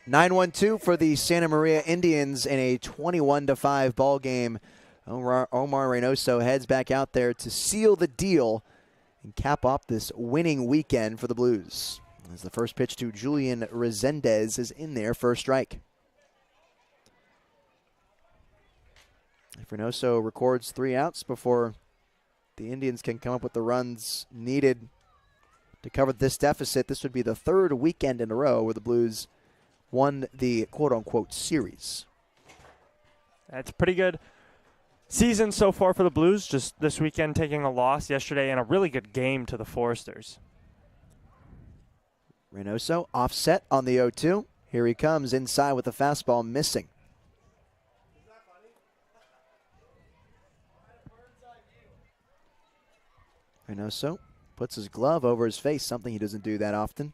9-1-2 for the Santa Maria Indians in a 21-5 ball game. Omar Reynoso heads back out there to seal the deal and cap off this winning weekend for the Blues. As the first pitch to Julian Resendez is in there for a strike. If Reynoso records 3 outs before the Indians can come up with the runs needed to cover this deficit, this would be the third weekend in a row where the Blues won the quote-unquote series. That's pretty good season so far for the Blues. Just this weekend taking a loss yesterday and a really good game to the Foresters. Reynoso offset on the 0-2. Here he comes inside with the fastball missing. Reynoso puts his glove over his face, something he doesn't do that often.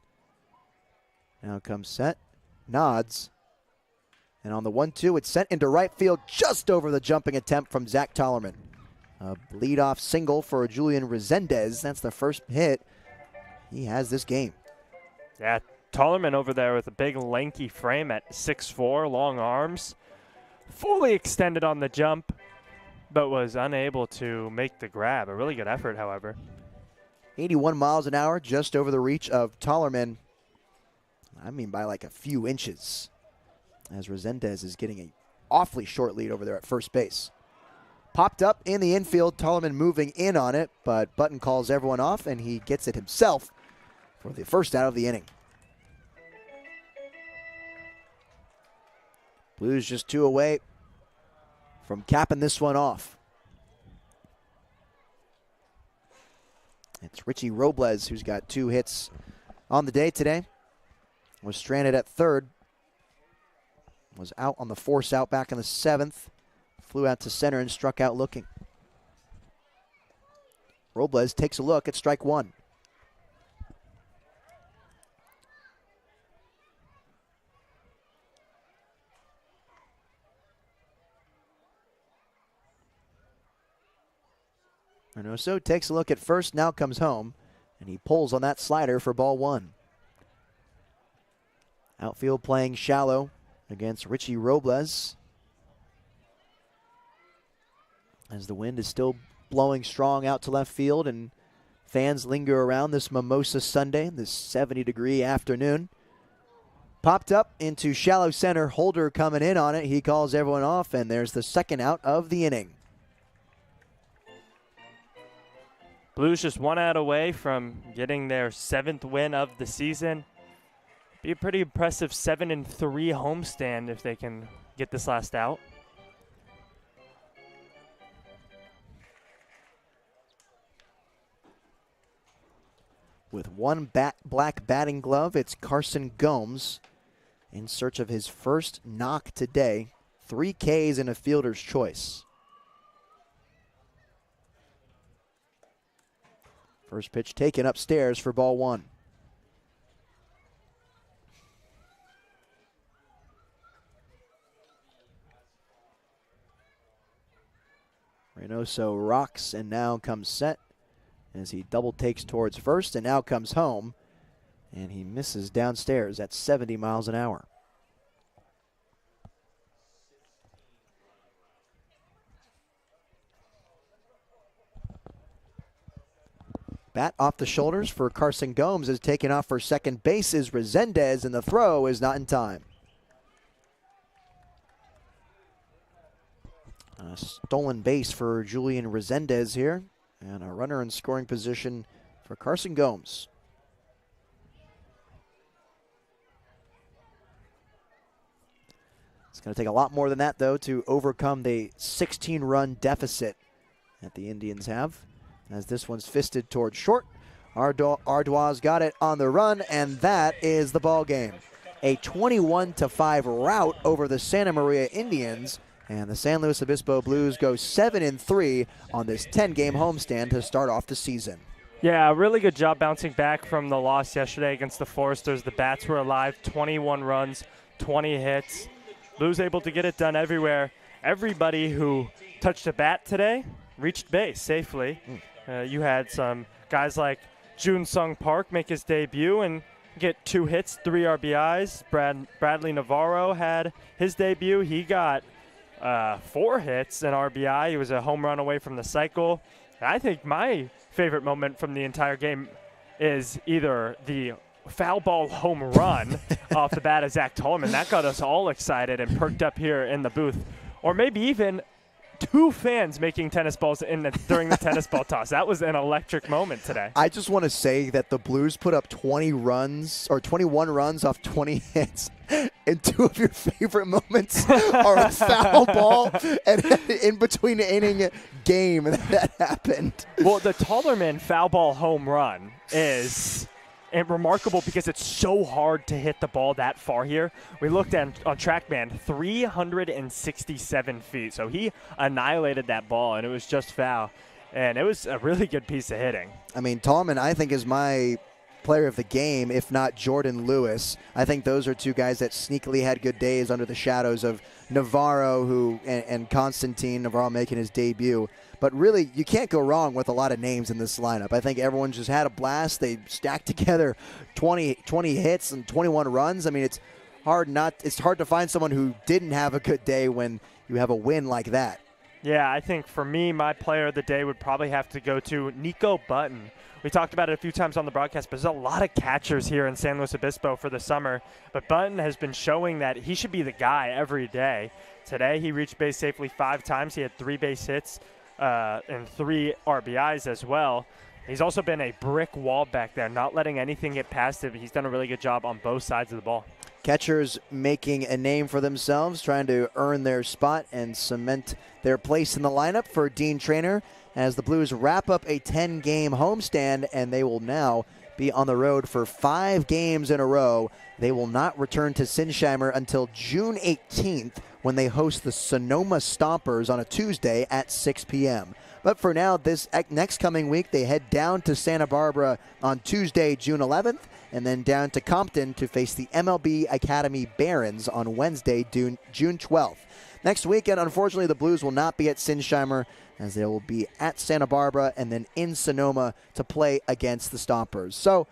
Now comes set, nods, and on the 1-2, it's sent into right field just over the jumping attempt from Zach Tollerman. A leadoff single for Julian Resendez. That's the first hit he has this game. Yeah, Tollerman over there with a big lanky frame at 6'4", long arms. Fully extended on the jump, but was unable to make the grab. A really good effort, however. 81 miles an hour, just over the reach of Tollerman. I mean by like a few inches, as Resendez is getting an awfully short lead over there at first base. Popped up in the infield, Tollerman moving in on it, but Button calls everyone off, and he gets it himself for the first out of the inning. Blues just 2 away from capping this one off. It's Richie Robles who's got 2 hits on the day today. Was stranded at third. Was out on the force out back in the 7th. Flew out to center and struck out looking. Robles takes a look at strike 1. Reynoso takes a look at first, now comes home, and he pulls on that slider for ball 1. Outfield playing shallow against Richie Robles, as the wind is still blowing strong out to left field and fans linger around this Mimosa Sunday, this 70-degree afternoon. Popped up into shallow center, Holder coming in on it. He calls everyone off, and there's the second out of the inning. Blues just 1 out away from getting their 7th win of the season. Be a pretty impressive 7-3 homestand if they can get this last out. With one black batting glove, it's Carson Gomes in search of his first knock today. 3 Ks and a fielder's choice. First pitch taken upstairs for ball 1. Reynoso rocks and now comes set as he double takes towards first and now comes home, and he misses downstairs at 70 miles an hour. Bat off the shoulders for Carson Gomes is taken off for second base is Resendez, and the throw is not in time. A stolen base for Julian Resendez here, and a runner in scoring position for Carson Gomes. It's going to take a lot more than that, though, to overcome the 16-run deficit that the Indians have. As this one's fisted towards short. Ardois got it on the run, and that is the ball game. A 21-5 rout over the Santa Maria Indians, and the San Luis Obispo Blues go 7-3 on this 10-game homestand to start off the season. Yeah, really good job bouncing back from the loss yesterday against the Foresters. The Bats were alive, 21 runs, 20 hits. Blues able to get it done everywhere. Everybody who touched a bat today reached base safely. You had some guys like Jun Sung Park make his debut, and get 2 hits, 3 RBIs. Bradley Navarro had his debut. He got 4 hits and RBI. He was a home run away from the cycle. And I think my favorite moment from the entire game is either the foul ball home run off the bat of Zach Tolman. That got us all excited and perked up here in the booth. Or maybe even 2 fans making tennis balls during the tennis ball toss. That was an electric moment today. I just want to say that the Blues put up 21 runs off 20 hits. And 2 of your favorite moments are a foul ball and in between inning game that happened. Well, the Tollerman foul ball home run is remarkable because it's so hard to hit the ball that far here. We looked on TrackMan, 367 feet. So he annihilated that ball, and it was just foul. And it was a really good piece of hitting. I mean, Tallman, I think, is my player of the game, if not Jordan Lewis. I think those are 2 guys that sneakily had good days under the shadows of Navarro and Constantine Navarro making his debut. But really, you can't go wrong with a lot of names in this lineup. I think everyone just had a blast. They stacked together 20 hits and 21 runs. I mean, it's hard to find someone who didn't have a good day when you have a win like that. Yeah, I think for me, my player of the day would probably have to go to Nico Button. We talked about it a few times on the broadcast, but there's a lot of catchers here in San Luis Obispo for the summer. But Button has been showing that he should be the guy every day. Today, he reached base safely 5 times. He had 3 base hits and 3 RBIs as well. He's also been a brick wall back there, not letting anything get past him. He's done a really good job on both sides of the ball. Catchers making a name for themselves, trying to earn their spot and cement their place in the lineup for Dean Traynor as the Blues wrap up a 10-game homestand, and they will now be on the road for 5 games in a row. They will not return to Sinsheimer until June 18th when they host the Sonoma Stompers on a Tuesday at 6 p.m. But for now, this next coming week, they head down to Santa Barbara on Tuesday, June 11th, and then down to Compton to face the MLB Academy Barons on Wednesday, June 12th. Next weekend, unfortunately, the Blues will not be at Sinsheimer as they will be at Santa Barbara and then in Sonoma to play against the Stompers. So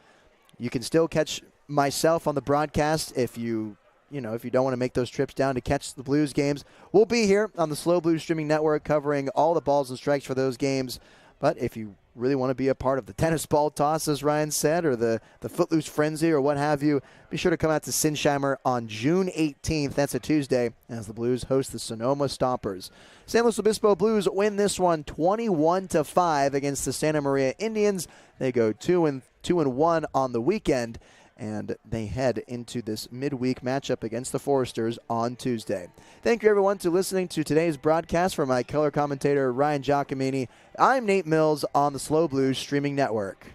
you can still catch myself on the broadcast if you don't want to make those trips down to catch the Blues games. We'll be here on the Slow Blues Streaming Network covering all the balls and strikes for those games. But if you really want to be a part of the tennis ball toss, as Ryan said, or the Footloose Frenzy or what have you, be sure to come out to Sinsheimer on June 18th. That's a Tuesday as the Blues host the Sonoma Stompers. San Luis Obispo Blues win this one 21-5 against the Santa Maria Indians. They go 2-1 on the weekend, and they head into this midweek matchup against the Foresters on Tuesday. Thank you, everyone, for listening to today's broadcast. For my color commentator, Ryan Giacomini, I'm Nate Mills on the Slow Blues Streaming Network.